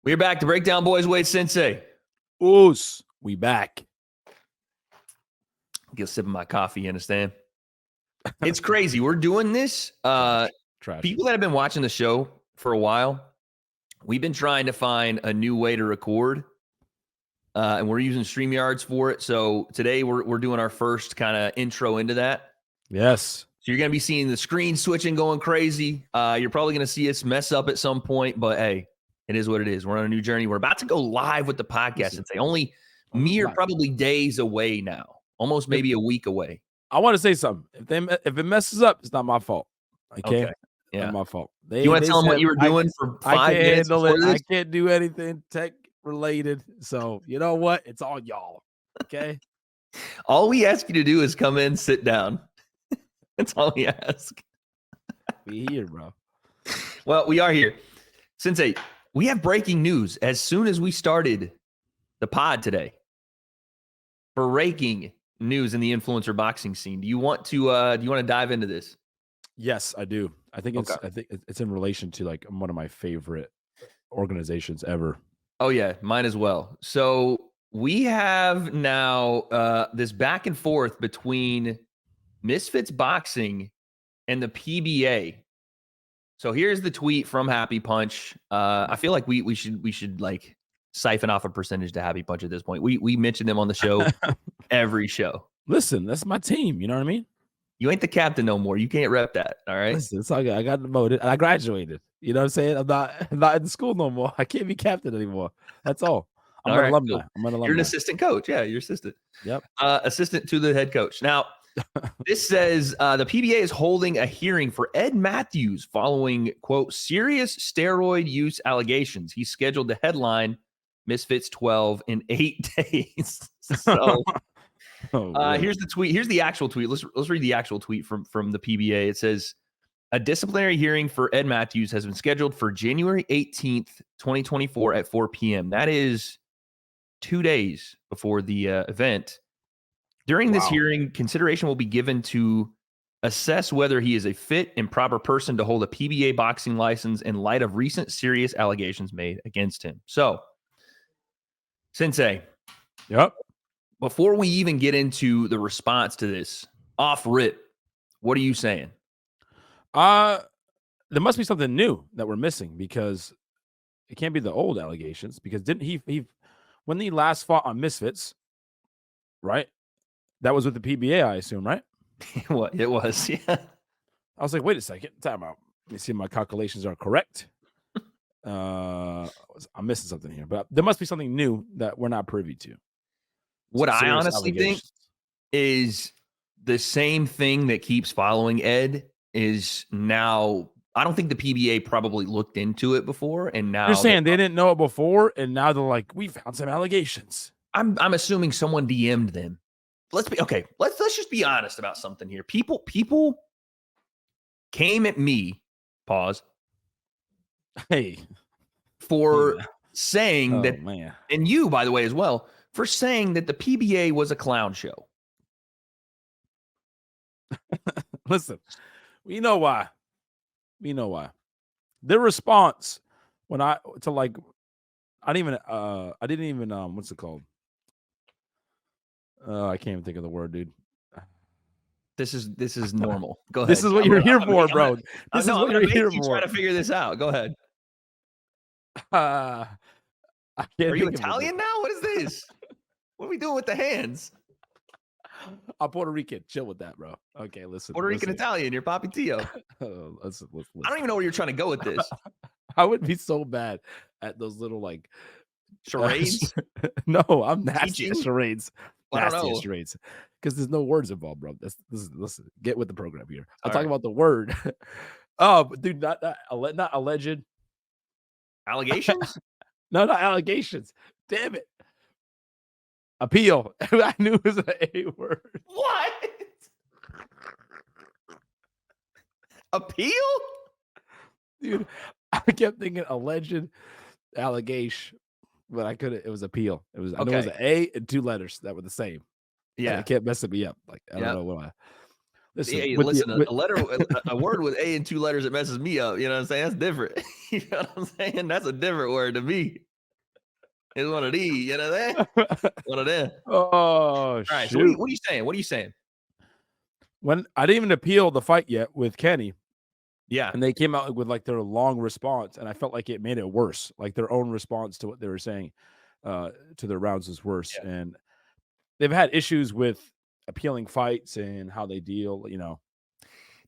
We're back to Breakdown Boys. Wade Sensei. Oos, we back. Get a sip of my coffee, you understand? It's crazy. We're doing this. Trash. People that have been watching the show for a while, we've been trying to find a new way to record, and we're using StreamYards for it. So today we're doing our first kind of intro into that. Yes. So you're going to be seeing the screen switching going crazy. You're probably going to see us mess up at some point, but hey, it is what it is. We're on a new journey. We're about to go live with the podcast and say only mere probably days away now, almost maybe a week away. I want to say something. If it messes up, it's not my fault. Okay. Yeah. Not my fault. You want to tell them what you were doing for 5 minutes before this? I can't do anything tech related. So you know what? It's all y'all. Okay. All we ask you to do is come in, sit down. That's all we ask. We here, bro. Well, we are here. Sensei, we have breaking news as soon as we started the pod today. Breaking news in the influencer boxing scene. Do you want to dive into this? Yes, I do. I think it's in relation to like one of my favorite organizations ever. Oh yeah, mine as well. So we have now this back and forth between Misfits Boxing and the PBA. So here's the tweet from Happy Punch. I feel like we should like siphon off a percentage to Happy Punch at this point. We mention them on the show every show. Listen, that's my team. You know what I mean? You ain't the captain no more. You can't rep that. All right. Listen, it's all good. I got demoted and I graduated. You know what I'm saying? I'm not in school no more. I can't be captain anymore. That's all. I'm an alumni. Cool. I'm an alumni. You're an assistant coach. Yeah, you're assistant. Yep. Assistant to the head coach. Now, this says the PBA is holding a hearing for Ed Matthews following, quote, serious steroid use allegations. He's scheduled to headline Misfits 12 in 8 days. So here's the tweet. Here's the actual tweet. Let's read the actual tweet from the PBA. It says, a disciplinary hearing for Ed Matthews has been scheduled for January 18th, 2024 at 4 p.m. That is 2 days before the event. During this hearing, consideration will be given to assess whether he is a fit and proper person to hold a PBA boxing license in light of recent serious allegations made against him. So, Sensei. Yep. Before we even get into the response to this, off rip, what are you saying? There must be something new that we're missing because it can't be the old allegations. Because didn't he when he last fought on Misfits, right? That was with the PBA, I assume, right? What it was, yeah. I was like, wait a second, time out. Let me see if my calculations are correct. I'm missing something here, but there must be something new that we're not privy to. What I honestly think is the same thing that keeps following Ed is now. I don't think the PBA probably looked into it before, and now you're saying they didn't know it before, and now they're like, we found some allegations. I'm assuming someone DM'd them. Let's just be honest about something here. People came at me, pause. Hey, for saying that, man. And you, by the way, as well, for saying that the PBA was a clown show. Listen, we know why. Their response I didn't even what's it called? I can't even think of the word, dude. This is normal. Go ahead. This is what you're here for, bro. This is what you're here for. Trying to figure this out. Go ahead. I can't. Are you Italian now? What is this? What are we doing with the hands? I'm Puerto Rican. Chill with that, bro. Okay, listen. Puerto Rican Italian. You're Papi Tio. Listen. I don't even know where you're trying to go with this. I would be so bad at those little like charades. No, I'm nasty at charades. I don't know. Charades because there's no words involved, bro. Listen. Get with the program here. I'm talking about the word. Oh, but dude, not alleged allegations. No, not allegations. Damn it. Appeal. I knew it was an A word. What? Appeal? Dude, I kept thinking alleged allegation, but I couldn't. It was appeal. It was. I know it was an A and 2 letters that were the same. Yeah, it kept messing me up. Like I don't know why. Listen, a word with A and 2 letters that messes me up. You know what I'm saying? That's different. You know what I'm saying? That's a different word to me. It's one of these, you know that? One of them. Oh, All right. So what are shoot. you saying? What are you saying? When I didn't even appeal the fight yet with Kenny, Yeah. and they came out with, like, their long response, and I felt like it made it worse, like, their own response to what they were saying, to their rounds was worse, Yeah. and they've had issues with appealing fights and how they deal,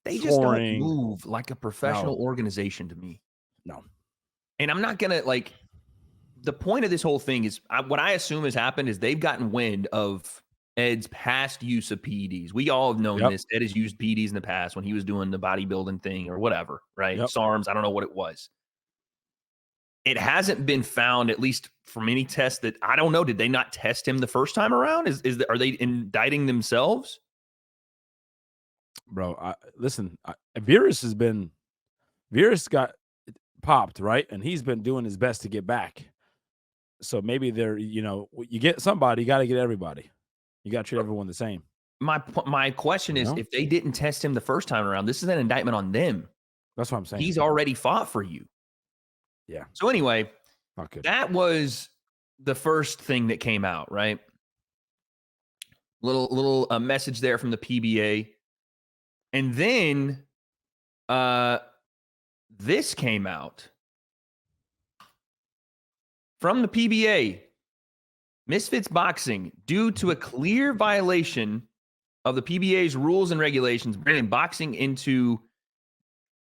They just don't scoring. move like a professional No, organization to me. no. And I'm not gonna like the point of this whole thing is what I assume has happened is they've gotten wind of Ed's past use of PEDs. We all have known Yep, this. Ed has used PEDs in the past when he was doing the bodybuilding thing or whatever, right? yep. SARMs, I don't know what it was. It hasn't been found, at least from any test that I don't know. Did they not test him the first time around? Are they indicting themselves? Bro, listen, Virus got popped, right? And he's been doing his best to get back. So maybe you get somebody, you gotta get everybody. You gotta treat everyone the same, My question you is, know? if they didn't test him the first time around, this is an indictment on them. That's what I'm saying. He's already fought for you. Yeah, So anyway, not good. that was the first thing that came out, right? Little message there from the PBA. And then this came out from the PBA. Misfits Boxing, due to a clear violation of the PBA's rules and regulations, bringing boxing into,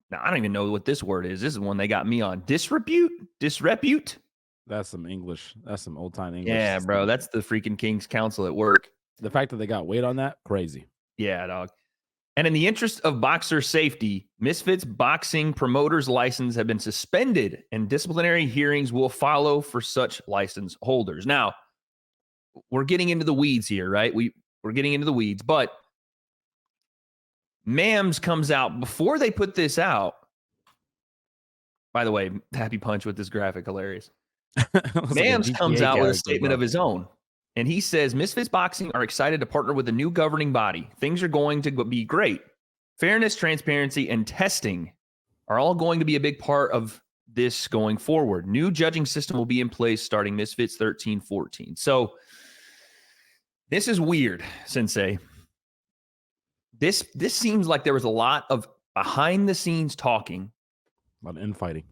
now I don't even know what this word is. This is one they got me on. Disrepute. That's some English. That's some old time English. Yeah, bro. That's the freaking King's Council at work. The fact that they got weight on that, crazy. Yeah, dog. And in the interest of boxer safety, Misfits Boxing promoters' license have been suspended, and disciplinary hearings will follow for such license holders. Now, we're getting into the weeds here, right? We're getting into the weeds, but Mams comes out before they put this out. By the way, Happy Punch with this graphic, hilarious. Mams comes out with a statement of his own. And he says, Misfits Boxing are excited to partner with a new governing body. Things are going to be great. Fairness, transparency, and testing are all going to be a big part of this going forward. New judging system will be in place starting Misfits 13-14. So this is weird, Sensei. This seems like there was a lot of behind the scenes talking. A lot of infighting.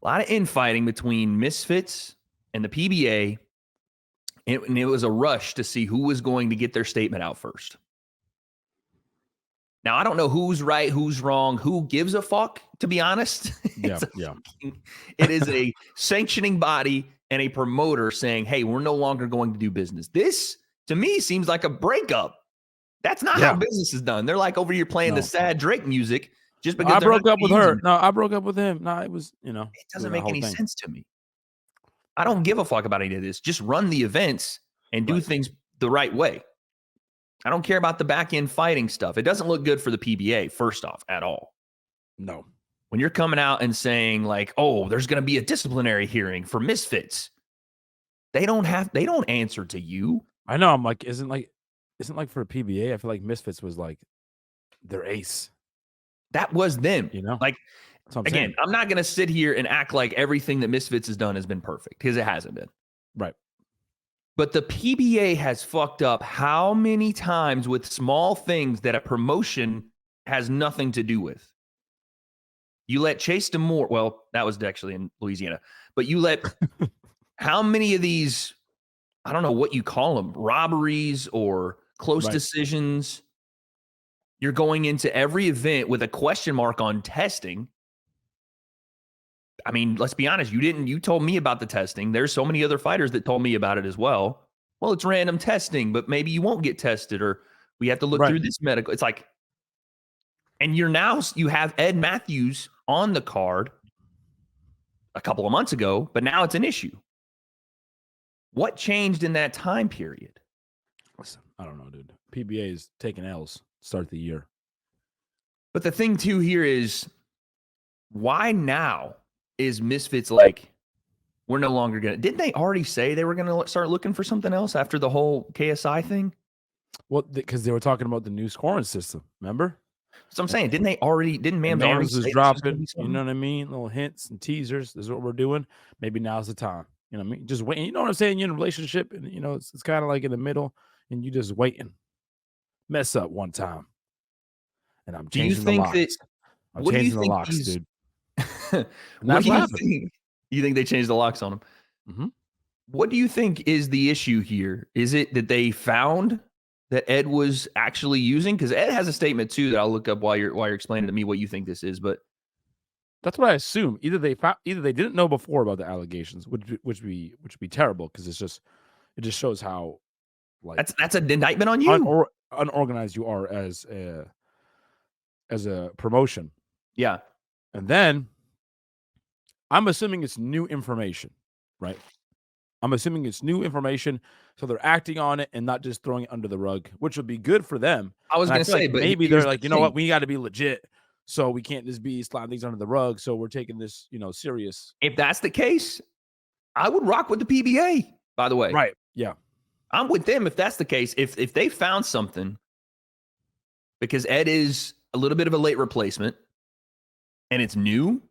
A lot of infighting between Misfits and the PBA. And it was a rush to see who was going to get their statement out first. Now, I don't know who's right, who's wrong, who gives a fuck, to be honest. Yeah. It is a sanctioning body and a promoter saying, hey, we're no longer going to do business. This, to me, seems like a breakup. That's not how business is done. They're like over here playing the sad Drake music just because I broke up with her. No, I broke up with him. No, it was, it doesn't make any sense to me. I don't give a fuck about any of this. Just run the events and do things the right way. I don't care about the back end fighting stuff. It doesn't look good for the PBA, first off, at all. No. When you're coming out and saying like, oh, there's going to be a disciplinary hearing for Misfits. They don't answer to you. I know. I'm like, isn't like for a PBA, I feel like Misfits was like their ace. That was them. Like, again, I'm not going to sit here and act like everything that Misfits has done has been perfect, because it hasn't been. Right. But the PBA has fucked up how many times with small things that a promotion has nothing to do with. You let Chase Demore, well, that was actually in Louisiana, but you let how many of these, I don't know what you call them, robberies or close decisions. You're going into every event with a question mark on testing. I mean, let's be honest. You told me about the testing. There's so many other fighters that told me about it as well. Well, it's random testing, but maybe you won't get tested, or we have to look through this medical. It's like, and you have Ed Matthews on the card a couple of months ago, but now it's an issue. What changed in that time period? Listen, I don't know, dude. PBA is taking L's to start the year. But the thing too here is, why now is Misfits like, we're no longer going to, didn't they already say they were going to start looking for something else after the whole KSI thing? Well, because they were talking about the new scoring system, remember? So I'm saying, didn't Mams already was say dropping, you know what I mean? Little hints and teasers. This is what we're doing. Maybe now's the time. You know what I mean? Just waiting. You know what I'm saying? You're in a relationship, and it's kind of like in the middle, and you just waiting. Mess up one time, and I'm Do you changing the think that? locks. I'm What do you changing the think locks, these? dude. And What that's do what you happened. think? You think they changed the locks on him? Hmm. What do you think is the issue here? Is it that they found that Ed was actually using? Because Ed has a statement too that I'll look up while you're explaining to me what you think this is. But That's what I assume. Either they didn't know before about the allegations, which would be terrible because it just shows how like that's an indictment on you. unorganized you are as a promotion. Yeah. And then I'm assuming it's new information, right? I'm assuming it's new information, so they're acting on it and not just throwing it under the rug, which would be good for them. I was And I gonna feel say, like but maybe they're here's the like, you know thing. what, we got to be legit, so we can't just be sliding things under the rug. So we're taking this, serious. If that's the case, I would rock with the PBA. By the way, Right? Yeah. I'm with them if that's the case. If they found something, because Ed is a little bit of a late replacement, and it's new,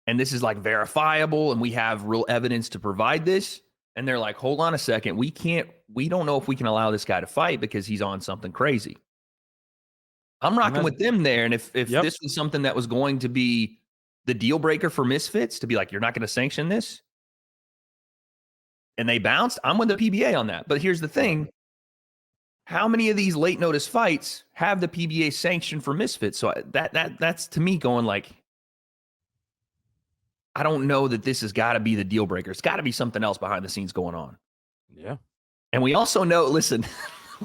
and this is like verifiable, and we have real evidence to provide this, and they're like, hold on a second, we don't know if we can allow this guy to fight because he's on something crazy. I'm rocking with them there. And if Yep. this was something that was going to be the deal breaker for Misfits, to be like, you're not going to sanction this, and they bounced, I'm with the PBA on that. But here's the thing. How many of these late notice fights have the PBA sanctioned for Misfits? So that's to me going like, I don't know that this has got to be the deal breaker. It's got to be something else behind the scenes going on. Yeah. And we also know, listen,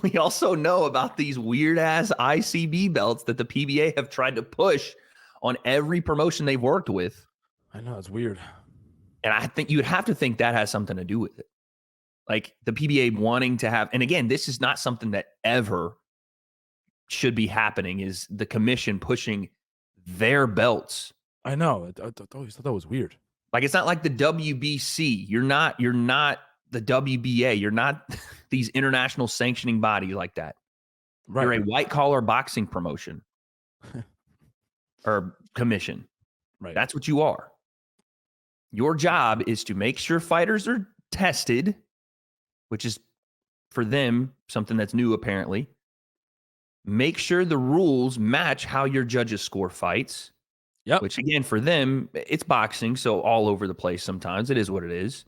we also know about these weird ass ICB belts that the PBA have tried to push on every promotion they've worked with. I know, it's weird. And I think you'd have to think that has something to do with it. Like the PBA wanting to have, and again, this is not something that ever should be happening, is the commission pushing their belts. I know. I always thought that was weird. Like, it's not like the WBC. You're not the WBA. You're not these international sanctioning bodies like that. Right. You're a white collar boxing promotion or commission. Right. That's what you are. Your job is to make sure fighters are tested, which is for them something that's new apparently. Make sure the rules match how your judges score fights. Yep. Which again, for them, it's boxing, so all over the place sometimes. It is what it is.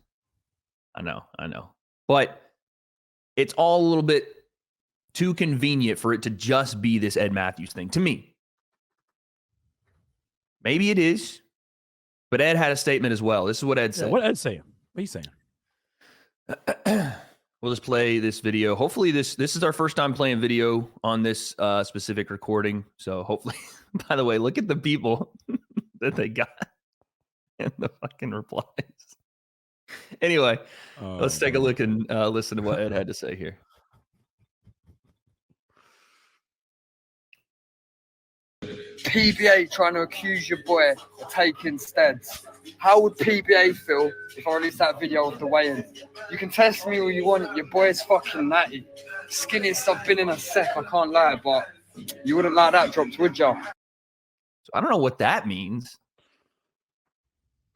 I know. But it's all a little bit too convenient for it to just be this Ed Matthews thing to me. Maybe it is, but Ed had a statement as well. This is what Ed said. What Ed's saying? What are you saying? We'll just play this video. Hopefully this is our first time playing video on this specific recording. So hopefully, by the way, look at the people that they got in the fucking replies. Anyway, let's take a look and listen to what Ed had to say here. PBA trying to accuse your boy of taking steads. How would PBA feel if I released that video of the weigh-in? You can test me all you want. Your boy's fucking natty. Skinniest I've been in a sec, I can't lie, but you wouldn't like that dropped, would you? So I don't know what that means.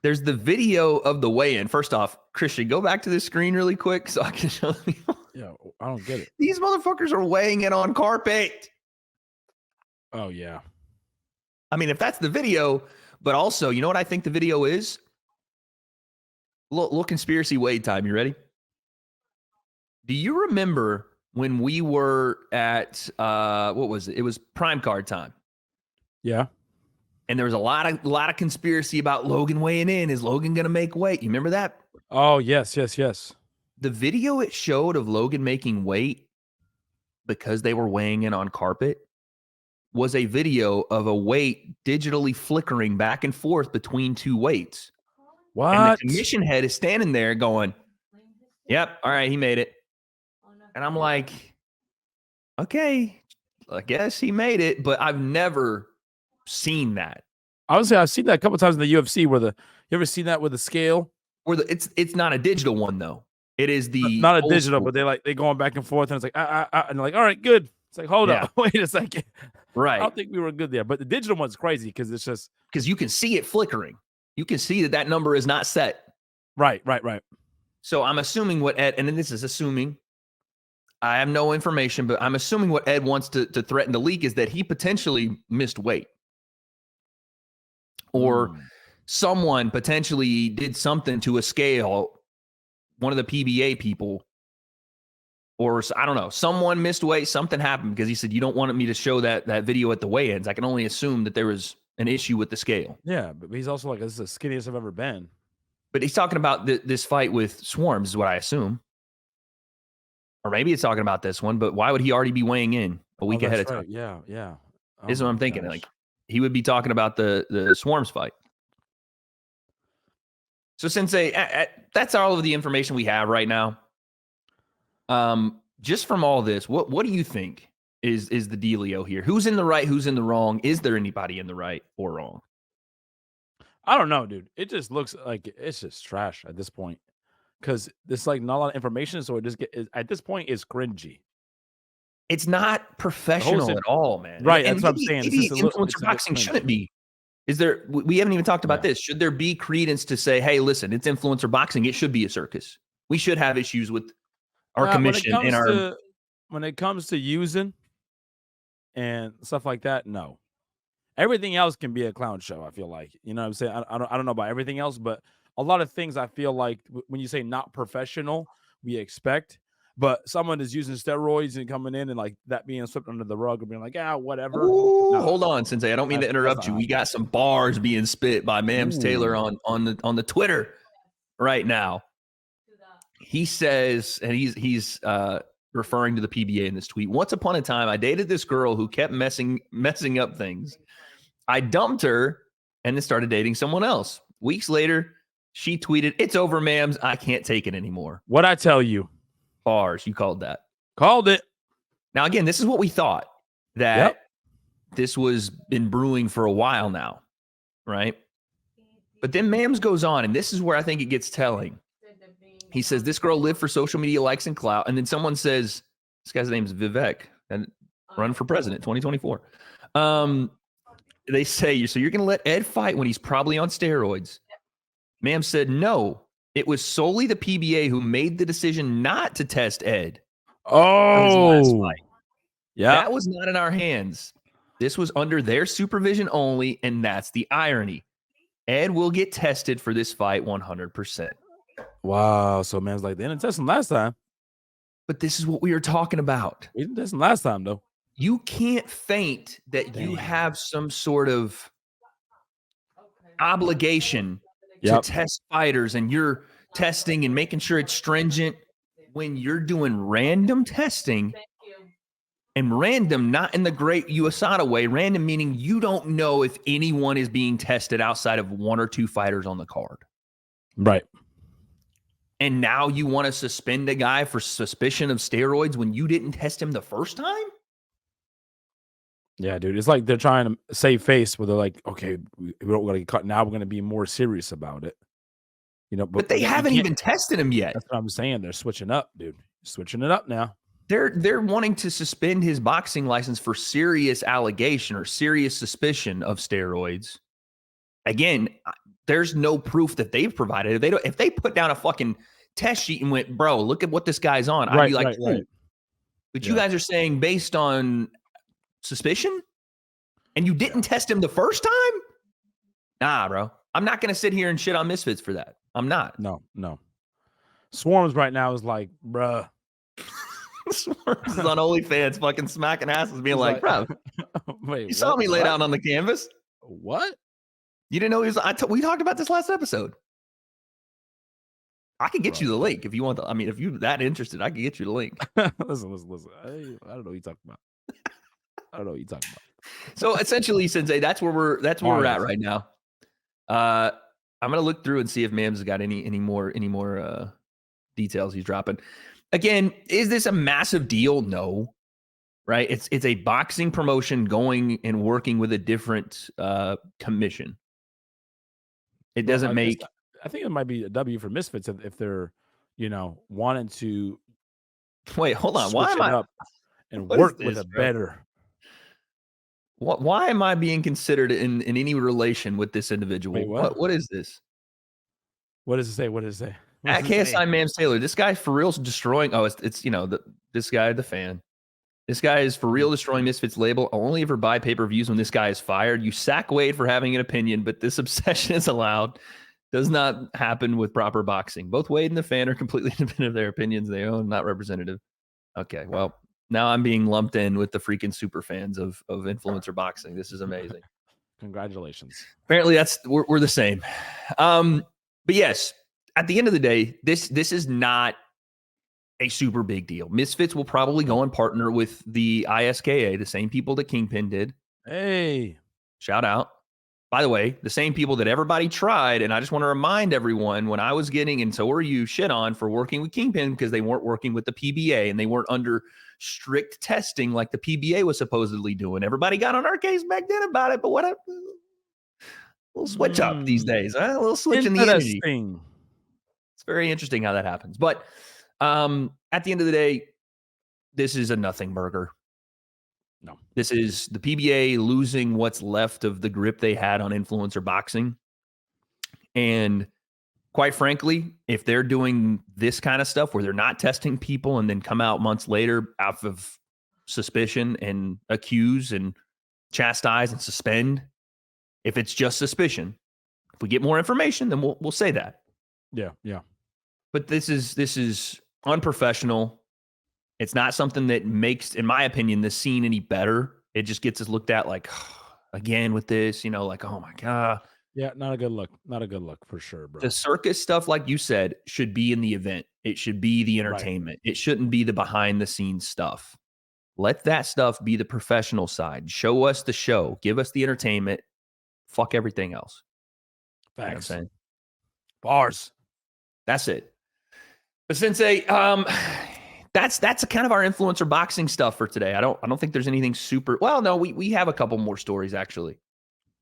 There's the video of the weigh-in. First off, Christian, go back to this screen really quick so I can show you. Yeah, I don't get it. These motherfuckers are weighing in on carpet. Oh, yeah. I mean, if that's the video, but also, you know what I think the video is? Little conspiracy Wade time. You ready? Do you remember when we were at, what was it? It was prime card time. Yeah. And there was a lot of conspiracy about Logan weighing in. Is Logan going to make weight? You remember that? Oh, yes. The video it showed of Logan making weight because they were weighing in on carpet was a video of a weight digitally flickering back and forth between two weights. What? And the commission head is standing there going, yep, all right, he made it. And I'm like, okay, I guess he made it, but I've never seen that. Honestly, I've seen that a couple times in the UFC where you ever seen that with a scale? Or it's not a digital one though. It is the not a digital, but they going back and forth, and it's like and they're like, all right, good. It's like, hold up, wait a second. Right. I don't think we were good there, but the digital one's crazy because it's just because you can see it flickering. You can see that number is not set. Right. So I'm assuming what Ed, and then this is assuming, I have no information, but I'm assuming what Ed wants to threaten to leak is that he potentially missed weight. Or someone potentially did something to a scale, one of the PBA people, or I don't know, someone missed weight, something happened, because he said, you don't want me to show that video at the weigh-ins. I can only assume that there was an issue with the scale. Yeah, but he's also like, this is the skinniest I've ever been. But he's talking about this fight with Swarms is what I assume. Or maybe it's talking about this one, but why would he already be weighing in a week ahead of time? Yeah. This is what I'm thinking. Like, he would be talking about the Swarms fight. So Sensei, that's all of the information we have right now. Just from all this, what do you think is the dealio here? Who's in the right? Who's in the wrong? Is there anybody in the right or wrong? I don't know, dude. It just looks like it's just trash at this point, because there's like not a lot of information. So it just at this point is cringy. It's not professional at all, man. Right, And that's what I'm saying. Maybe influencer boxing shouldn't be. Is there? We haven't even talked about this. Should there be credence to say, "Hey, listen, it's influencer boxing. It should be a circus. We should have issues with our commission and our." When it comes to using and stuff like that, no. Everything else can be a clown show. I feel like, you know what I'm saying. I don't know about everything else, but a lot of things I feel like when you say not professional, we expect. But someone is using steroids and coming in and like that being swept under the rug and being like, whatever. Ooh, no. Hold on, Sensei. I don't mean to interrupt you. We got some bars being spit by Mams Taylor on the Twitter right now. He says, and he's referring to the PBA in this tweet. Once upon a time, I dated this girl who kept messing up things. I dumped her and then started dating someone else. Weeks later, she tweeted, "It's over, Mams. I can't take it anymore." What'd I tell you? Bars. You called that. Called it. Now, again, this is what we thought, that this was been brewing for a while now, right? But then Mams goes on, and this is where I think it gets telling. He says, this girl lived for social media likes and clout. And then someone says, this guy's name is Vivek, and run for president 2024. They say, so you're going to let Ed fight when he's probably on steroids. Ma'am said, no, it was solely the PBA who made the decision not to test Ed. Oh, yeah. That was not in our hands. This was under their supervision only, and that's the irony. Ed will get tested for this fight 100%. Wow. So man's like, they didn't test him last time. But this is what we were talking about. We didn't test him last time, though. You can't feint that you have some sort of obligation to test fighters, and you're testing and making sure it's stringent when you're doing random testing. And random, not in the great USADA way. Random meaning you don't know if anyone is being tested outside of one or two fighters on the card. Right. And now you want to suspend a guy for suspicion of steroids when you didn't test him the first time? Yeah, dude. It's like they're trying to save face where they're like, okay, we don't want to get caught. Now we're going to be more serious about it. You know, but they haven't even tested him yet. That's what I'm saying. They're switching up, dude. Switching it up now. They're wanting to suspend his boxing license for serious allegation or serious suspicion of steroids. Again, there's no proof that they've provided. If they put down a fucking test sheet and went, bro, look at what this guy's on, I'd be like, right. But you guys are saying based on suspicion, and you didn't test him the first time? Nah, bro. I'm not going to sit here and shit on Misfits for that. I'm not. No. Swarms right now is like, bruh. Swarms is on OnlyFans fucking smacking asses being like, bro, wait, you saw me lay down on the canvas. What? You didn't know he was, we talked about this last episode. I can get you the link if you want. If you're that interested, I can get you the link. listen. I don't know what you're talking about. I don't know what you're talking about. So essentially, Sensei, that's where we're at right now. I'm gonna look through and see if Mams has got any more details he's dropping. Again, is this a massive deal? No. Right? It's a boxing promotion going and working with a different commission. It doesn't make. I think it might be a W for Misfits if they're, wanting to. Wait, hold on. Why am I up and work with a better? Why am I being considered in any relation with this individual? Wait, what? What is this? What does it say? What does it say? What At does it say? KSI Mams Taylor, this guy for real is destroying. Oh, it's this guy, the fan. This guy is for real destroying Misfits label. I'll only ever buy pay-per-views when this guy is fired. You sack Wade for having an opinion, but this obsession is allowed. Does not happen with proper boxing. Both Wade and the fan are completely independent of their opinions they own, not representative. Okay, well, now I'm being lumped in with the freaking super fans of influencer boxing. This is amazing. Congratulations. Apparently, we're the same. But yes, at the end of the day, this is not a super big deal. Misfits will probably go and partner with the ISKA, the same people that Kingpin did. Hey, shout out. By the way, the same people that everybody tried, and I just want to remind everyone when I was getting, and so were you, shit on for working with Kingpin because they weren't working with the PBA and they weren't under strict testing like the PBA was supposedly doing. Everybody got on our case back then about it, but what a little switch up these days, huh? A little switch in the energy. It's very interesting how that happens. But at the end of the day, this is a nothing burger. No, this is the PBA losing what's left of the grip they had on influencer boxing. And quite frankly, if they're doing this kind of stuff where they're not testing people and then come out months later out of suspicion and accuse and chastise and suspend, if it's just suspicion, if we get more information, then we'll say that. Yeah. But this is unprofessional. It's not something that makes, in my opinion, the scene any better. It just gets us looked at like, again with this, like, oh my God. Yeah, not a good look. Not a good look for sure, bro. The circus stuff, like you said, should be in the event. It should be the entertainment. Right. It shouldn't be the behind the scenes stuff. Let that stuff be the professional side. Show us the show. Give us the entertainment. Fuck everything else. Facts. You know what I'm saying? Bars. That's it. But Sensei, that's kind of our influencer boxing stuff for today. I don't think there's anything super. Well, no, we have a couple more stories actually.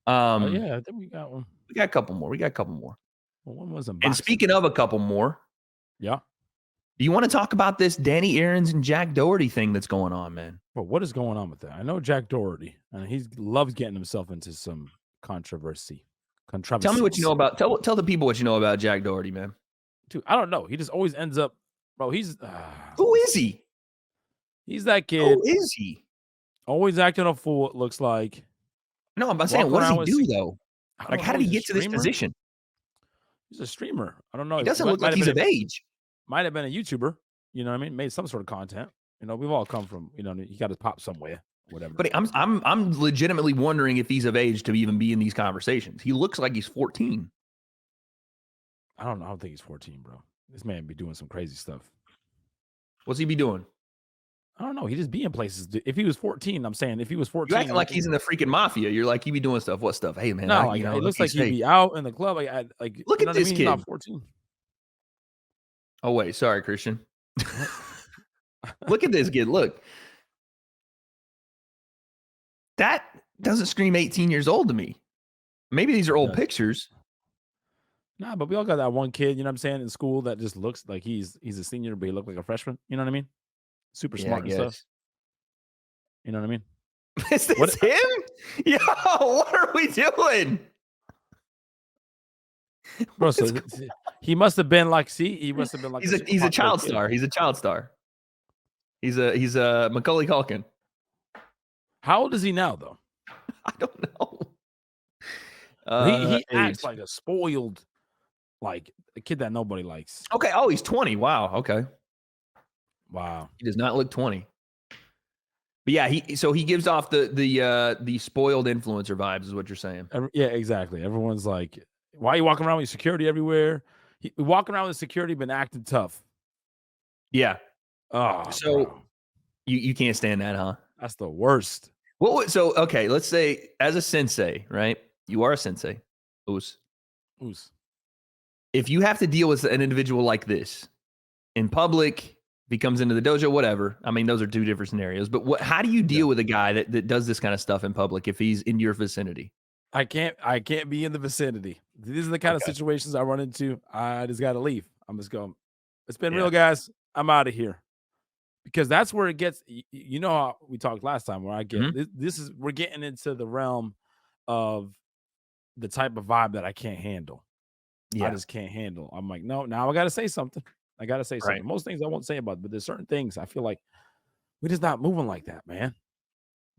Oh yeah, I think we got one. We got a couple more. Well, one wasn't. And speaking of a couple more, yeah. Do you want to talk about this Danny Aaron's and Jack Doherty thing that's going on, man? Well, what is going on with that? I know Jack Doherty, and he loves getting himself into some controversy. Tell me what you know about. Tell the people what you know about Jack Doherty, man. Dude, I don't know. He just always ends up, bro. Who is he? He's that kid. Who is he? Always acting a fool. It looks like. No, I'm saying, what does he do though? Like, how did he get to this position? He's a streamer. I don't know. He doesn't look like he's of age. Might have been a YouTuber. You know what I mean? Made some sort of content. We've all come from. He got his pop somewhere. Whatever. But I'm legitimately wondering if he's of age to even be in these conversations. He looks like he's 14. I don't know. I don't think he's 14, bro. This man be doing some crazy stuff. What's he be doing? I don't know. He just be in places. If he was 14, I'm saying if he was 14, you acting like he's in the freaking mafia. You're like, he be doing stuff. What stuff? Hey man, no, it looks like he'd be out in the club. Like look at this kid. He's not 14. Oh wait, sorry, Christian. Look at this kid. Look, that doesn't scream 18 years old to me. Maybe these are old pictures. Nah, but we all got that one kid, you know what I'm saying, in school that just looks like he's a senior, but he looked like a freshman. You know what I mean? Super smart and stuff. You know what I mean? Is this him? Yo, what are we doing? Bro, so he must have been like, he must have been like he's a child star. He's a child star. He's a Macaulay Culkin. How old is he now, though? I don't know. He acts like a spoiled, like a kid that nobody likes. Okay. Oh, he's 20. Wow. Okay. Wow. He does not look 20. But yeah, he gives off the spoiled influencer vibes, is what you're saying. Yeah, exactly. Everyone's like, why are you walking around with security everywhere? Walking around with security, been acting tough. Yeah. Oh, so bro. You can't stand that, huh? That's the worst. So okay, let's say as a sensei, right? You are a sensei. Oos. If you have to deal with an individual like this in public, if he comes into the dojo, whatever. I mean, those are two different scenarios. But how do you deal with a guy that does this kind of stuff in public if he's in your vicinity? I can't be in the vicinity. These are the kind of situations I run into. I just got to leave. I'm just going, it's been real, guys. I'm out of here. Because that's where it gets, you know how we talked last time, where I get, we're getting into the realm of the type of vibe that I can't handle. I just can't handle. I'm like, no, now I got to say something. I got to say something. Right. Most things I won't say about it, but there's certain things I feel like we're just not moving like that, man.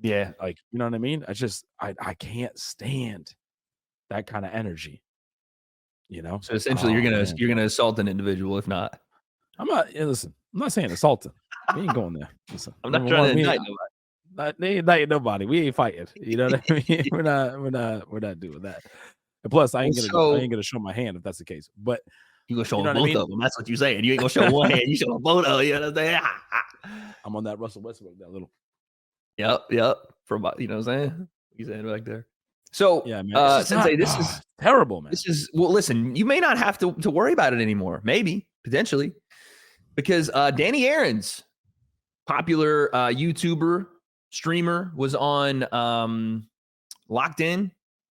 Yeah. Like, you know what I mean? I can't stand that kind of energy. You know? So essentially, Oh, you're gonna assault an individual if not. I'm not. Listen, I'm not saying assaulting. We ain't going there. Listen, I'm not number trying one, to we indict ain't, nobody. they ain't indicting nobody. We ain't fighting. You know what I mean? We're not doing that. And plus, I Well, ain't gonna show my hand if that's the case. But you gonna show you know them what I both mean? of them. That's what you're saying. You ain't gonna show one hand. You show them both of them. You know what I'm saying? I'm on that Russell Westbrook, that little. Yep. From you know what I'm saying? He's saying back there. So Yeah, man. Sensei, this is terrible, man. This is well. Listen, you may not have to worry about it anymore. Maybe potentially, because Danny Aaron's popular YouTuber streamer was on Locked In.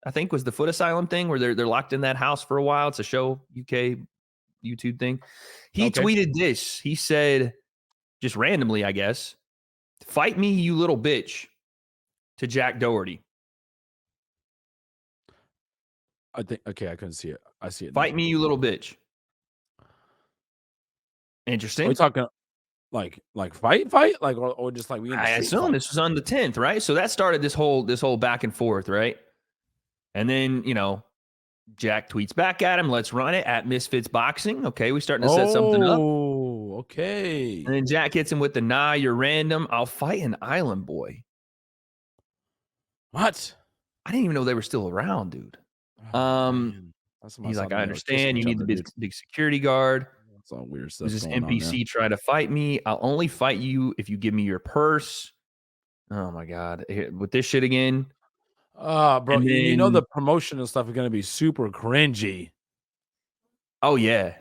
I think was the Foot Asylum thing where they're locked in that house for a while. It's a show, UK YouTube thing. He tweeted this. He said, just randomly, I guess, "Fight me, you little bitch," to Jack Doherty. I think I couldn't see it. I see it. Fight now. me, you little bitch. Interesting. Are we talking like fight, like or just like we in the I street assume fight? this was on the 10th, right? So that started this whole back and forth, right? And then, Jack tweets back at him, "Let's run it at Misfits Boxing." Okay, we starting to set something up. Oh, okay. And then Jack hits him with the "Nah, you're random. I'll fight an island boy." What? I didn't even know they were still around, dude. Oh, man. He's like, "I understand. You need the big security guard." That's all weird stuff. Does this going NPC try to fight me? "I'll only fight you if you give me your purse." Oh my God. With this shit again. Bro, And you know then- the promotion and stuff is gonna be super cringy. Oh yeah.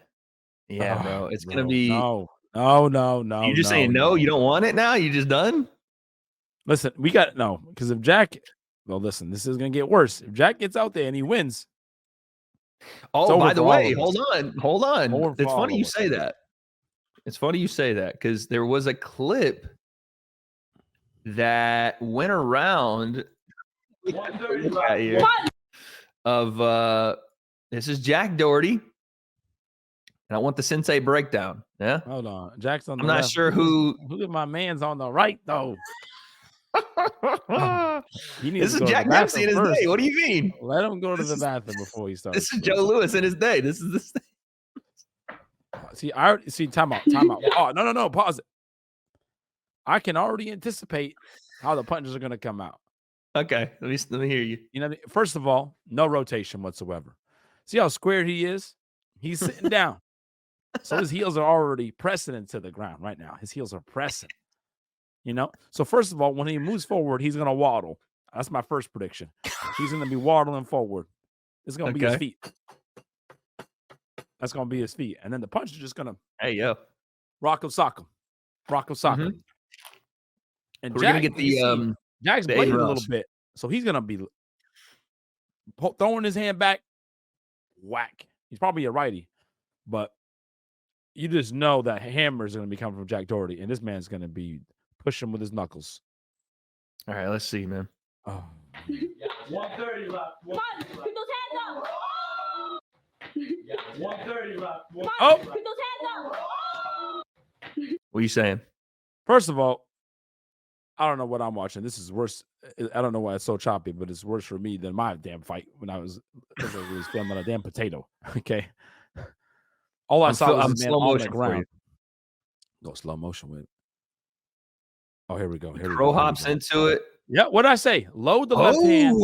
Yeah, bro. It's gonna be no. You're just saying no, you don't want it now? You just done? Listen, we got no, because if Jack, well, listen, this is gonna get worse. If Jack gets out there and he wins. Oh, by the way, hold on. It's funny you say that. It's funny you say that because there was a clip that went around of this is Jack Doherty, and I want the Sensei breakdown. Yeah, hold on, Jack's on the I'm not left. sure who at my man's on the right though. This is Jack Dempsey in his day. What do you mean? Let him go to the bathroom before he starts. This is Joe Lewis in his day. This is this. See, I already see. Time out. Oh no! Pause it. I can already anticipate how the punches are going to come out. Okay, let me hear you. You know, first of all, no rotation whatsoever. See how squared he is? He's sitting down, so his heels are already pressing into the ground right now. His heels are pressing. So first of all, when he moves forward, he's going to waddle. That's my first prediction. He's going to be waddling forward. It's going to be his feet. That's going to be his feet. And then the punch is just going to rock him, sock him. Mm-hmm. And we're going to get the Jack's blading a little bit. So he's going to be throwing his hand back. Whack. He's probably a righty. But you just know that hammer is going to be coming from Jack Doherty. And this man's going to be push him with his knuckles. All right, let's see, man. Oh. 130 left. 130 left. Put those hands up. Yeah, 130 left. Oh. Put those hands up. What are you saying? First of all, I don't know what I'm watching. This is worse. I don't know why it's so choppy, but it's worse for me than my damn fight when I was filming a damn potato. Okay. All I saw was this man on the ground. Go slow motion with it. Oh, here we go. Crow hops into it. Yeah, what did I say? Load the left hand.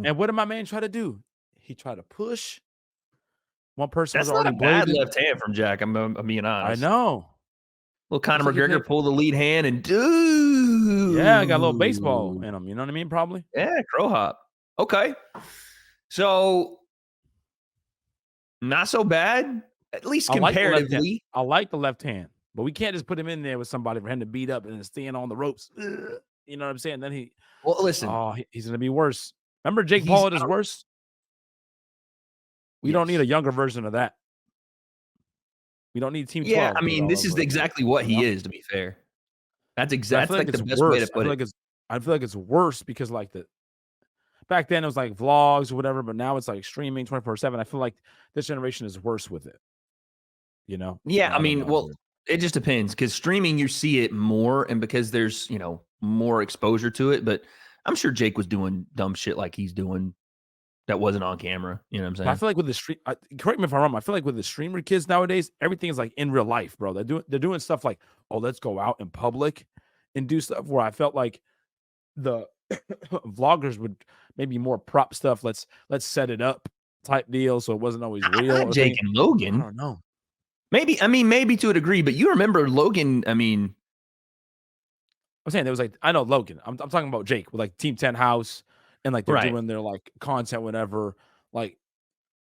And what did my man try to do? He tried to push. One person That's was already not a bad blading. left hand from Jack. I'm being honest. I know. Little Conor McGregor pull the lead hand and do. Yeah, I got a little baseball in him. You know what I mean? Probably. Yeah, crow hop. Okay. So not so bad, at least comparatively. I like the left hand. But we can't just put him in there with somebody for him to beat up and then stand on the ropes. You know what I'm saying? Then he. Well, listen. Oh, he's going to be worse. Remember Jake Paul at his worst? We don't need a younger version of that. We don't need Team 12. Yeah, I mean, this is exactly what he is, to be fair. That's exactly like the best way to put it. I feel like it's worse because back then it was like vlogs or whatever, but now it's like streaming 24/7. I feel like this generation is worse with it. You know? Yeah, I don't mean, know, well, dude. it just depends because streaming you see it more, and because there's more exposure to it. But I'm sure Jake was doing dumb shit like he's doing that wasn't on camera. You know what I'm But I saying? feel like with the stream, correct me if I'm wrong. I feel like with the streamer kids nowadays, everything is like in real life, bro. They're doing stuff like, oh, let's go out in public and do stuff. Where I felt like the vloggers would maybe more prop stuff. Let's set it up type deal, so it wasn't always real. Not Or Jake thing. and I Logan. don't know. Maybe, I mean, maybe to a degree, but you remember Logan. I mean, I'm saying there was like, I know Logan. I'm talking about Jake with like Team 10 House and like they're right. doing their like content, whatever. Like,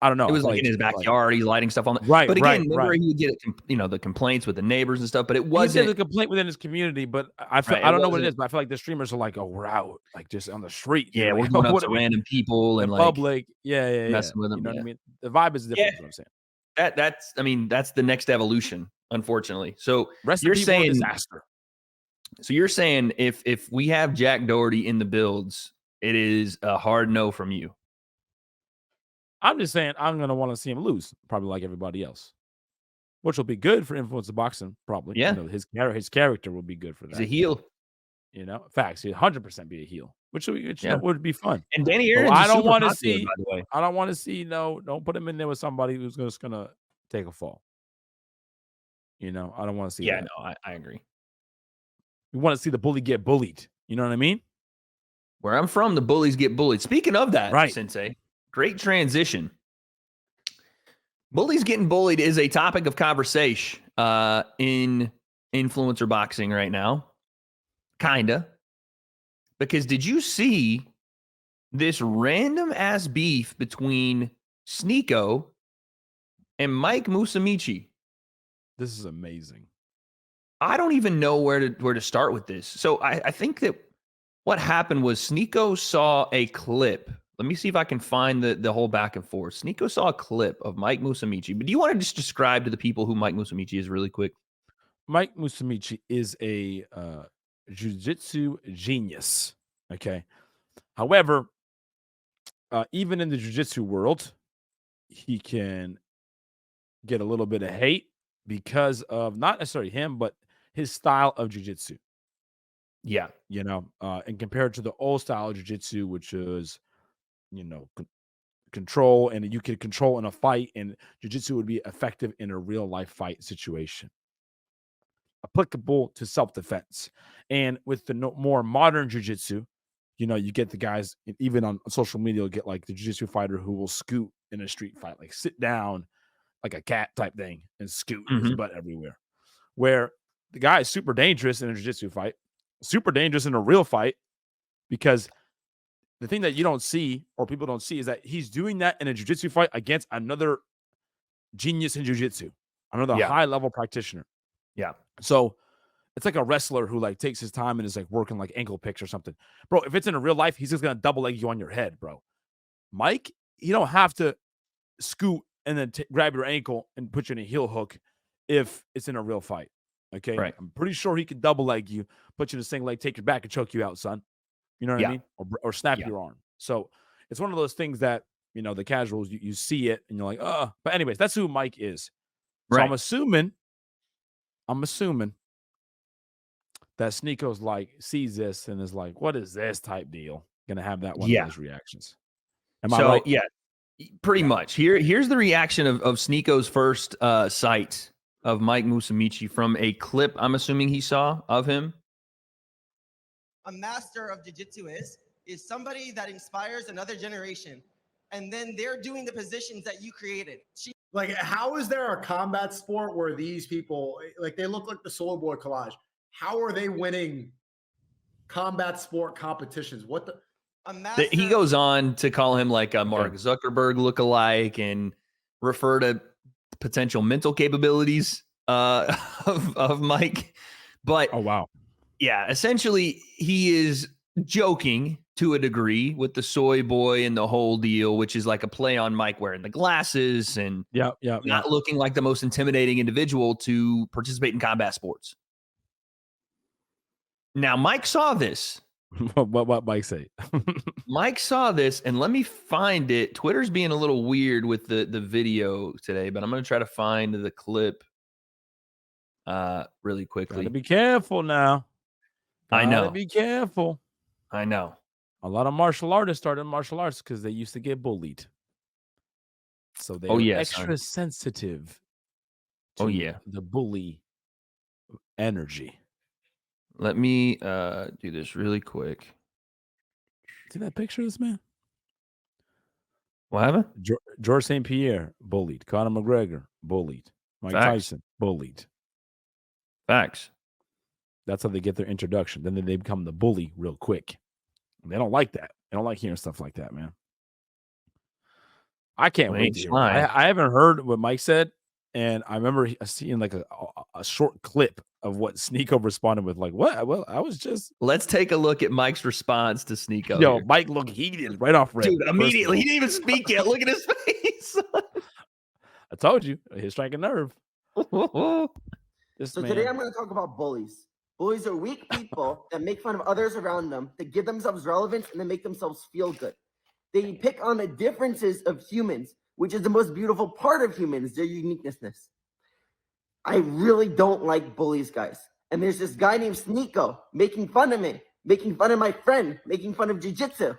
I don't know. It I was feel like in his like backyard. He's lighting stuff on. right, But again, right, remember right. he would get the complaints with the neighbors and stuff. But it He did wasn't a complaint within his community, but I feel right. I It don't know what it wasn't. is, but I feel like the streamers are like, oh, we're out, like just on the street. Yeah, Dude. we're Like, going up what to are we random people in and like public? Yeah. messing with them. You know Yeah. what I mean? The vibe is different. Yeah. Is what I'm saying. That's I mean, that's the next evolution, unfortunately. So Rest you're of people saying disaster. so you're saying if we have Jack Doherty in the builds, it is a hard no from you. I'm just saying I'm gonna want to see him lose, probably like everybody else, which will be good for influencer boxing. Probably, Yeah. you know, his character will be good for He's a that. heel. You know, facts. He'd 100% be a heel, which Yeah. would be fun. And Danny But Aaron's I is don't super want to popular, see. by the way. I don't want to see. No, don't put him in there with somebody who's just gonna take a fall. You know, I don't want to see Yeah, that. no, I agree. We want to see the bully get bullied. You know what I mean? Where I'm from, the bullies get bullied. Speaking of that, Right. Sensei, great transition. Bullies getting bullied is a topic of conversation in influencer boxing right now. Kinda. Because did you see this random ass beef between Sneeko and Mike Musamichi? This is amazing. I don't even know where to start with this. So I think that what happened was Sneeko saw a clip. Let me see if I can find the whole back and forth. Sneeko saw a clip of Mike Musamichi. But do you want to just describe to the people who Mike Musamichi is really quick? Mike Musamichi is a jiu-jitsu genius. Okay. However, even in the jiu-jitsu world, he can get a little bit of hate because of not necessarily him, but his style of jiu-jitsu. Yeah. You know, and compared to the old style of jiu-jitsu, which is, you know, control, and you could control in a fight, and jiu-jitsu would be effective in a real life fight situation, applicable to self-defense. And with the more modern jiu-jitsu, you know, you get the guys, even on social media, you'll get like the jiu-jitsu fighter who will scoot in a street fight, like sit down like a cat type thing and scoot his butt everywhere. Where the guy is super dangerous in a jiu-jitsu fight, super dangerous in a real fight, because the thing that you don't see or people don't see is that he's doing that in a jiu-jitsu fight against another genius in jiu-jitsu, another high-level practitioner. Yeah. So it's like a wrestler who like takes his time and is like working like ankle picks or something. Bro, if it's in a real life, he's just going to double leg you on your head, bro. Mike, you don't have to scoot and then grab your ankle and put you in a heel hook if it's in a real fight. Okay. Right. I'm pretty sure he could double leg you, put you in a single leg, take your back and choke you out, son. You know what I mean? Or snap your arm. So it's one of those things that, you know, the casuals, you see it and you're like, but anyways, that's who Mike is. So I'm assuming that Sneeko's like sees this and is like, what is this type deal? Gonna have that one of those reactions. Am I right? Yeah, pretty much. Here's the reaction of Sneeko's first sight of Mike Musamichi from a clip I'm assuming he saw of him. A master of jiu-jitsu is somebody that inspires another generation, and then they're doing the positions that you created. Like, how is there a combat sport where these people, like, they look like the Soul Boy collage? How are they winning combat sport competitions? What the? He goes on to call him like a Mark Zuckerberg lookalike and refer to potential mental capabilities of Mike. But oh wow. Yeah, essentially he is joking to a degree with the soy boy and the whole deal, which is like a play on Mike wearing the glasses and not looking like the most intimidating individual to participate in combat sports. Now, Mike saw this What Mike say? Mike saw this, and let me find it. Twitter's being a little weird with the video today, but I'm going to try to find the clip really quickly. Gotta be careful now. I Gotta know. be careful. I know. A lot of martial artists started martial arts because they used to get bullied. So they're extra sensitive to the bully energy. Let me do this really quick. See that picture of this man? What happened? George St. Pierre, bullied. Conor McGregor, bullied. Mike Tyson, bullied. Facts. That's how they get their introduction. Then they become the bully real quick. They don't like that. They don't like hearing stuff like that, man. I can't wait to hear. I haven't heard what Mike said, and I remember seeing like a short clip of what Sneeko responded with. Like, what? Well, I was just. Let's take a look at Mike's response to Sneeko. Yo, Mike looked heated right off rip. Dude, immediately. He didn't even speak yet. Look at his face. I told you. He's striking nerve. So today I'm going to talk about bullies. Bullies are weak people that make fun of others around them to give themselves relevance and then make themselves feel good. They pick on the differences of humans, which is the most beautiful part of humans, their uniqueness. I really don't like bullies, guys. And there's this guy named Sneeko making fun of me, making fun of my friend, making fun of jiu-jitsu.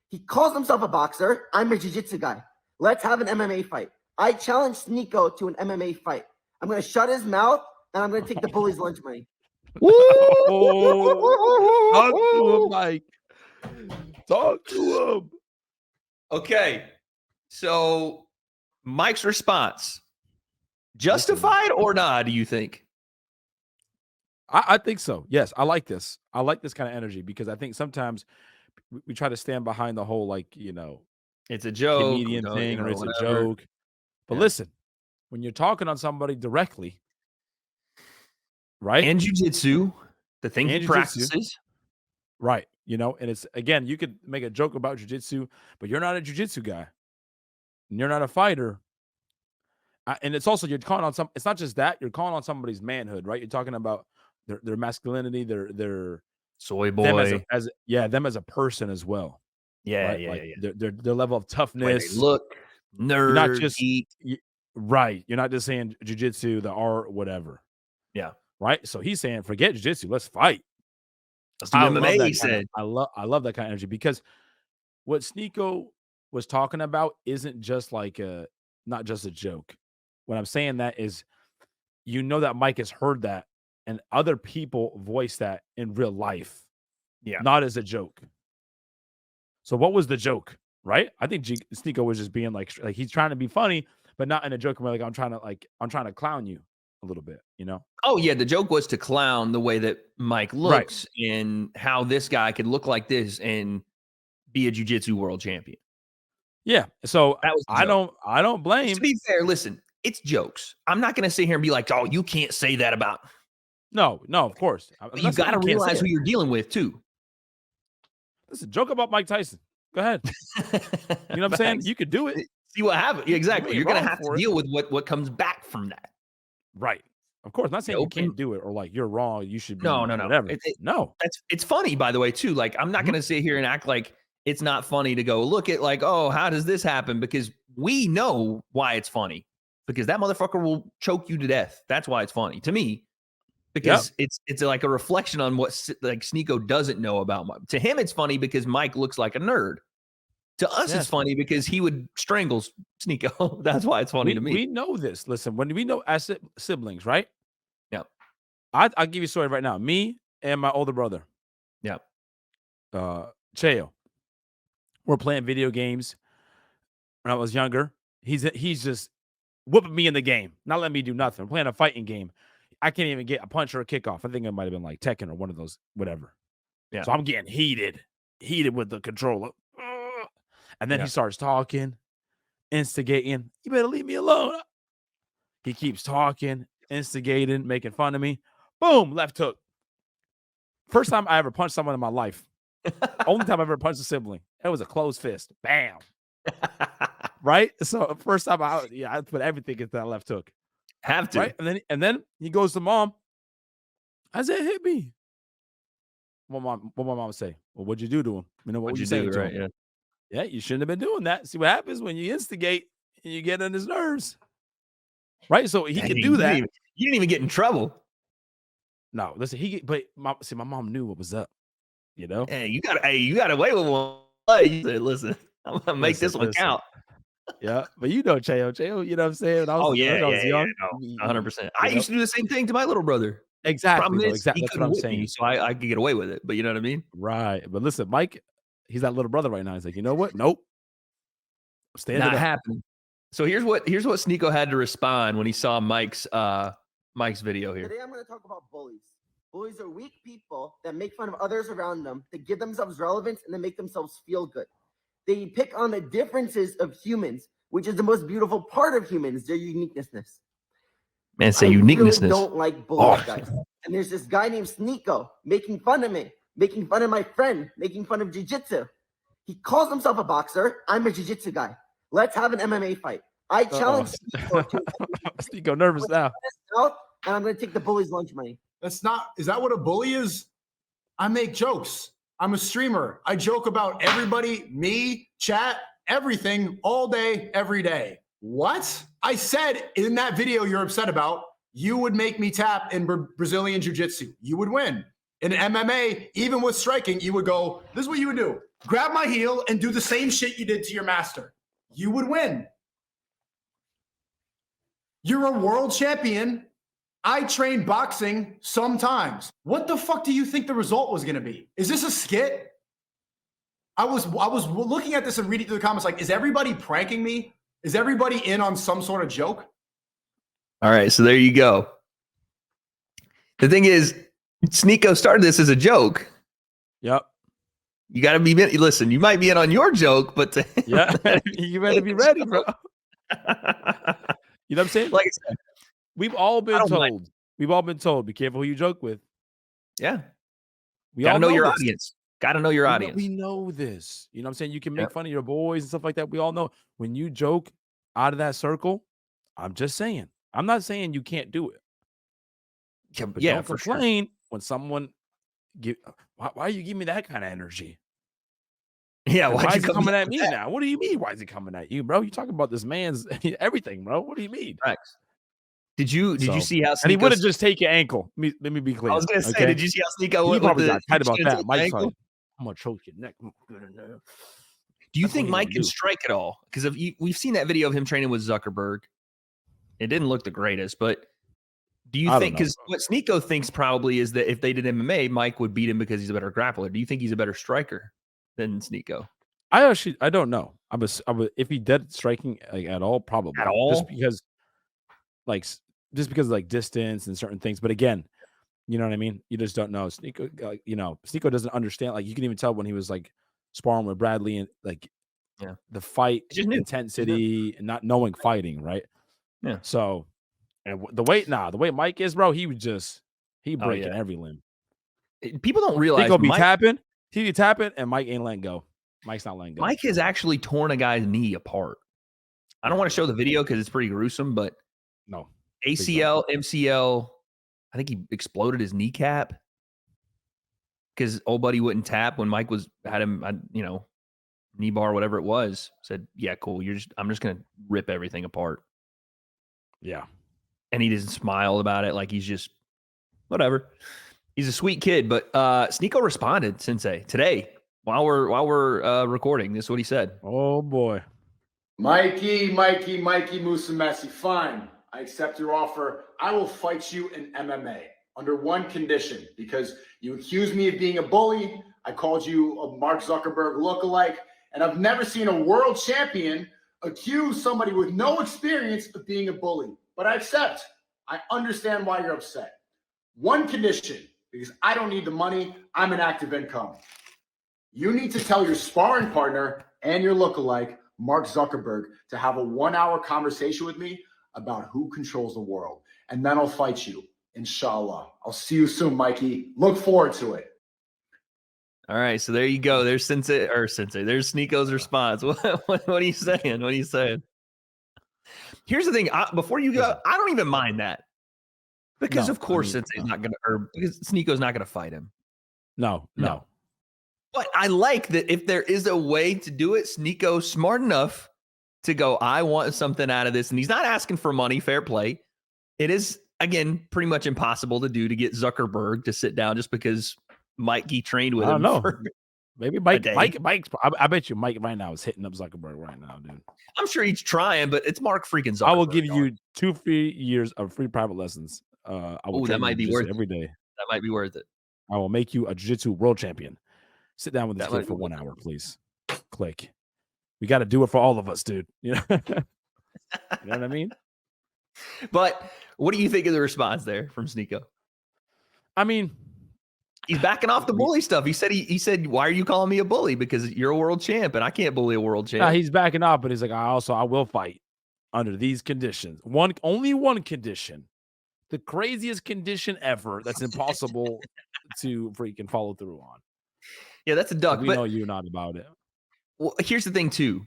He calls himself a boxer. I'm a jiu-jitsu guy. Let's have an MMA fight. I challenge Sneeko to an MMA fight. I'm going to shut his mouth, and I'm going to take the bully's lunch money. Talk to him, Mike. Talk to him. Okay. So Mike's response, justified or not, do you think? I think so. Yes, I like this. I like this kind of energy because I think sometimes we try to stand behind the whole, like, it's a joke, comedian thing, or it's a joke. But listen, when you're talking on somebody directly, right? And jiu-jitsu, the thing he practices. Right. And it's, again, you could make a joke about jiu-jitsu, but you're not a jiu-jitsu guy. And you're not a fighter. And it's also, you're calling on it's not just that, you're calling on somebody's manhood, right? You're talking about their masculinity, their soy boy. Them as a person as well. Yeah, right? yeah. Their level of toughness. They look, nerd, not just geek. Right. You're not just saying jiu-jitsu, the art, whatever. Yeah. Right. So he's saying, forget jiu-jitsu, let's fight. Let's do MMA, he said. I love that kind of energy because what Sneeko was talking about isn't just not just a joke. When I'm saying that is, that Mike has heard that and other people voice that in real life. Yeah. Not as a joke. So what was the joke? Right. I think Sneeko was just being like he's trying to be funny, but not in a joke where I'm trying to clown you a little bit, Oh yeah, the joke was to clown the way that Mike looks and how this guy could look like this and be a jiu-jitsu world champion. Yeah. So that was I don't blame. To be fair, listen, it's jokes. I'm not going to sit here and be like, "Oh, you can't say that about." No, of course. But you got to realize who you're dealing with too. Listen, joke about Mike Tyson. Go ahead. You know what I'm saying? You could do it. See what happens. Yeah, exactly. You're going to have to deal with what comes back from that. Right. Of course, not saying you can't do it or like you're wrong. You should be no. Whatever. No. It's funny, by the way, too. Like, I'm not going to sit here and act like it's not funny to go look at like, oh, how does this happen? Because we know why it's funny. Because that motherfucker will choke you to death. That's why it's funny to me. Because it's like a reflection on what like Sneeko doesn't know about Mike. To him, it's funny because Mike looks like a nerd. To us, it's funny because he would strangle Sneeko. That's why it's funny to me. We know this. Listen, when we know as siblings, right? Yeah. I'll give you a story right now. Me and my older brother. Yeah. Cheo. We're playing video games. When I was younger, he's just whooping me in the game, not letting me do nothing. We're playing a fighting game. I can't even get a punch or a kickoff. I think it might have been like Tekken or one of those, whatever. Yeah. So I'm getting heated with the controller. And then he starts talking, instigating. You better leave me alone. He keeps talking, instigating, making fun of me. Boom, left hook. First time I ever punched someone in my life. Only time I ever punched a sibling. It was a closed fist. Bam. Right? So first time I put everything into that left hook. Have to. Right? And then he goes to mom. I said, hit me. what my mom say? Well, what'd you do to him? You know, what What'd would you you say do, to right? him? Yeah. Yeah, you shouldn't have been doing that. See what happens when you instigate and you get on his nerves. Right? So he Dang, could do that. You didn't even get in trouble. No, listen, but my mom knew what was up, you know? Hey, you got away with one. You said, listen, I'm gonna make this one Listen. count. Yeah, but you know Cheo, you know what I'm saying? When I Oh was, yeah, when I was young, no, 100%. I you know? used to do the same thing to my little brother. Exactly, Problem bro. is, Exactly. he That's what couldn't I'm whip saying. me, so I could get away with it. But you know what I mean? Right. But listen, Mike, he's that little brother right now. He's like, you know what? Nope. I'm standing Not up. happening. So here's what Sneeko had to respond when he saw Mike's video here. Today I'm going to talk about bullies. Bullies are weak people that make fun of others around them to give themselves relevance and to make themselves feel good. They pick on the differences of humans, which is the most beautiful part of humans, their uniqueness. Man, say I uniqueness. really don't like bullies, guys. And there's this guy named Sneeko making fun of me, making fun of my friend, making fun of jiu-jitsu. He calls himself a boxer. I'm a jiu-jitsu guy. Let's have an MMA fight. I challenge Sneeko to Sneeko nervous now. and I'm going to take the bully's lunch money. Is that what a bully is? I make jokes. I'm a streamer. I joke about everybody, me, chat, everything all day, every day. What? I said in that video you're upset about, you would make me tap in Brazilian Jiu-Jitsu. You would win. In MMA, even with striking, you would go, this is what you would do. Grab my heel and do the same shit you did to your master. You would win. You're a world champion. I train boxing sometimes. What the fuck do you think the result was going to be? Is this a skit? I was looking at this and reading through the comments like, is everybody pranking me? Is everybody in on some sort of joke? All right, so there you go. The thing is, Sneeko started this as a joke. Yep. You got to be, listen, you might be in on your joke, but yeah, you better be ready, bro. You know what I'm saying? Like I said, we've all been told. We've all been told, be careful who you joke with. Yeah. We gotta all know your this. audience. Got to know your audience. We know this. You know what I'm saying? You can make fun of your boys and stuff like that. We all know when you joke out of that circle. I'm just saying. I'm not saying you can't do it. But don't complain when someone give. Why you give me that kind of energy? Yeah, why is he coming at me now? What do you mean? Why is he coming at you, bro? You talking about this man's everything, bro? What do you mean? Right. Did you see how? And he would have just take your ankle. Let me be clear. I was gonna say, did you see how Sneeko? He probably got tight about that. Mike's like, I'm gonna choke your neck. Do you think Mike can strike at all? Because we've seen that video of him training with Zuckerberg. It didn't look the greatest, but do you think? Because what Sneeko thinks probably is that if they did MMA, Mike would beat him because he's a better grappler. Do you think he's a better striker than Sneeko? I don't know. I was if he did striking at all, probably at all, just because of like distance and certain things. But again, you know what I mean. You just don't know. Sneeko, Sneeko doesn't understand. Like you can even tell when he was like sparring with Bradley and like the fight intensity and not knowing fighting, right? Yeah. So, and the way Mike is, bro, he breaking every limb. People don't realize Sneeko be tapping. He be tapping, and Mike ain't letting go. Mike's not letting go. Mike has actually torn a guy's knee apart. I don't want to show the video because it's pretty gruesome, but no. ACL, MCL, I think he exploded his kneecap because old buddy wouldn't tap when Mike had him, knee bar, whatever it was. Said, yeah, cool. I'm just gonna rip everything apart. Yeah. And he doesn't smile about it, like he's just whatever. He's a sweet kid, but Sneeko responded, Sensei, today while we're recording. This is what he said. Oh boy. Mikey Musumeci, fine. I accept your offer. I will fight you in MMA under one condition, because you accused me of being a bully. I called you a Mark Zuckerberg lookalike, and I've never seen a world champion accuse somebody with no experience of being a bully. But I accept. I understand why you're upset. One condition, because I don't need the money. I'm an active income. You need to tell your sparring partner and your lookalike, Mark Zuckerberg, to have a 1-hour conversation with me about who controls the world. And then I'll fight you, inshallah. I'll see you soon, Mikey. Look forward to it. All right, so there you go. There's Sensei. There's Sneeko's response. What are you saying? What are you saying? Here's the thing. Before you go, I don't even mind that. Because of course Sensei's not going to, or because Sneeko's not going to fight him. No. But I like that if there is a way to do it, Sneako's smart enough to go, I want something out of this. And he's not asking for money, fair play. It is, again, pretty much impossible to do to get Zuckerberg to sit down just because Mikey trained with I him. don't know. Maybe Mike. day. I bet you Mike right now is hitting up Zuckerberg right now, dude. I'm sure he's trying, but it's Mark freaking Zuckerberg. I will give you 2 free years of free private lessons. I will that might be worth every day. That might be worth it. I will make you a jiu-jitsu world champion. Sit down with this That kid might for be 1 hour, please. Click. We got to do it for all of us, dude. You know, you know what I mean? But what do you think of the response there from Sneako? I mean, he's backing off the bully stuff. He said, why are you calling me a bully? Because you're a world champ and I can't bully a world champ. nah, he's backing off, but he's like, I will fight under these conditions. Only one condition. The craziest condition ever that's impossible to freaking follow through on. Yeah, that's a duck. We know you're not about it. Well, here's the thing too.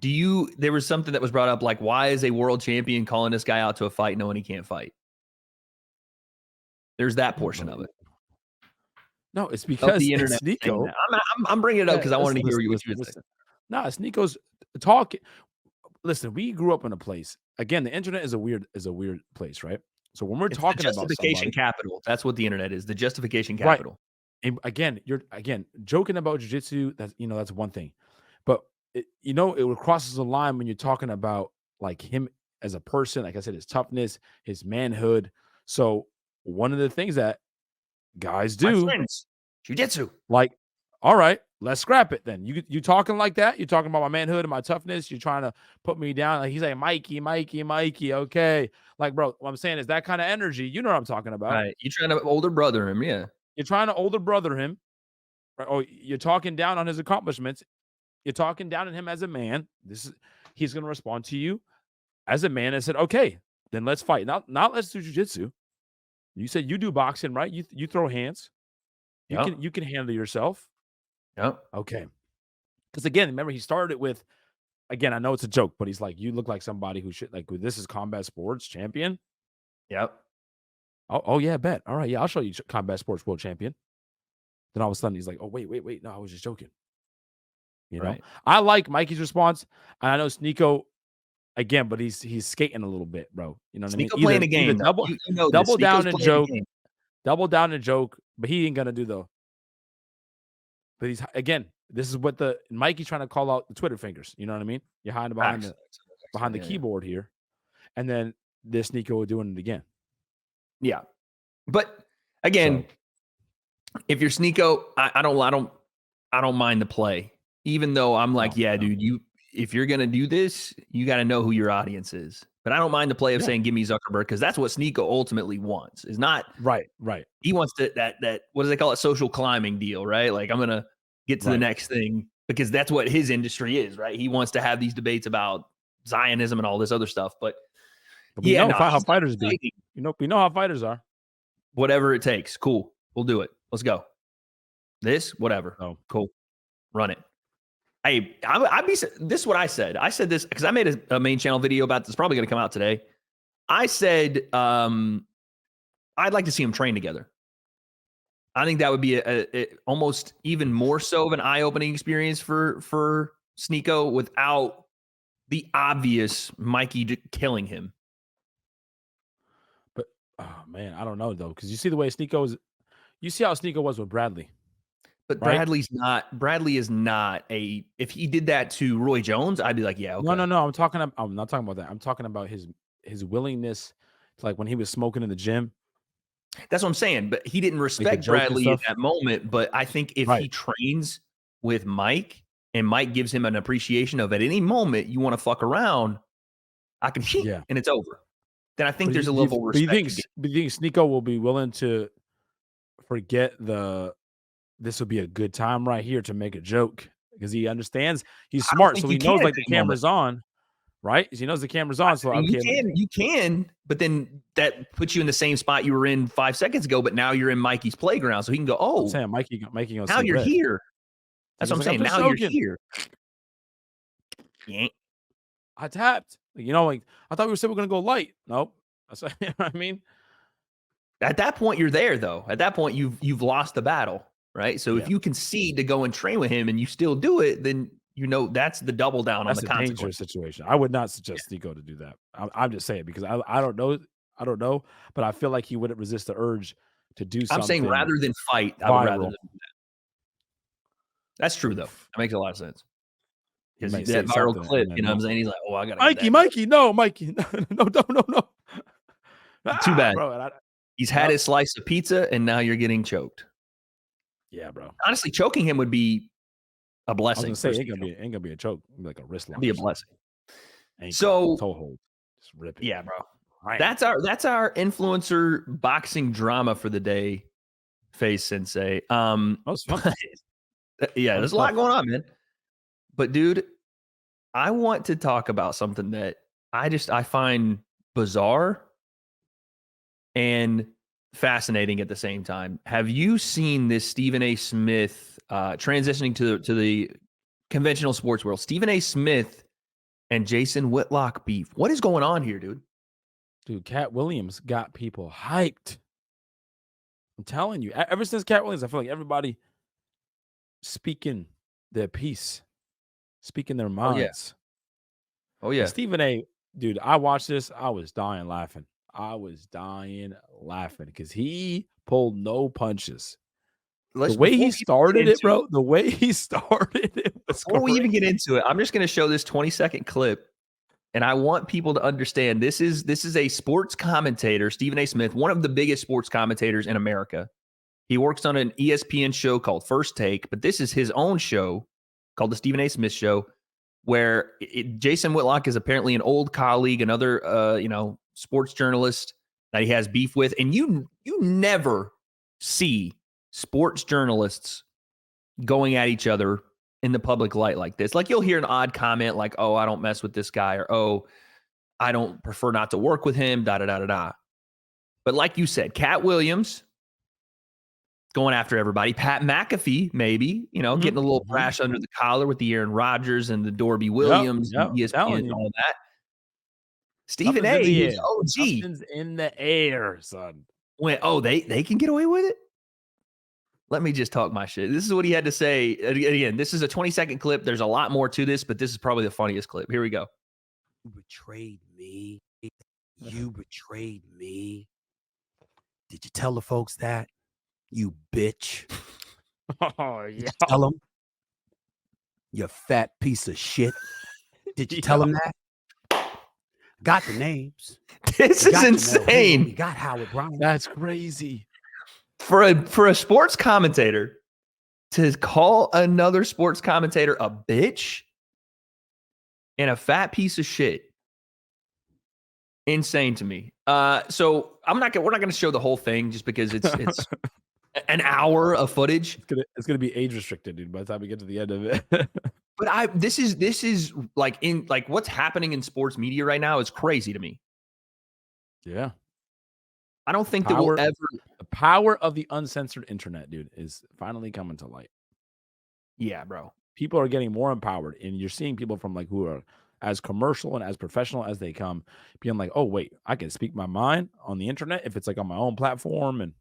There was something that was brought up, like, why is a world champion calling this guy out to a fight knowing he can't fight? There's that portion of it. No, it's because the internet. Sneako. I'm bringing it up because I wanted to hear what you were saying. Nah, Sneako's talking. Listen, we grew up in a place. Again, the internet is a weird place, right? So when we're talking about justification capital, that's what the internet is. The justification capital. Right. And again, you're joking about jiu-jitsu. That's one thing, but it crosses the line when you're talking about like him as a person. Like I said, his toughness, his manhood. So one of the things that guys do, jiu-jitsu. Like, all right, let's scrap it then. You talking like that? You're talking about my manhood and my toughness. You're trying to put me down. Like he's like, Mikey. Okay, like, bro, what I'm saying is that kind of energy. You know what I'm talking about? Right. You're trying to older brother him, yeah. You're trying to older brother him, right? Or you're talking down on his accomplishments. You're talking down on him as a man. He's going to respond to you as a man and said, okay, then let's fight. Not let's do jiu-jitsu. You said you do boxing, right? You throw hands. You can handle yourself. Yep. Okay. Because again, remember he started with, again, I know it's a joke, but he's like, you look like somebody who should, like, this is combat sports champion. Yep. Oh yeah, bet. All right, yeah, I'll show you combat sports world champion. Then all of a sudden he's like, oh wait, no, I was just joking. You know, I like Mikey's response, and I know Sneako again, but he's skating a little bit, bro. You know what I mean? Playing a game. Double down and joke. Double down and joke, but he ain't gonna do though. But he's again. This is what Mikey's trying to call out the Twitter fingers. You know what I mean? You're hiding behind the keyboard here, and then this Sneako doing it again. Yeah, but again, if you're Sneako, I don't mind the play. Even though I'm like, dude, if you're gonna do this, you got to know who your audience is. But I don't mind the play of saying, "Give me Zuckerberg," because that's what Sneako ultimately wants. Is not right. He wants that what do they call it? Social climbing deal, right? Like I'm gonna get to the next thing because that's what his industry is, right? He wants to have these debates about Zionism and all this other stuff. But we know how fighters be. We know how fighters are. Whatever it takes, cool. We'll do it. Let's go. Whatever. Oh, cool. Run it. Hey, this is what I said. I said this because I made a main channel video about this. It's probably going to come out today. I said I'd like to see them train together. I think that would be a almost even more so of an eye-opening experience for Sneako without the obvious Mikey killing him. But oh man, I don't know though, because you see the way Sneako is. You see how Sneako was with Bradley. But Bradley is not if he did that to Roy Jones, I'd be like, yeah, okay. No. I'm not talking about that. I'm talking about his willingness to, like, when he was smoking in the gym. That's what I'm saying. But he didn't respect Bradley at that moment. But I think if he trains with Mike and Mike gives him an appreciation of at any moment you want to fuck around, I can and it's over. Then I think there's a level of respect. Do you think Sneako will be willing to forget this would be a good time right here to make a joke because he understands he's smart, so he knows like the camera's on, right? He knows the camera's on. So you can, but then that puts you in the same spot you were in 5 seconds ago. But now you're in Mikey's playground, so he can go, "Oh, Sam, Mikey, now you're here." That's what I'm saying. Now you're here. Yeah, I tapped. Like I thought we were going to go light. Nope. That's what I mean. At that point, you're there though. At that point, you've lost the battle, right? So if you concede to go and train with him and you still do it, then that's the double down on the That's a consequence. dangerous situation. I would not suggest Nico to do that. I'm just saying because I don't know. I don't know, but I feel like he wouldn't resist the urge to do something. I'm saying rather than fight, I would rather than do that. That's true though. That makes a lot of sense. Because that viral clip, you know what I'm saying? He's like, oh, I got Mikey, Mikey, no. Too bad. Bro, he's had his slice of pizza and now you're getting choked. Yeah, bro. Honestly, choking him would be a blessing. I was gonna say, ain't gonna be a choke. It'd be like a wrist lock. It'd be a blessing. So toe hold. Just rip it. Yeah, bro. Right. That's our influencer boxing drama for the day, Face Sensei. That was fun. Yeah, there's a lot going on, man. But dude, I want to talk about something that I find bizarre and fascinating at the same time. Have you seen this Stephen A. Smith transitioning to the conventional sports world? Stephen A. Smith and Jason Whitlock beef. What is going on here, dude? Dude, Cat Williams got people hyped. I'm telling you, ever since Cat Williams, I feel like everybody speaking their piece, speaking their minds. Oh yeah. Stephen A. Dude, I watched this. I was dying laughing. Because he pulled no punches. The way he started it, bro. The way he started it was before we even get into it, I'm just going to show this 20-second clip. And I want people to understand this is a sports commentator, Stephen A. Smith, one of the biggest sports commentators in America. He works on an ESPN show called First Take, but this is his own show called the Stephen A. Smith Show, where Jason Whitlock is apparently an old colleague, another sports journalist that he has beef with, and you never see sports journalists going at each other in the public light like this. Like you'll hear an odd comment like, oh, I don't mess with this guy, or oh, I don't prefer not to work with him, da-da-da-da-da. But like you said, Cat Williams going after everybody. Pat McAfee, maybe, getting a little brash under the collar with the Aaron Rodgers and the Dorby Williams and ESPN and all that. Stephen A. is OG. Something's in the air, son. They can get away with it? Let me just talk my shit. This is what he had to say. Again, this is a 20-second clip. There's a lot more to this, but this is probably the funniest clip. Here we go. You betrayed me. You betrayed me. Did you tell the folks that? You bitch. Oh, yeah. Tell them. You fat piece of shit. Did you tell them that? Got the names. This is insane. You got Howard Brown. That's crazy. For a sports commentator to call another sports commentator a bitch and a fat piece of shit, insane to me. So we're not going to show the whole thing just because it's an hour of footage. It's gonna be age restricted, dude. By the time we get to the end of it. But this is like what's happening in sports media right now is crazy to me. Yeah. I don't think that we'll ever. The power of the uncensored internet, dude, is finally coming to light. Yeah, bro. People are getting more empowered, and you're seeing people from who are as commercial and as professional as they come, being like, "Oh, wait, I can speak my mind on the internet if it's on my own platform." And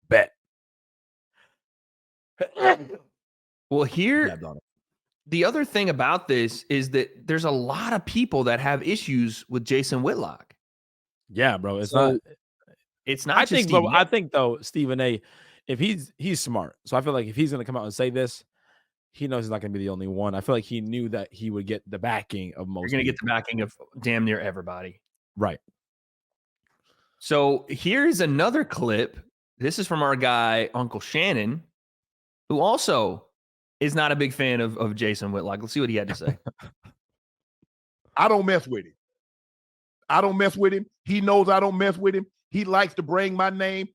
bet. Well, the other thing about this is that there's a lot of people that have issues with Jason Whitlock. Yeah, bro. It's not. I think though, Stephen A., if he's smart, so I feel like if he's going to come out and say this, he knows he's not going to be the only one. I feel like he knew that he would get the backing of most. You're going to get the backing of damn near everybody, right? So here's another clip. This is from our guy Uncle Shannon, who also is not a big fan of Jason Whitlock. Let's see what he had to say. I don't mess with him. He knows I don't mess with him. He likes to bring my name.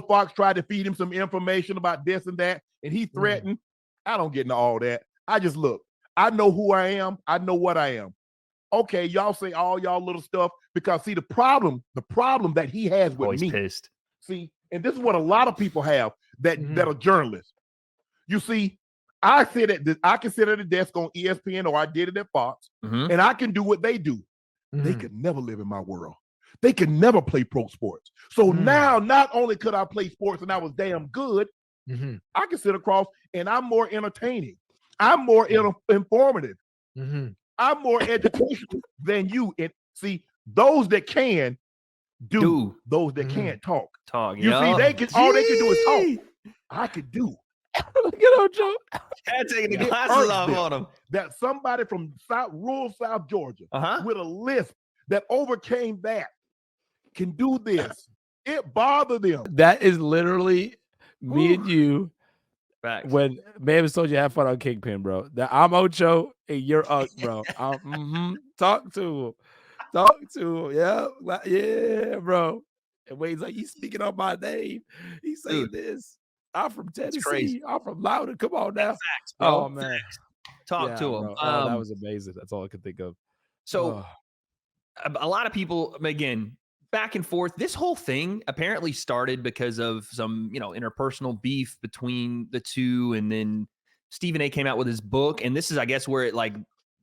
Fox tried to feed him some information about this and that, and he threatened. I don't get into all that. I just look. I know who I am. I know what I am. Okay, y'all say all y'all little stuff because see the problem that he has with me. Pissed. See, and this is what a lot of people have that are journalists. You see, I can sit at a desk on ESPN or I did it at Fox, and I can do what they do. They could never live in my world they could never play pro sports. So Hmm. now, not only could I play sports and I was damn good, Mm-hmm. I can sit across and I'm more entertaining. I'm more informative. Mm-hmm. I'm more educational than you. And see, those that can do, those that can't talk. You see, they can all they can do is talk. I could do. Look at Ocho. Dad taking the It glasses hurts off them on him. that somebody from rural South Georgia Uh-huh. with a lisp that overcame that can do this. It bothered them. That is literally me and you. Facts. When Mavis told you have fun on Kingpin, bro. That I'm Ocho and you're bro. Talk to him. Talk to him. Yeah, bro. And Wade's like, he's speaking on my name. He's saying this. I'm from Tennessee. I'm from Loudoun. Come on now. Facts, bro. Oh man. Facts. Talk to him. Bro. Oh, that was amazing. That's all I could think of. So a lot of people, again, back and forth. This whole thing apparently started because of some, interpersonal beef between the two. And then Stephen A came out with his book. And this is, I guess, where it like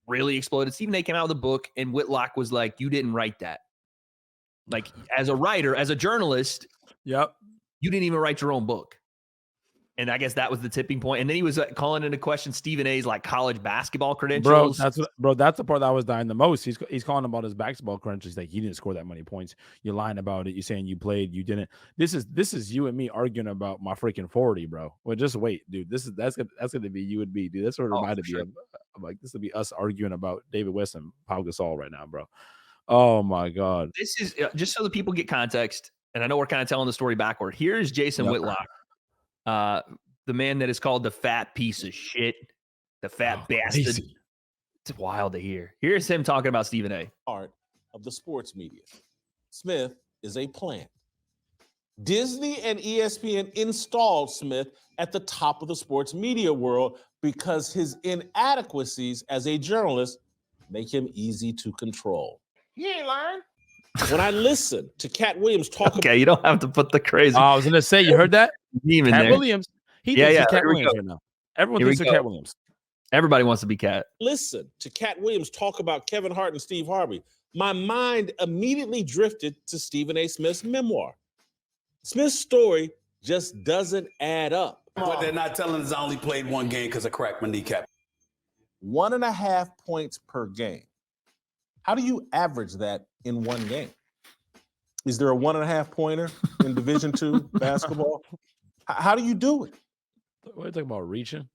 really exploded. Stephen A came out with a book and Whitlock was like, you didn't write that. Like as a writer, as a journalist, you didn't even write your own book. And I guess that was the tipping point. And then he was calling into question Stephen A's like college basketball credentials. That's the part that I was dying the most. He's calling about his basketball credentials. Like, you didn't score that many points. You're lying about it. You're saying you played. You didn't. This is you and me arguing about my freaking 40, bro. Well, just wait, dude. That's gonna be you and me, dude. That's what it reminded me of. Like, this would be us arguing about David West and Pau Gasol right now, bro. Oh my God. This is just so the people get context. And I know we're kind of telling the story backward. Here's Jason Whitlock. The man that is called the fat piece of shit, the fat bastard. Crazy. It's wild to hear. Here's him talking about Stephen A. Part of the sports media. Smith is a plant. Disney and ESPN installed Smith at the top of the sports media world because his inadequacies as a journalist make him easy to control. He ain't lying. When I listen to Cat Williams talk Okay, you don't have to put the crazy. I was gonna say, you heard that? Meme in Cat there. Williams. He thinks he's Cat Here we Williams go. right now. Everyone Here we thinks they're go. Cat Williams. Everybody wants to be Cat. Listen to Cat Williams talk about Kevin Hart and Steve Harvey. My mind immediately drifted to Stephen A. Smith's memoir. Smith's story just doesn't add up. What they're not telling us I only played one game because I cracked my kneecap. 1.5 points per game. How do you average that in one game? Is there a 1.5 pointer in Division II basketball? How do you do it? What are you talking about? Reaching?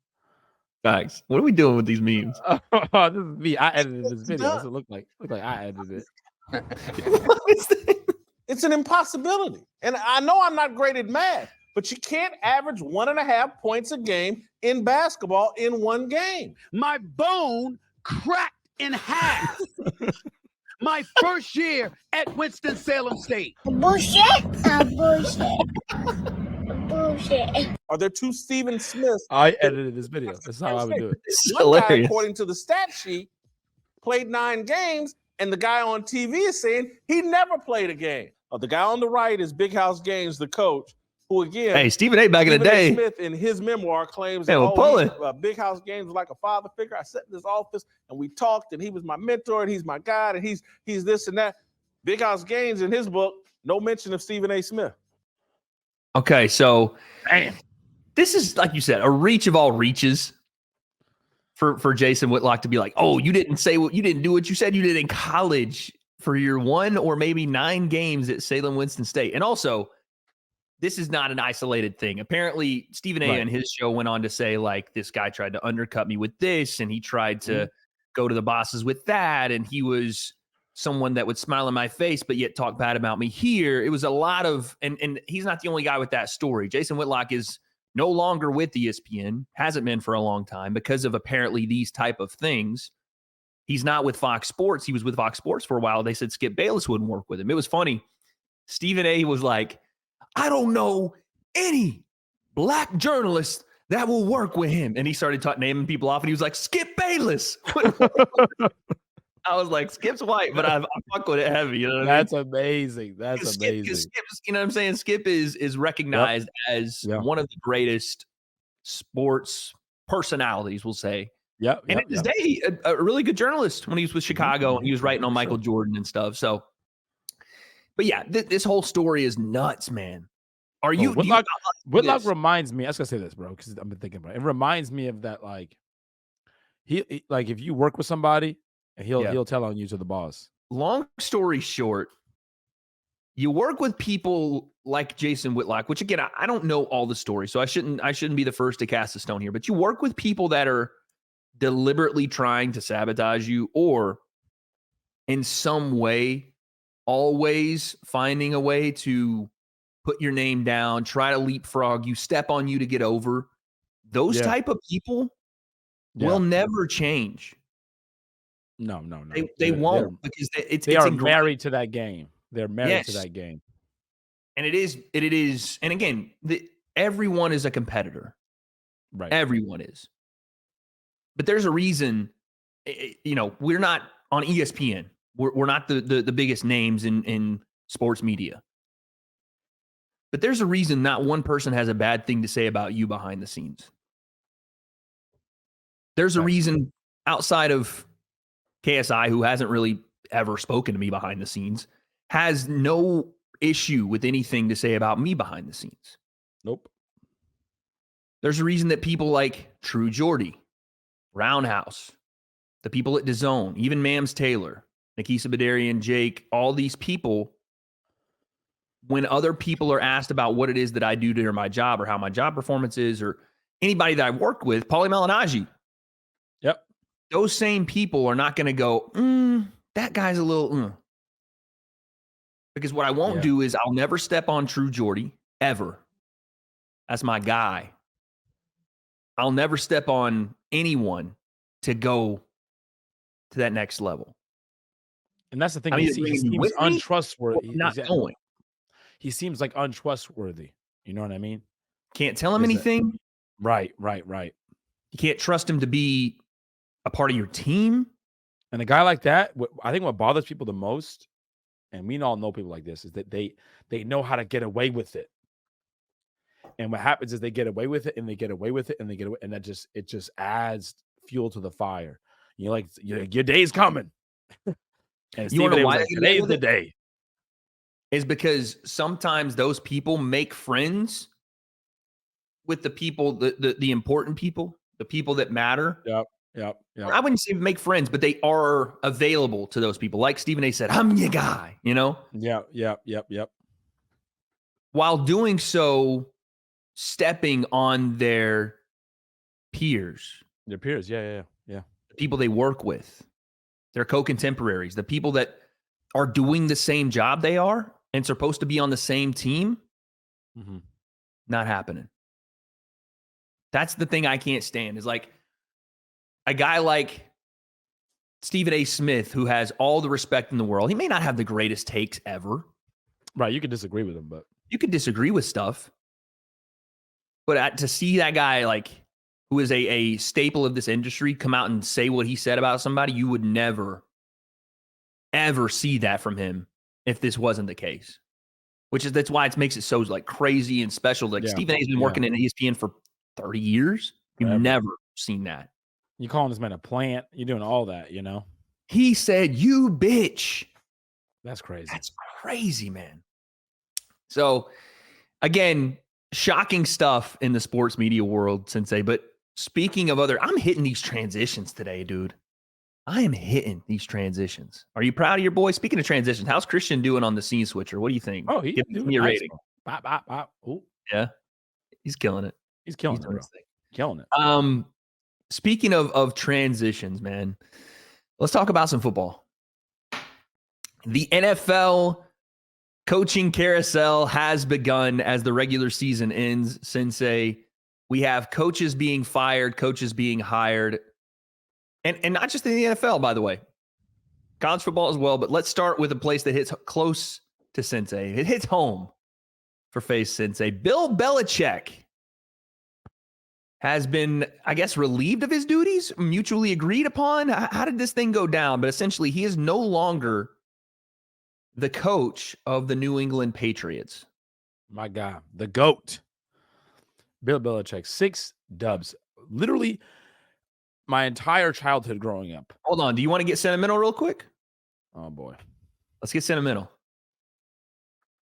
Guys, what are we doing with these memes? This is me. I edited this video. That's what it looked like. Looked like I edited it. It's an impossibility. And I know I'm not great at math, but you can't average 1.5 points a game in basketball in one game. My bone cracked in half. My first year at Winston-Salem State. Bullshit. Bullshit. Are there two Stephen Smiths? I edited this video. That's how I would do it. One guy, according to the stat sheet, played 9 games, and the guy on TV is saying he never played a game. The guy on the right is Big House Games, the coach, who again, Hey, Stephen A. back in the Stephen A. day. Smith in his memoir claims Yeah, that we're pulling. Big House Games was like a father figure. I sat in his office and we talked, and he was my mentor, and he's my guide, and he's this and that. Big House Games in his book, no mention of Stephen A. Smith. Okay, so this is, like you said, a reach of all reaches for Jason Whitlock to be like, oh, you didn't do what you said you did in college for your 1 or maybe 9 games at Salem Winston State. And also, this is not an isolated thing. Apparently, Stephen A. and his show went on to say, like, this guy tried to undercut me with this, and he tried to go to the bosses with that, and he was someone that would smile in my face, but yet talk bad about me here. It was a lot of, and he's not the only guy with that story. Jason Whitlock is no longer with ESPN, hasn't been for a long time because of apparently these type of things. He's not with Fox Sports. He was with Fox Sports for a while. They said Skip Bayless wouldn't work with him. It was funny. Stephen A. was like, I don't know any black journalist that will work with him. And he started naming people off, and he was like, Skip Bayless. I was like, Skip's white, but I fuck with it heavy. You know what That's I mean? amazing. That's amazing. Skip's, you know what I'm saying? Skip is recognized as one of the greatest sports personalities, we'll say. And in his day, a really good journalist when he was with Chicago and he was writing on Michael Jordan and stuff. So But yeah, this whole story is nuts, man. Are you Whitlock reminds me, I was gonna say this, bro, because I've been thinking about it. It reminds me of that, like he like if you work with somebody and he'll tell on you to the boss. Long story short, you work with people like Jason Whitlock, which again, I don't know all the story, so I shouldn't be the first to cast a stone here. But you work with people that are deliberately trying to sabotage you, or in some way, always finding a way to put your name down, try to leapfrog you, step on you to get over. Those type of people will never change. No. They won't, because they are married to that game. They're married to that game. And it is, and again, everyone is a competitor. Right. Everyone is. But there's a reason, we're not on ESPN. We're not the biggest names in sports media. But there's a reason not one person has a bad thing to say about you behind the scenes. There's a reason outside of KSI, who hasn't really ever spoken to me behind the scenes, has no issue with anything to say about me behind the scenes. Nope. There's a reason that people like True Jordy, Roundhouse, the people at DAZN, even Mams Taylor, Nikisa Badarian, Jake, all these people, when other people are asked about what it is that I do during my job or how my job performance is, or anybody that I work with, Paulie Malignaggi. Yep. Those same people are not going to go, that guy's a little, Because what I won't do is I'll never step on True Jordy, ever. That's my guy. I'll never step on anyone to go to that next level. And that's the thing. I mean, he seems untrustworthy. Not going. He seems like untrustworthy. You know what I mean? Can't tell him anything. Right. You can't trust him to be a part of your team. And a guy like that, I think what bothers people the most, and we all know people like this, is that they know how to get away with it. And what happens is they get away with it, and they get away with it, and they get away, and it just adds fuel to the fire. You're like, your day's coming. And you want to know why today's the day? Is because sometimes those people make friends with the people, the important people, the people that matter. Yep. I wouldn't say make friends, but they are available to those people. Like Stephen A said, I'm your guy, Yep. While doing so, stepping on their peers. Their peers, yeah. The people they work with, their co-contemporaries, the people that are doing the same job they are and supposed to be on the same team. Mm-hmm. Not happening. That's the thing I can't stand, is like a guy like Stephen A. Smith, who has all the respect in the world. He may not have the greatest takes ever. Right. You could disagree with him, but you could disagree with stuff. But to see that guy, like, who is a staple of this industry, come out and say what he said about somebody, you would never, ever see that from him if this wasn't the case. That's why it makes it so like crazy and special. Like Stephen A's been working in ESPN for 30 years. You've never seen that. You calling this man a plant? You're doing all that, He said, "You bitch." That's crazy. That's crazy, man. So, again, shocking stuff in the sports media world, Sensei. But speaking of I'm hitting these transitions today, dude. I am hitting these transitions. Are you proud of your boy? Speaking of transitions, how's Christian doing on the scene switcher? What do you think? Oh, he's Give me a rating. Bop, bop, bop. Ooh. Yeah, he's killing it. He's killing it, bro. Killing it. Speaking of transitions, man, let's talk about some football. The NFL coaching carousel has begun as the regular season ends, Sensei. We have coaches being fired, coaches being hired, and not just in the NFL, by the way. College football as well, but let's start with a place that hits close to Sensei. It hits home for Face Sensei. Bill Belichick has been, I guess, relieved of his duties, mutually agreed upon. How did this thing go down? But essentially, he is no longer the coach of the New England Patriots. My God, the GOAT. Bill Belichick, 6 dubs. Literally my entire childhood growing up. Hold on. Do you want to get sentimental real quick? Oh, boy. Let's get sentimental.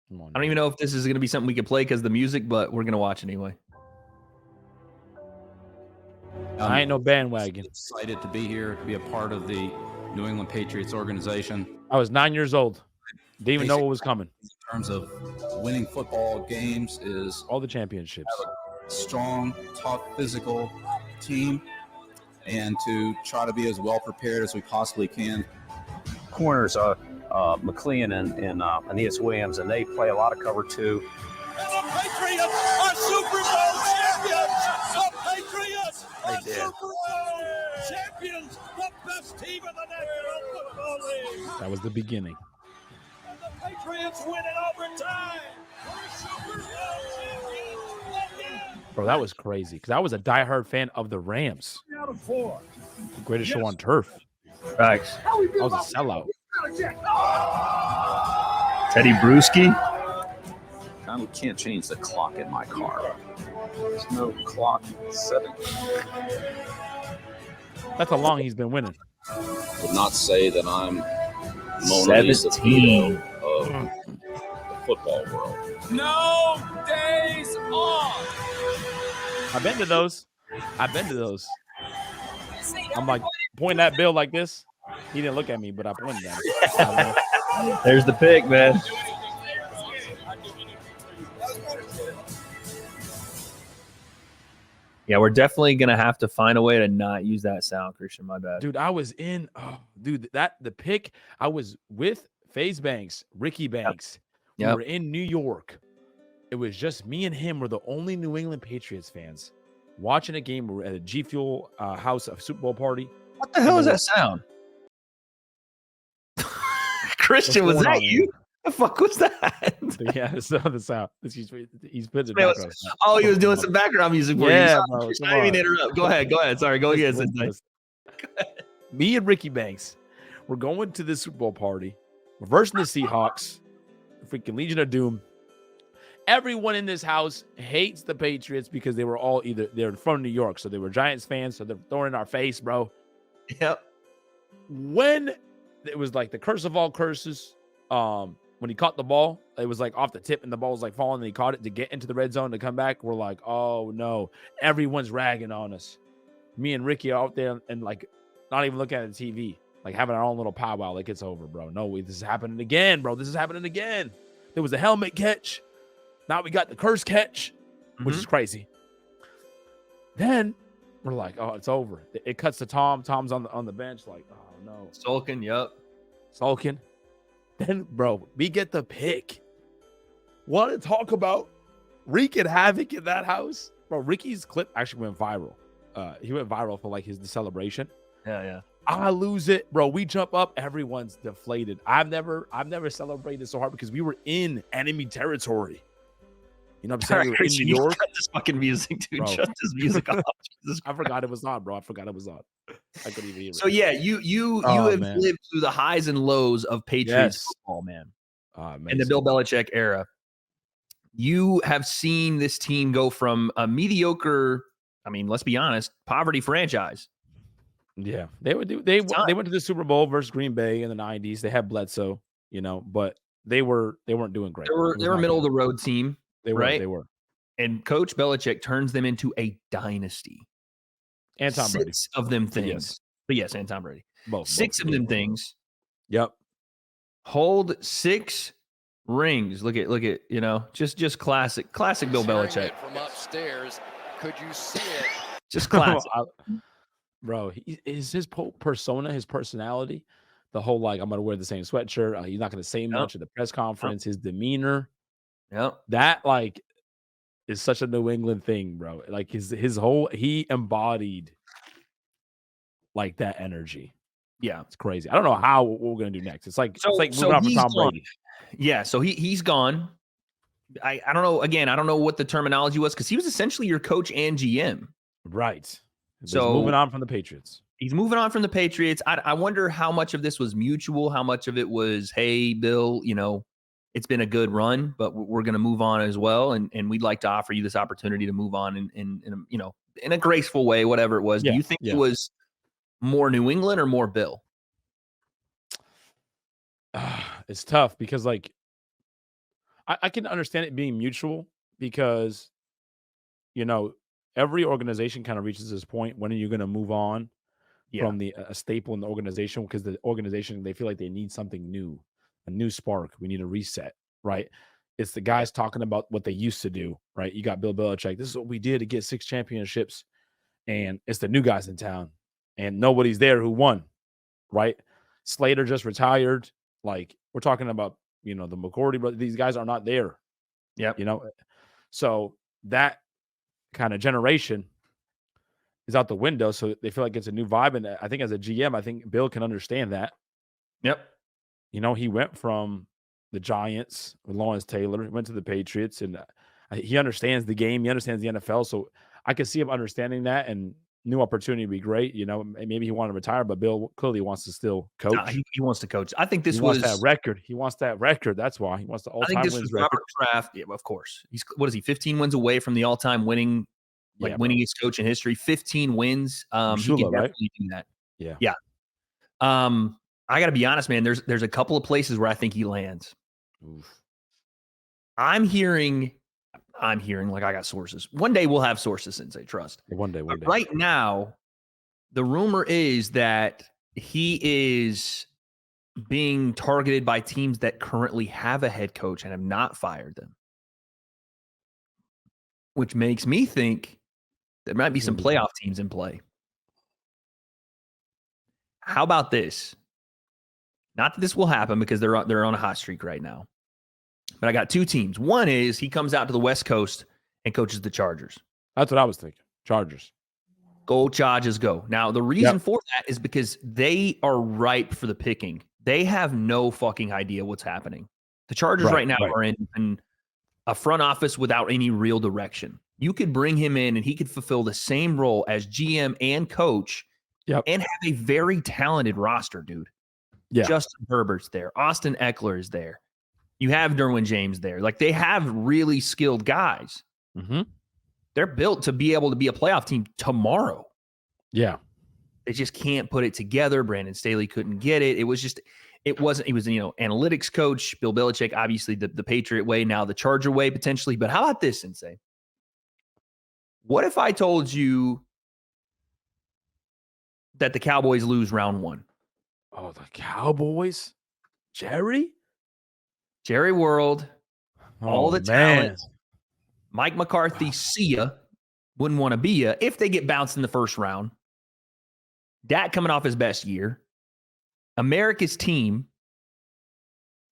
Come on, I don't even know if this is going to be something we can play because of the music, but we're going to watch anyway. I ain't no bandwagon. Excited to be here, to be a part of the New England Patriots organization. I was 9 years old. Didn't even know what was coming. In terms of winning football games is all the championships. Have a strong, tough, physical team, and to try to be as well prepared as we possibly can. Corners McLean and Aeneas Williams, and they play a lot of cover two. And the Patriots are Super Bowl champions. The Patriots are Super Bowl champions. The best team in the National Football League. That was the beginning. And the Patriots win it overtime. We're Super Bowl champions again. Bro, that was crazy because I was a diehard fan of the Rams. 3 out of 4. The greatest show on turf. Thanks. I was a sellout. Teddy Bruschi. I can't change the clock in my car. There's no clock setting. That's how long he's been winning. Would not say that I'm Mona Lisa 17 of the football world. No days off. I've been to those. I'm like pointing at Bill like this. He didn't look at me, but I pointed at him. There's the pick, man. Yeah, we're definitely gonna have to find a way to not use that sound, Christian. My bad. Dude, I was in. Oh, dude, the pick. I was with FaZe Banks, Ricky Banks. Yep. We were in New York. It was just me and him were the only New England Patriots fans watching a game. We were at a G Fuel house, a Super Bowl party. What the hell is that sound? Christian, was that you? The fuck was that? Yeah, it's the sound. He's putting it Oh, he was doing some background music for yeah, you. bro, I didn't mean to interrupt. Go ahead. Sorry, go again. Me and Ricky Banks, we're going to this Super Bowl party. We're versing the Seahawks, the freaking Legion of Doom. Everyone in this house hates the Patriots because they were all they're from New York, so they were Giants fans, so they're throwing in our face, bro. Yep. When it was like the curse of all curses, when he caught the ball, it was like off the tip and the ball was like falling and he caught it to get into the red zone to come back. We're like, oh no, everyone's ragging on us. Me and Ricky are out there and like not even looking at the TV, like having our own little powwow like it's over, bro. No way, this is happening again, bro. This is happening again. There was a helmet catch. Now we got the curse catch, which is crazy. Then we're like, oh, it's over. It cuts to Tom. Tom's on the bench, like, oh no. Sulking, yep. Sulking. Then, bro, we get the pick. Want to talk about wreaking havoc in that house? Bro, Ricky's clip actually went viral. He went viral for like the celebration. Yeah. I lose it, bro. We jump up, everyone's deflated. I've never celebrated so hard because we were in enemy territory. You know what I'm saying? We were in New York. Cut this fucking music, dude. Bro. Shut this music off. I forgot it was on, bro. I forgot it was on. I couldn't even hear it. So yeah, you have lived through the highs and lows of Patriots football, man. In the Bill Belichick era. You have seen this team go from a mediocre, I mean, let's be honest, poverty franchise. Yeah, they went to the Super Bowl versus Green Bay in the 90s. They had Bledsoe, but they weren't doing great. They were middle of the road team. They were. And Coach Belichick turns them into a dynasty. And Tom Brady. 6 of them things. Yes, and Tom Brady. Both 6 of them things. Yep. Hold 6 rings. Look at just classic Bill Belichick. From upstairs, could you see it? Just classic. Bro, is his persona, his personality, the whole like I'm gonna wear the same sweatshirt. He's not gonna say much at the press conference. His demeanor. Yep. That like is such a New England thing, bro. Like his whole he embodied like that energy. Yeah, it's crazy. I don't know what we're gonna do next. It's like moving on from Tom Brady. Yeah, so he's gone. I don't know. Again, I don't know what the terminology was because he was essentially your coach and GM. Right. So moving on from the Patriots. He's moving on from the Patriots. I wonder how much of this was mutual, how much of it was, hey, Bill, it's been a good run, but we're going to move on as well. And we'd like to offer you this opportunity to move on in a graceful way, whatever it was. Yeah, do you think it was more New England or more Bill? It's tough because I can understand it being mutual because, you know, every organization kind of reaches this point. When are you going to move on from a staple in the organization? Because the organization, they feel like they need something new, a new spark. We need a reset, right? It's the guys talking about what they used to do, right? You got Bill Belichick. This is what we did to get 6 championships. And it's the new guys in town. And nobody's there who won, right? Slater just retired. Like, we're talking about, you know, the McCourty, but these guys are not there. Yep. You know, so that kind of generation is out the window. So they feel like it's a new vibe. And I think as a GM, I think Bill can understand that. Yep. You know, he went from the Giants with Lawrence Taylor, went to the Patriots, and he understands the game. He understands the NFL. So I can see him understanding that, and new opportunity would be great. You know, maybe he wanted to retire, but Bill clearly wants to still coach. Nah, he wants to coach. I think this he was wants that record. He wants that record. That's why he wants the all-time wins record. Robert Kraft. Yeah, of course. He's what is he? 15 wins away from the all-time winning, winningest coach in history. 15 wins. He can definitely do that. Yeah. Yeah. I got to be honest, man. There's a couple of places where I think he lands. Oof. I'm hearing like I got sources. One day we'll have sources, Sensei. Trust. One day. Right now, the rumor is that he is being targeted by teams that currently have a head coach and have not fired them, which makes me think there might be some playoff teams in play. How about this? Not that this will happen because they're on a hot streak right now. But I got 2 teams. One is he comes out to the West Coast and coaches the Chargers. That's what I was thinking. Chargers. Go Chargers, go. Now, the reason for that is because they are ripe for the picking. They have no fucking idea what's happening. The Chargers right now are in a front office without any real direction. You could bring him in and he could fulfill the same role as GM and coach and have a very talented roster, dude. Yeah. Justin Herbert's there. Austin Eckler is there. You have Derwin James there. Like, they have really skilled guys. Mm-hmm. They're built to be able to be a playoff team tomorrow. Yeah. They just can't put it together. Brandon Staley couldn't get it. He was, analytics coach, Bill Belichick, obviously the Patriot way, now the Charger way potentially. But how about this, Sensei? What if I told you that the Cowboys lose round 1? Oh, the Cowboys? Jerry World, all the talent. Mike McCarthy, see ya. Wouldn't want to be ya if they get bounced in the first round. Dak coming off his best year. America's team.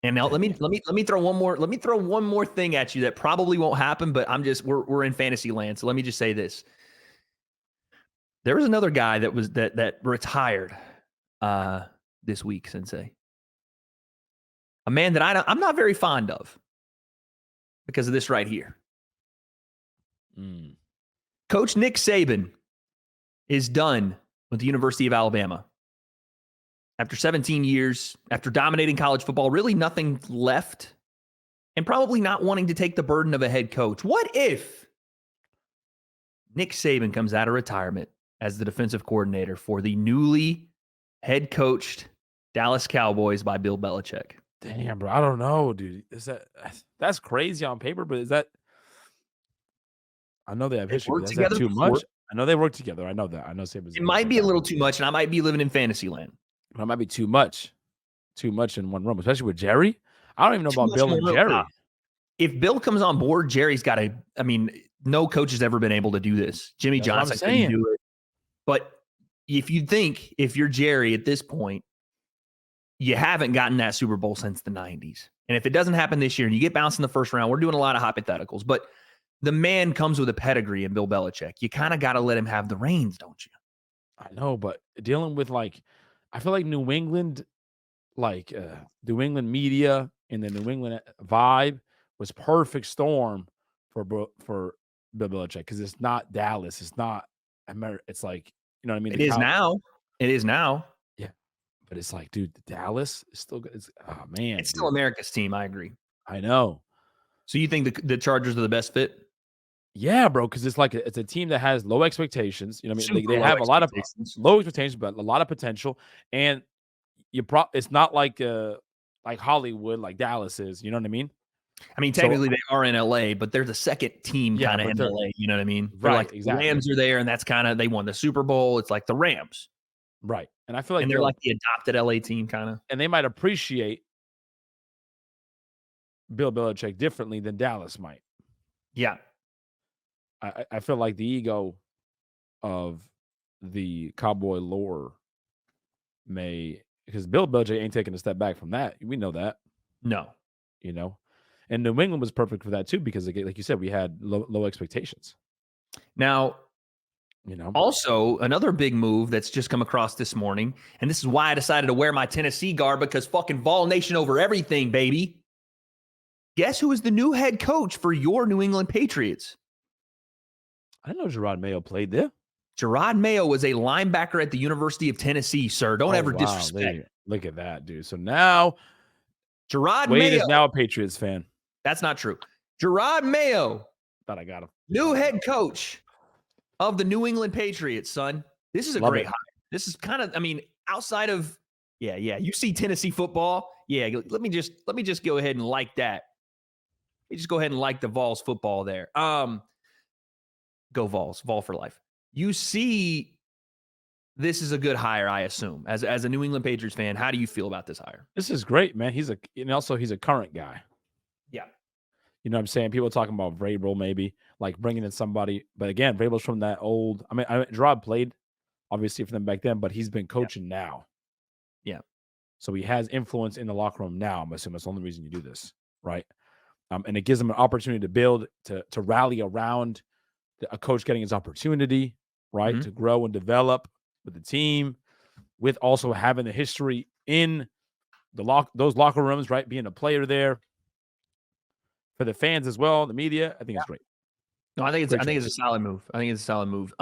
And now let me throw one more. Let me throw one more thing at you that probably won't happen, but we're in fantasy land. So let me just say this. There was another guy that retired this week, Sensei. A man that I'm not very fond of because of this right here. Coach Nick Saban is done with the University of Alabama. After 17 years, after dominating college football, really nothing left, and probably not wanting to take the burden of a head coach. What if Nick Saban comes out of retirement as the defensive coordinator for the newly head coached Dallas Cowboys by Bill Belichick? Damn, bro. I don't know, dude. That's crazy on paper, but is that? I know they have history. Is that too much? I know they work together. I know that. I know Saban's. It might be a little too much, and I might be living in fantasy land. It might be too much in one room, especially with Jerry. I don't even know about Bill and Jerry. If Bill comes on board, Jerry's got to. I mean, no coach has ever been able to do this. Jimmy Johnson couldn't do it. But if you're Jerry at this point, you haven't gotten that Super Bowl since the 90s. And if it doesn't happen this year and you get bounced in the first round, we're doing a lot of hypotheticals, but the man comes with a pedigree in Bill Belichick. You kind of got to let him have the reins, don't you? I know, but dealing with I feel like New England media and the New England vibe was perfect storm for Bill Belichick because it's not Dallas. It's not America. It's like, you know what I mean? It is now. It is now. Yeah. But it's like, dude, Dallas is still good. It's still America's team. I agree. I know. So you think the Chargers are the best fit? Yeah, bro, because it's a team that has low expectations. You know what I mean? They have a lot of low expectations, but a lot of potential. And it's not like Hollywood, like Dallas is. You know what I mean? I mean, So- technically they are in LA, but they're the second team Yeah, kind of but in they're- LA. You know what I mean? They're Right, like exactly. Rams are there, and that's kind of they won the Super Bowl. It's like the Rams, Right. And I feel like and they're like the adopted LA team, kind of. and they might appreciate Bill Belichick differently than Dallas might. Yeah. I feel like the ego of the Cowboy lore may, because Bill Belichick ain't taking a step back from that. We know that. No. You know, and New England was perfect for that too, because like you said, we had low expectations. Now, you know, also another big move that's just come across this morning, and this is why I decided to wear my Tennessee garb, because fucking Vol Nation over everything, baby. Guess who is the new head coach for your New England Patriots? I didn't know Gerard Mayo played there. Gerard Mayo was a linebacker at the University of Tennessee, sir. Don't ever disrespect. Look at that, dude. So now Gerard Wade Mayo is now a Patriots fan. That's not true. Gerard Mayo, Thought I got him. new head coach of the New England Patriots, son. This is a Love great it. hire. This is kind of, I mean, outside of, yeah. You see Tennessee football. Yeah, let me just go ahead and like that. Let me just go ahead and like the Vols football there. Go Vols, Vol for life. You see, this is a good hire, I assume. As a New England Patriots fan, how do you feel about this hire? This is great, man. He's a current guy. Yeah. You know what I'm saying? People talking about Vrabel maybe, like bringing in somebody. But again, Vrabel's from that old. I mean, Gerard played, obviously, for them back then, but he's been coaching now. Yeah. So he has influence in the locker room now. I'm assuming that's the only reason you do this, right? And it gives him an opportunity to build, to rally around a coach getting his opportunity, right? Mm-hmm. To grow and develop with the team, with also having the history in those locker rooms, right? Being a player there. For the fans as well, the media, I think it's great. No, I think it's a solid move.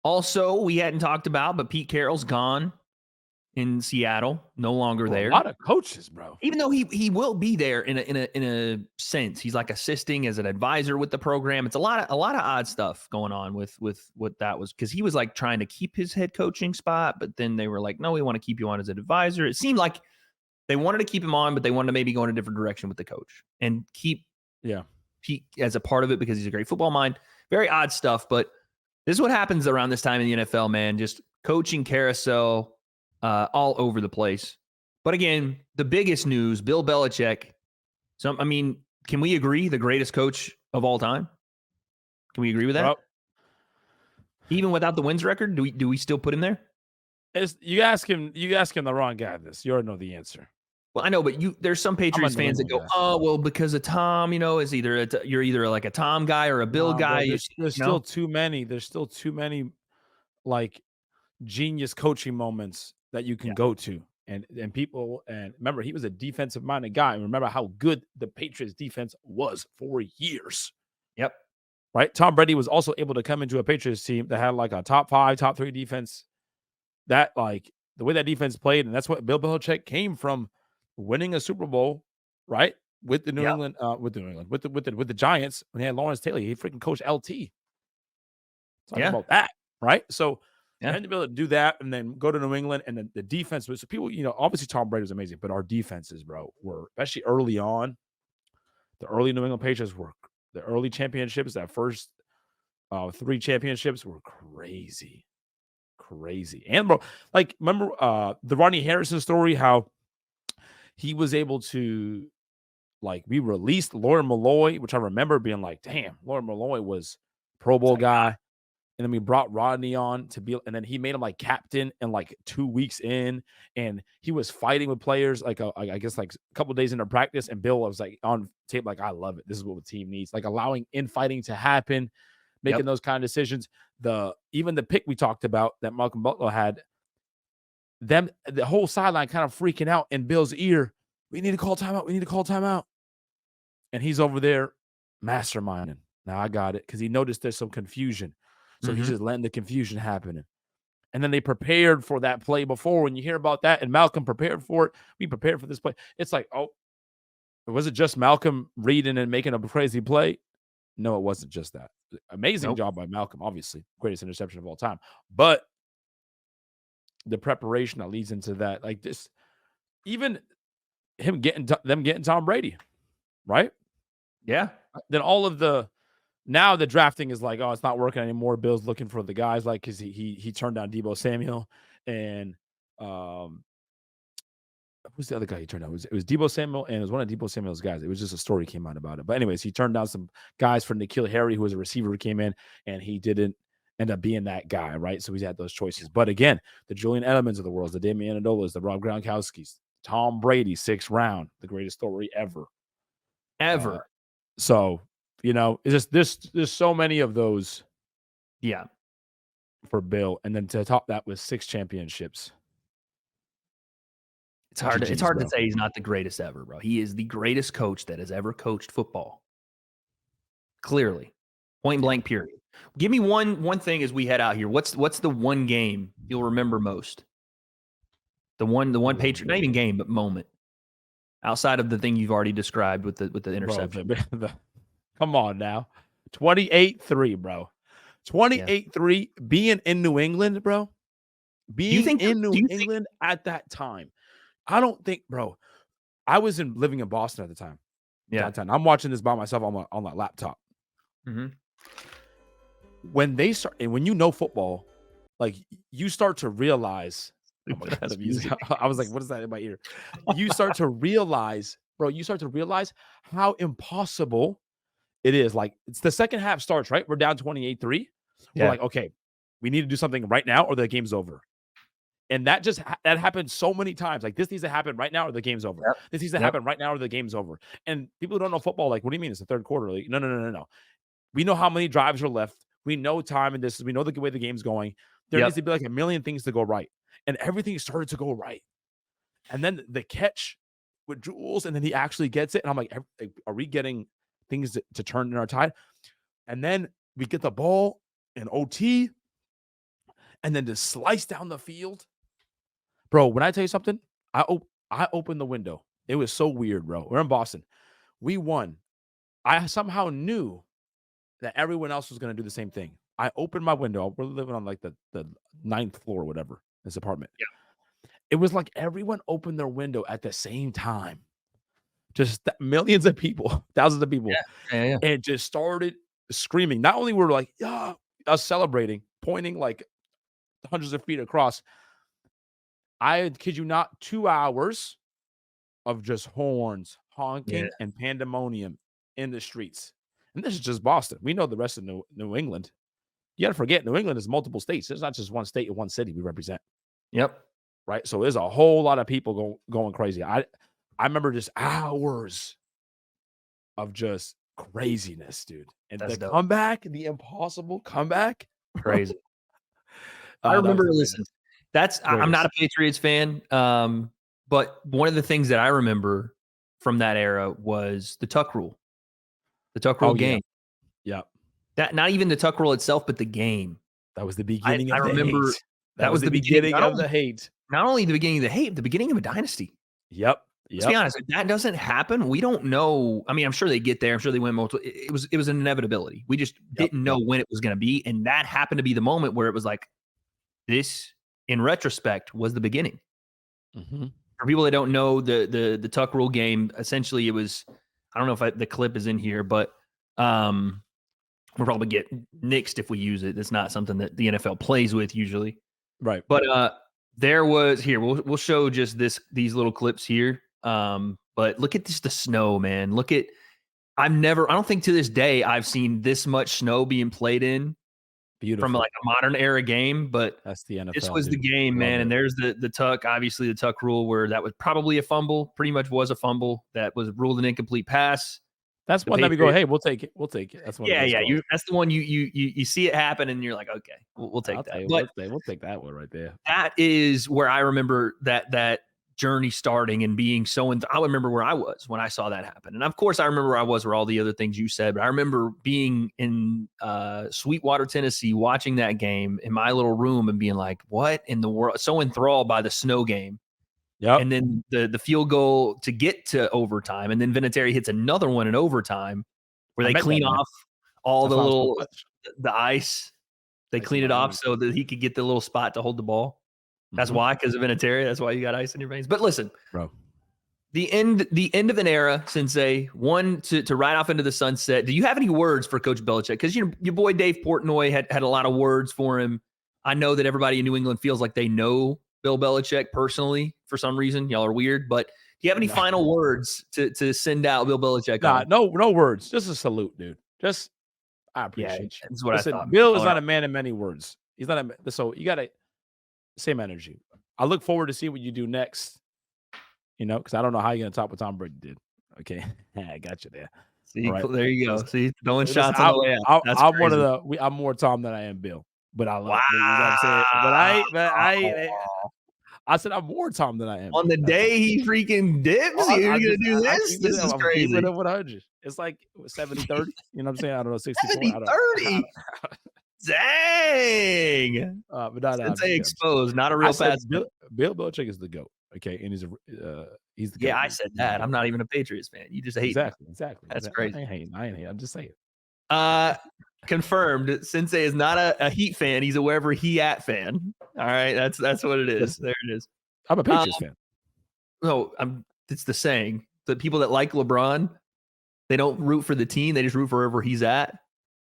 Also, we hadn't talked about, but Pete Carroll's gone in Seattle, no longer there. A lot of coaches, bro. Even though he will be there in a sense, he's like assisting as an advisor with the program. It's a lot of odd stuff going on with what that was, because he was like trying to keep his head coaching spot, but then they were like, no, we want to keep you on as an advisor. It seemed like they wanted to keep him on, but they wanted to maybe go in a different direction with the coach and keep Pete as a part of it, because he's a great football mind. Very odd stuff, but this is what happens around this time in the NFL, man. Just coaching carousel all over the place. But again, the biggest news, Bill Belichick. So, I mean, can we agree the greatest coach of all time? Can we agree with that? Well, even without the wins record, do we still put him there? You ask him the wrong guy this. You already know the answer. Well, I know, but there's some Patriots fans that go, oh, well, because of Tom, is you're either like a Tom guy or a Bill guy. Bro, there's still too many. There's still too many like genius coaching moments that you can go to. And people, and remember, he was a defensive minded guy. And remember how good the Patriots defense was for years. Yep. Right. Tom Brady was also able to come into a Patriots team that had like a top 5, top 3 defense. That like the way that defense played, and that's what Bill Belichick came from, winning a Super Bowl, right? With the with the Giants when he had Lawrence Taylor. He freaking coached LT. Talking about that, right? So and to be able to do that and then go to New England, and then the defense was, so people, obviously Tom Brady was amazing, but our defenses, bro, were, especially early on, the early New England Patriots were, the early championships, that first 3 championships were crazy. And bro, like, remember the Ronnie Harrison story, how he was able to, like, we released Lauren Malloy, which I remember being like, damn, Lauren Malloy was Pro Bowl guy. And then we brought Rodney on to be, and then he made him like captain and like 2 weeks in, and he was fighting with players like I guess like a couple of days into practice, and Bill was like on tape like, I love it. This is what the team needs, like allowing infighting to happen, making those kind of decisions. Even the pick we talked about that Malcolm Butler had, the whole sideline kind of freaking out in Bill's ear. We need to call timeout. And he's over there masterminding. Now I got it, because he noticed there's some confusion. So he's just letting the confusion happen. And then they prepared for that play before. When you hear about that, and Malcolm prepared for it, we prepared for this play. It's like, oh, was it just Malcolm reading and making a crazy play? No, it wasn't just that. Amazing job by Malcolm, obviously. Greatest interception of all time. But the preparation that leads into that, like this, even them getting Tom Brady. right? Yeah. Then all of the now the drafting is like, oh, it's not working anymore. Bill's looking for the guys like because he turned down Debo Samuel and who's the other guy he turned down? It was Debo Samuel, and it was one of Debo Samuel's guys. It was just a story came out about it. But anyways, he turned down some guys for N'Keal Harry, who was a receiver who came in, and he didn't end up being that guy, right? So he's had those choices. But again, the Julian Edelmans of the world, the Damian Adolas, the Rob Gronkowskis, Tom Brady, 6th round, the greatest story ever. So, you know, it's just there's so many of those. Yeah. For Bill. And then to top that with 6 championships. It's hard to say he's not the greatest ever, bro. He is the greatest coach that has ever coached football. Clearly. Point blank period. Give me one thing as we head out here. What's the one game you'll remember most? The one Patriot, not even game, but moment. Outside of the thing you've already described with the interception. Bro, come on now. 28-3, bro. 28-3 being in New England, bro. Being in New England at that time. I don't think, bro. I was living in Boston at the time. Yeah. Downtown. I'm watching this by myself on my laptop. Mm-hmm. When they start, and when you know football, like you start to realize. Oh my God, the music. I was like, what is that in my ear? You start to realize, bro. You start to realize how impossible it is. Like it's the second half starts, right? We're down 28-3. We're like, okay, we need to do something right now, or the game's over. And that that happened so many times. Like this needs to happen right now, or the game's over. Yep. This needs to happen right now, or the game's over. And people who don't know football, like, what do you mean it's the third quarter? Like, no. We know how many drives are left. We know time and distance. We know the way the game's going. There needs to be like a million things to go right, and everything started to go right. And then the catch with Jules, and then he actually gets it. And I'm like, are we getting things to turn in our tide? And then we get the ball in OT, and then to slice down the field. Bro, when I tell you something, I opened the window. It was so weird, bro. We're in Boston. We won. I somehow knew that everyone else was going to do the same thing. I opened my window. We're living on like the 9th floor or whatever, this apartment. Yeah. It was like everyone opened their window at the same time. Just millions of people, thousands of people. Yeah. And just started screaming. Not only were like, yeah, us celebrating, pointing like hundreds of feet across. I kid you not, 2 hours of just horns, honking, and pandemonium in the streets. And this is just Boston. We know the rest of New England. You got to forget, New England is multiple states. It's not just one state or one city we represent. Yep. Right? So there's a whole lot of people going crazy. I remember just hours of just craziness, dude. And That's the dope. comeback, the impossible comeback. Crazy. I remember, listen, I'm not a Patriots fan, but one of the things that I remember from that era was the tuck rule. The tuck rule game. Yeah. That not even the tuck rule itself, but the game. That was the beginning of I the remember hate. That was the beginning of the hate. Not only the beginning of the hate, the beginning of a dynasty. Yep. Let's be honest, if that doesn't happen, we don't know. I mean, I'm sure they get there. I'm sure they win multiple. It was an inevitability. We just didn't know when it was going to be. And that happened to be the moment where it was like, this, in retrospect, was the beginning. Mm-hmm. For people that don't know the tuck rule game, essentially it was, I don't know if the clip is in here, but we'll probably get nixed if we use it. It's not something that the NFL plays with usually. Right. But there was here, we'll show just these little clips here. But look at the snow, man. I don't think to this day I've seen this much snow being played in. Beautiful. From like a modern era game, but that's the NFL. This was the game, man. And there's the tuck, obviously the tuck rule where that was probably a fumble, pretty much was a fumble that was ruled an incomplete pass. That's one that we go, hey, we'll take it. We'll take it. That's one. Yeah. That's the one you see it happen and you're like, okay, we'll take that. But we'll take that one right there. That is where I remember that journey starting and being so I remember where I was when I saw that happen. And of course I remember where I was where all the other things you said, but I remember being in Sweetwater, Tennessee, watching that game in my little room and being like, what in the world? So enthralled by the snow game. Yeah. And then the field goal to get to overtime. And then Vinatieri hits another one in overtime where they clean off all the ice. They clean it off so that he could get the little spot to hold the ball. That's why, because of Vinatieri. That's why you got ice in your veins. But listen, bro, The end of an era, Sensei. One to ride off into the sunset. Do you have any words for Coach Belichick? Because your boy Dave Portnoy had a lot of words for him. I know that everybody in New England feels like they know Bill Belichick personally for some reason. Y'all are weird, but do you have any final words to send out Bill Belichick? No words. Just a salute, dude. Just I appreciate you. That's what Listen, I thought. Bill is not a man of many words. He's not so you gotta same energy. I look forward to see what you do next. Because I don't know how you're gonna top what Tom Brady did. Okay, I got you there. See, right. there you go. See, throwing Listen, shots on the way out. I'm one of the. I'm more Tom than I am Bill. But I love. Wow. You know what I'm saying? But I said I'm more Tom than I am. On the day he freaking dips, you're going to do this? This is crazy. Keeping it 100. It's like 70-30. You know what I'm saying? I don't know, 70-30. Dang. But not Sensei exposed, not a real pass. Bill Belichick is the GOAT. Okay, and he's the GOAT. Yeah, I said that. I'm not even a Patriots fan. You just hate exactly. That's crazy. I ain't hating. I'm just saying. Confirmed. Sensei is not a Heat fan. He's a wherever he at fan. All right, that's what it is. There it is. I'm a Patriots fan. No, it's the saying. The people that like LeBron, they don't root for the team. They just root for wherever he's at.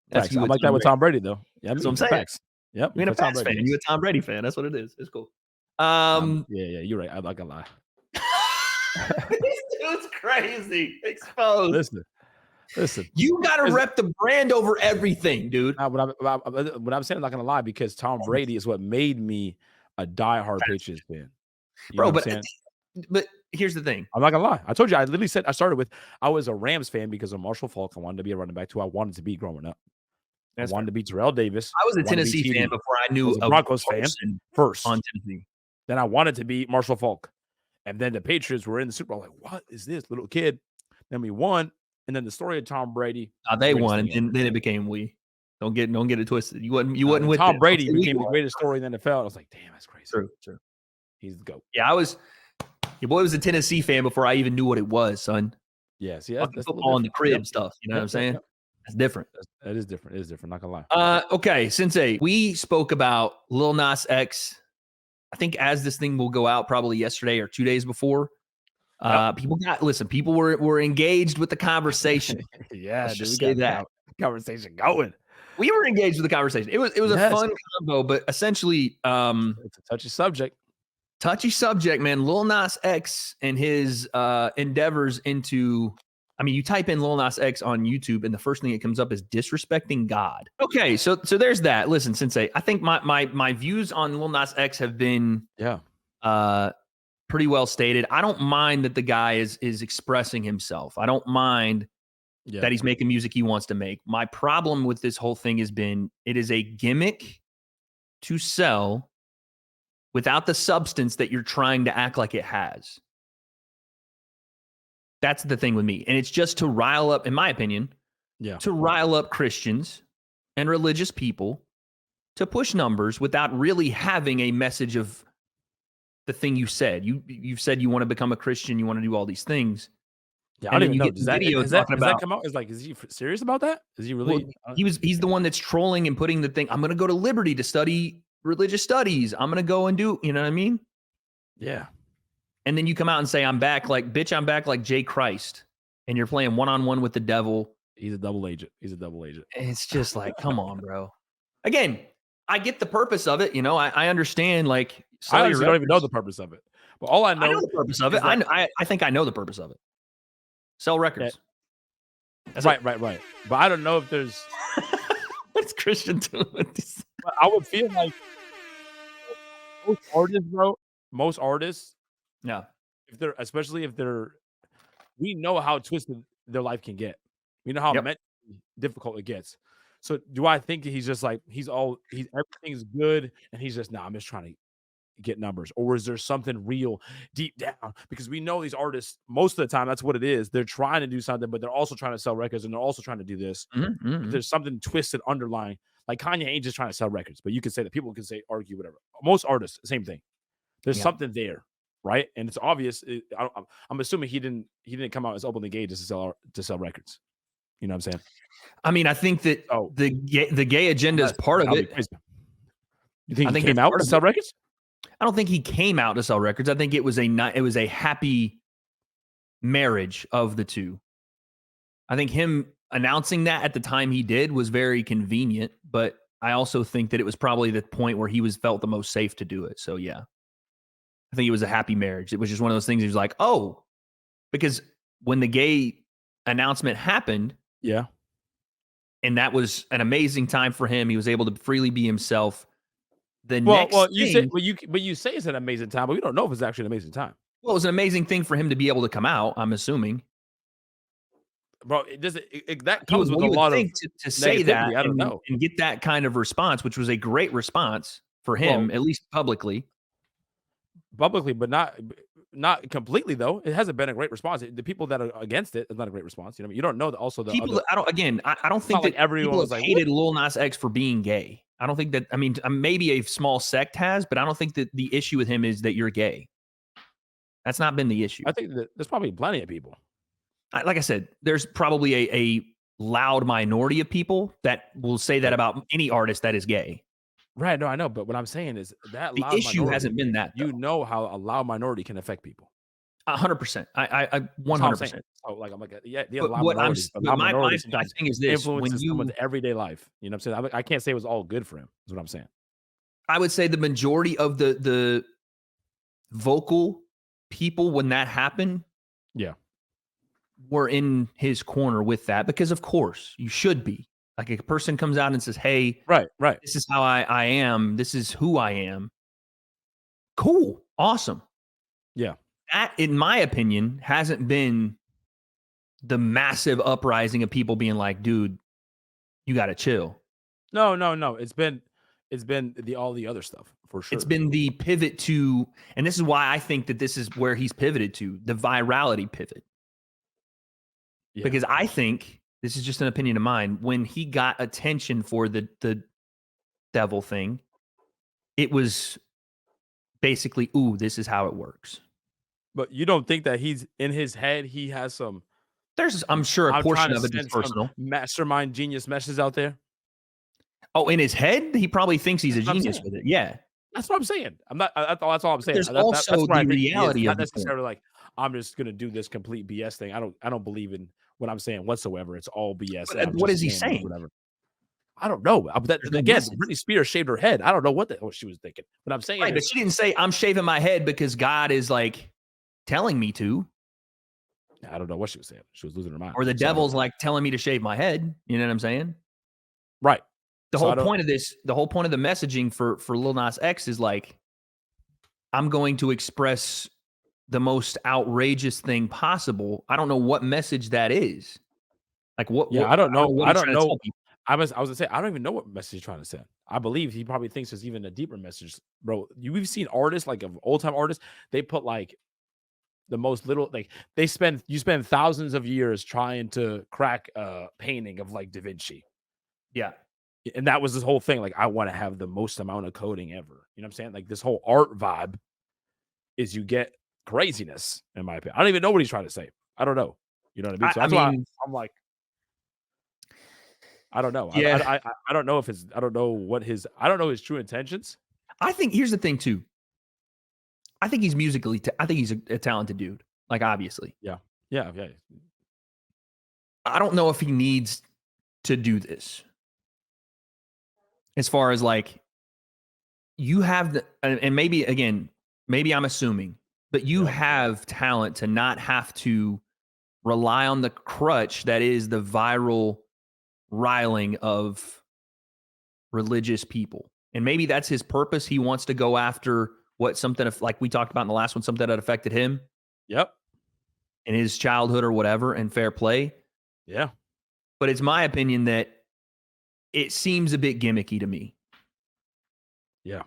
That's I'm like that with Tom Brady, though. Yeah, that's what I'm saying. Facts. Yep. You're a Pats fan. You're a Tom Brady fan. That's what it is. It's cool. Yeah, you're right. I'm not gonna lie. This dude's crazy. Exposed. Listen. You gotta rep the brand over everything, dude. What I'm saying, I'm not gonna lie, because Tom Brady is what made me a diehard Patriots fan. Bro, but here's the thing. I'm not gonna lie. I told you. I literally said I started with I was a Rams fan because of Marshall Faulk. I wanted to be a running back who I wanted to be growing up. I wanted to be Terrell Davis. I was a Tennessee fan before I knew a Broncos fan first. On Tennessee. Then I wanted to be Marshall Faulk. And then the Patriots were in the Super Bowl. Like, what is this little kid? Then we won. And then the story of Tom Brady. They won, and then it became we. Don't get it twisted. You wasn't with Tom Brady became the greatest story in the NFL. I was like, damn, that's crazy. True. He's the GOAT. Yeah, your boy was a Tennessee fan before I even knew what it was, son. Yeah, see, that's football in the crib stuff. You know what I'm saying? That's different. That is different. It is different. Not gonna lie. Okay, Sensei, we spoke about Lil Nas X. I think as this thing will go out probably yesterday or 2 days before. People were engaged with the conversation. Yeah, Let's just say that conversation going. We were engaged with the conversation. It was a fun combo, but essentially, it's a touchy subject. Touchy subject, man. Lil Nas X and his endeavors into. I mean, you type in Lil Nas X on YouTube, and the first thing that comes up is disrespecting God. Okay, so there's that. Listen, Sensei, I think my views on Lil Nas X have been pretty well stated. I don't mind that the guy is expressing himself. I don't mind that he's making music he wants to make. My problem with this whole thing has been it is a gimmick to sell without the substance that you're trying to act like it has. That's the thing with me. And it's just to rile up, in my opinion, to rile up Christians and religious people to push numbers without really having a message of the thing you said. You've said you want to become a Christian, you want to do all these things. Yeah, I don't even know. Does that come out? Is he serious about that? Is he really? Well, he's the one that's trolling and putting the thing. I'm going to go to Liberty to study religious studies. I'm going to go and do, you know what I mean? Yeah. And then you come out and say, I'm back like Jay Christ. And you're playing one-on-one with the devil. He's a double agent. It's just like, come on, bro. Again, I get the purpose of it. You know, I understand. Like, I honestly don't even know the purpose of it. But all I know the purpose of it. I think I know the purpose of it. Sell records. Right. But I don't know if there's. What's Christian doing with this? I would feel like most artists, yeah. Especially if they're, we know how twisted their life can get. We know how mentally difficult it gets. So do I think he's just like everything's good and he's just I'm just trying to get numbers, or is there something real deep down? Because we know these artists most of the time that's what it is. They're trying to do something, but they're also trying to sell records and they're also trying to do this. There's something twisted underlying. Like Kanye ain't just trying to sell records, but you can say that people can say argue whatever. Most artists, same thing. There's something there, right? And it's obvious. I'm assuming he didn't come out as openly gay just to sell records. You know what I'm saying? I mean, I think that the gay agenda is part of it. You think he came out to sell records? I don't think he came out to sell records. I think it was a happy marriage of the two. I think him announcing that at the time he did was very convenient, but I also think that it was probably the point where he felt the most safe to do it. So yeah, I think it was a happy marriage. It was just one of those things. He was like, oh, because when the gay announcement happened, yeah, and that was an amazing time for him. He was able to freely be himself. You say it's an amazing time, but we don't know if it's actually an amazing time. Well, it was an amazing thing for him to be able to come out, I'm assuming. Bro, that comes with a lot of to say that I don't know, and get that kind of response, which was a great response for him, at least publicly, but not completely though. It hasn't been a great response. The people that are against it's not a great response. You know, you don't know also the people. I don't think that like everyone was like like hated Lil Nas X for being gay. I don't think that. I mean, maybe a small sect has, but I don't think that the issue with him is that you're gay. That's not been the issue. I think that there's probably plenty of people. Like I said, there's probably a loud minority of people that will say that about any artist that is gay. Right. No, I know. But what I'm saying is that the issue hasn't been that. You know how a loud minority can affect people. 100%. I 100%. So like I'm like my thing is this: influences someone's everyday life. You know what I'm saying? I can't say it was all good for him. Is what I'm saying. I would say the majority of the vocal people when that happened, were in his corner with that, because of course you should be. Like a person comes out and says, "Hey, right, this is how I am. This is who I am." Cool, awesome. Yeah. That, in my opinion, hasn't been the massive uprising of people being like, dude, you got to chill. No. It's been all the other stuff for sure. It's been the pivot to, and this is why I think that this is where he's pivoted to, the virality pivot. Yeah. Because I think, this is just an opinion of mine, when he got attention for the devil thing, it was basically, ooh, this is how it works. But you don't think that he's in his head, he has some... I'm sure a portion of it is personal. Mastermind genius messages out there. Oh, in his head? He probably thinks he's a genius with it. Yeah. That's what I'm saying. That's all I'm saying. There's also the reality of it. Not necessarily like, I'm just going to do this complete BS thing. I don't believe in what I'm saying whatsoever. It's all BS. What is he saying? Whatever. I don't know. Again, Britney Spears shaved her head. I don't know what she was thinking. But I'm saying, but she didn't say, I'm shaving my head because God is like telling me to. I don't know what she was saying. She was losing her mind. Or the devil's like telling me to shave my head. You know what I'm saying? Right. The whole point of the messaging for Lil Nas X is like, I'm going to express the most outrageous thing possible. I don't know what message that is. Like what? Yeah, I don't know. I don't know. I was gonna say, I don't even know what message he's trying to send. I believe he probably thinks there's even a deeper message, bro. We've seen artists, like of old time artists, they put like the most little, like you spend thousands of years trying to crack a painting of like Da Vinci. Yeah. And that was this whole thing. Like, I want to have the most amount of coding ever. You know what I'm saying? Like, this whole art vibe is you get craziness, in my opinion. I don't even know what he's trying to say. I don't know. You know what I mean? So that's why I'm like, I don't know. Yeah. I don't know I don't know his true intentions. I think here's the thing too. I think he's musically, I think he's a talented dude. Like, obviously. Yeah. I don't know if he needs to do this. As far as like, you have and maybe I'm assuming, but you have talent to not have to rely on the crutch that is the viral riling of religious people. And maybe that's his purpose. He wants to go after something like we talked about in the last one, something that affected him. Yep. In his childhood or whatever, and fair play. Yeah. But it's my opinion that it seems a bit gimmicky to me. Yeah.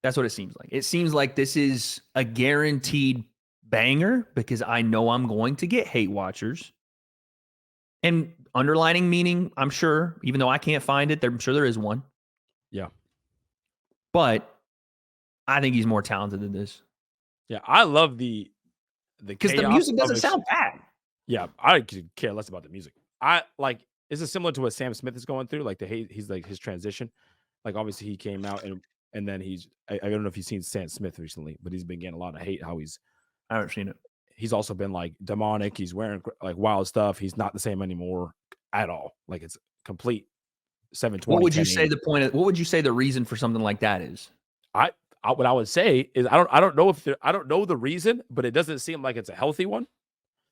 That's what it seems like. It seems like this is a guaranteed banger because I know I'm going to get hate watchers. And underlining meaning, I'm sure, even though I can't find it, I'm sure there is one. Yeah. But I think he's more talented than this. Yeah, I love because the music doesn't sound bad. Yeah, I could care less about the music. This is similar to what Sam Smith is going through, like he's like his transition. Like, obviously he came out and then I don't know if you've seen Sam Smith recently, but he's been getting a lot of hate. I haven't seen it. he's also been like demonic. He's wearing like wild stuff. He's not the same anymore at all. Like it's complete 720. What would you say the point of, what would you say the reason for something like that is? What I would say is I don't know if I don't know the reason, but it doesn't seem like it's a healthy one.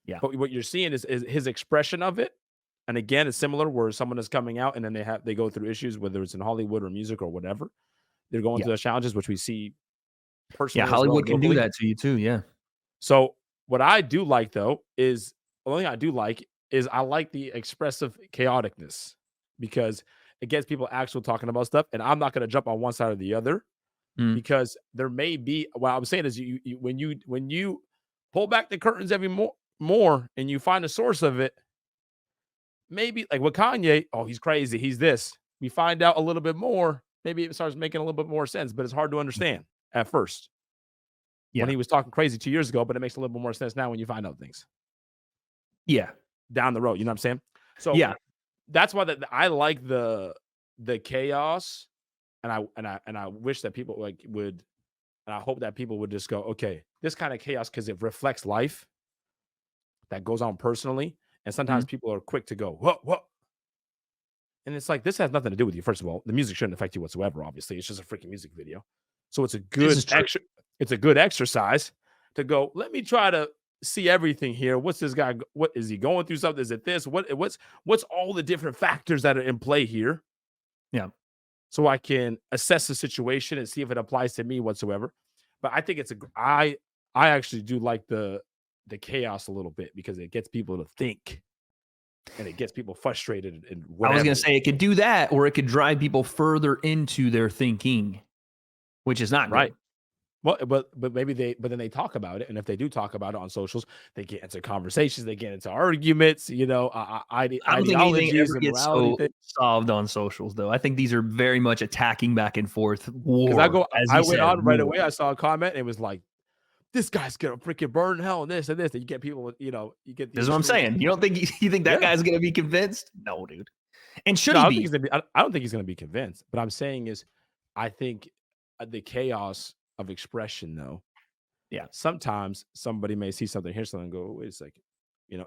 Yeah. But what you're seeing is his expression of it. And again, it's similar where someone is coming out and then they go through issues, whether it's in Hollywood or music or whatever. They're going through those challenges, which we see personally. Yeah, Hollywood can do that to you too. Yeah. So what I do like though is the only thing I do like is I like the expressive chaoticness because it gets people actually talking about stuff. And I'm not going to jump on one side or the other because there may be what I'm saying is when you pull back the curtains every more and you find the source of it, maybe like with Kanye, oh, he's crazy, he's this. We find out a little bit more, maybe it starts making a little bit more sense, but it's hard to understand at first. When he was talking crazy 2 years ago, but it makes a little bit more sense now when you find out things. Yeah. Down the road, you know what I'm saying? So yeah, that's why I like the chaos, and I wish that people would, and I hope that people would just go, okay, this kind of chaos because it reflects life that goes on personally, and sometimes people are quick to go, what? And it's like this has nothing to do with you. First of all, the music shouldn't affect you whatsoever. Obviously, it's just a freaking music video, so it's a good it's a good exercise to go. Let me try to see everything here. What's this guy? What is he going through? Something? Is it this? What's all the different factors that are in play here? Yeah. So I can assess the situation and see if it applies to me whatsoever. But I think I actually do like the chaos a little bit because it gets people to think and it gets people frustrated. And whatever. I was going to say it could do that, or it could drive people further into their thinking, which is not right. Good. Well, but then they talk about it, and if they do talk about it on socials, they get into conversations, they get into arguments, I don't think anything ever gets solved on socials, though. I think these are very much attacking back and forth war. I went on right away. I saw a comment, and it was like, "This guy's gonna freaking burn in hell," and this and this. And you get people, you get. This is what I'm saying. You don't think you think that guy's gonna be convinced? No, dude. And should he be? I don't think he's gonna be convinced. But I'm saying is, I think the chaos of expression, though. Yeah. Sometimes somebody may see something, hear something, and go, wait a second,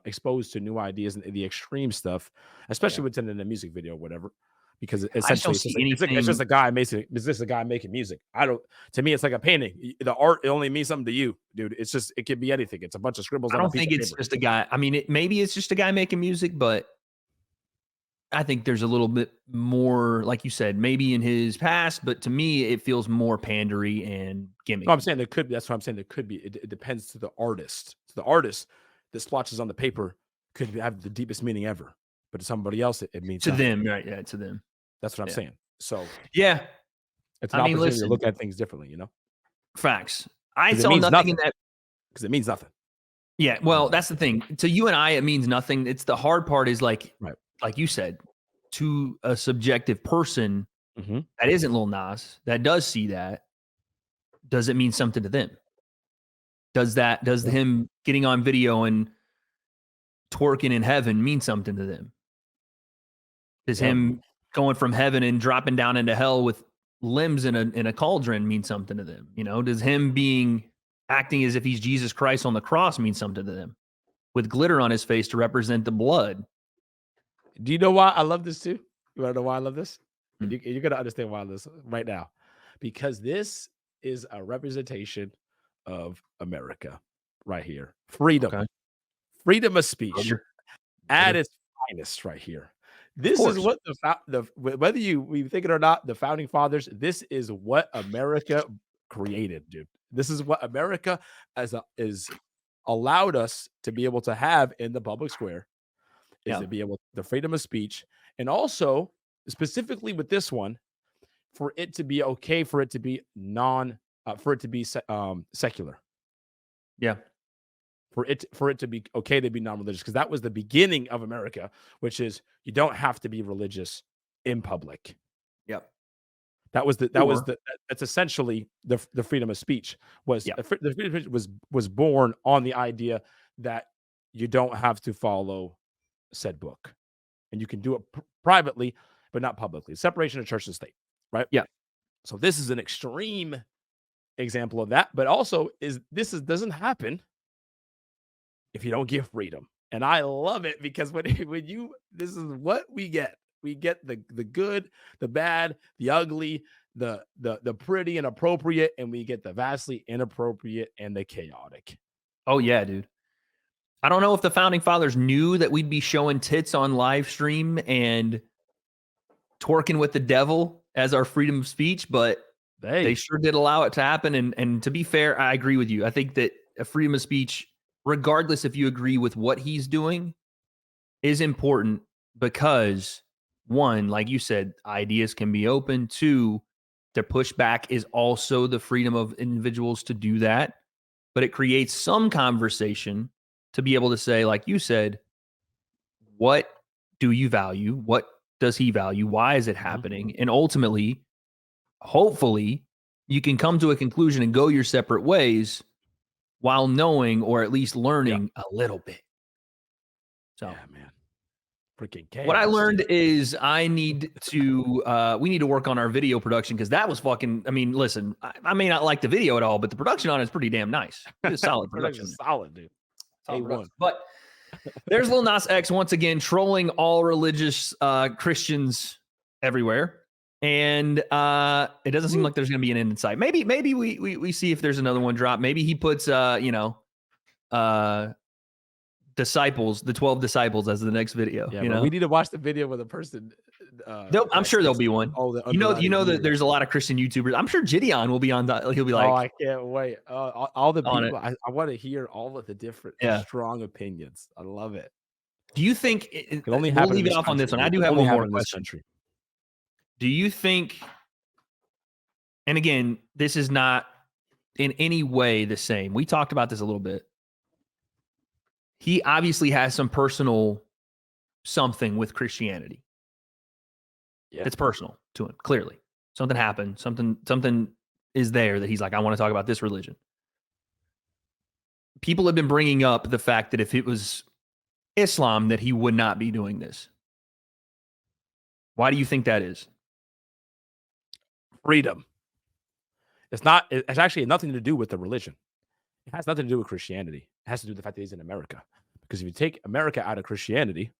exposed to new ideas and the extreme stuff, especially within the music video or whatever. Because essentially it's just a guy making music. To me, it's like a painting. The art, it only means something to you, dude. It could be anything. It's a bunch of scribbles. I don't think it's just a guy. I mean, maybe it's just a guy making music, but I think there's a little bit more, like you said, maybe in his past, but to me, it feels more pandery and gimmick. No, I'm saying that's what I'm saying. There could be. It depends to the artist. So the artist that splotches on the paper could have the deepest meaning ever, but to somebody else, it means to nothing. them, right? Yeah, to them. That's what I'm saying. So yeah, it's an opportunity to look at things differently. Facts. I saw nothing in that because it means nothing. Yeah, well, that's the thing. To you and I, it means nothing. It's the hard part is like you said, to a subjective person that isn't Lil Nas, that does see that, does it mean something to them? Does him getting on video and twerking in heaven mean something to them? Does him going from heaven and dropping down into hell with limbs in a cauldron mean something to them? Does him acting as if he's Jesus Christ on the cross mean something to them? With glitter on his face to represent the blood. Do you know why I love this too? You want to know why I love this? You're going to understand why I love this right now. Because this is a representation of America right here. Freedom. Okay. Freedom of speech at its finest right here. This is what whether we think it or not, the founding fathers, this is what America created, dude. This is what America is allowed us to be able to have in the public square. Is to be able the freedom of speech, and also specifically with this one, for it to be okay, for it to be secular. Yeah. For it to be okay to be non-religious, because that was the beginning of America, which is you don't have to be religious in public. Yep. That's essentially the freedom of speech was the freedom of speech was born on the idea that you don't have to follow said book, and you can do it privately but not publicly. Separation of church and state, right? Yeah. So this is an extreme example of that, but also doesn't happen if you don't give freedom. And I love it because this is what we get. We get the good, the bad, the ugly, the pretty and appropriate, and we get the vastly inappropriate and the chaotic. Oh yeah, dude. I don't know if the founding fathers knew that we'd be showing tits on live stream and twerking with the devil as our freedom of speech, but they sure did allow it to happen. And to be fair, I agree with you. I think that a freedom of speech, regardless if you agree with what he's doing, is important because, one, like you said, ideas can be open. Two, to push back is also the freedom of individuals to do that. But it creates some conversation to be able to say, like you said, what do you value? What does he value? Why is it happening? And ultimately, hopefully, you can come to a conclusion and go your separate ways while knowing or at least learning a little bit. So, yeah, man. Freaking chaos. What I learned is we need to work on our video production because that was fucking, I mean, listen, I may not like the video at all, but the production on it is pretty damn nice. It's solid production. Solid, dude. A1. But there's Lil Nas X once again trolling all religious Christians everywhere. And it doesn't seem like there's going to be an end in sight. Maybe we see if there's another one drop. Maybe he puts disciples, the 12 disciples as the next video. Yeah, we need to watch the video with a person. I'm sure there'll be one. That there's a lot of Christian YouTubers. I'm sure Gideon will be on. He'll be like, oh, I can't wait. All the people. I want to hear all of the different strong opinions. I love it. Do you think we'll leave it off on this one? I do have one more question. Do you think, and again, this is not in any way the same. We talked about this a little bit. He obviously has some personal something with Christianity. Yeah. It's personal to him, clearly. Something happened. Something is there that he's like, I want to talk about this religion. People have been bringing up the fact that if it was Islam, that he would not be doing this. Why do you think that is? Freedom. It's actually nothing to do with the religion. It has nothing to do with Christianity. It has to do with the fact that he's in America. Because if you take America out of Christianity,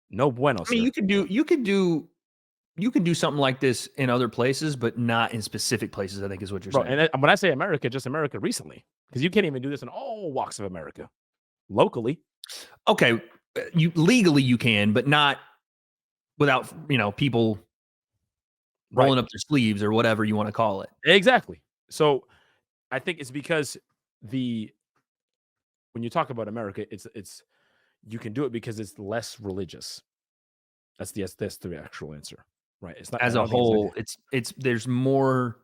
no bueno. I mean, you could do something like this in other places, but not in specific places, I think is what you're saying. And when I say America, just America recently. Because you can't even do this in all walks of America. Locally. Okay. Legally you can, but not without, people rolling up their sleeves or whatever you want to call it. Exactly. So I think it's because when you talk about America, it's you can do it because it's less religious. That's the actual answer, right? It's not as a whole. It's there's more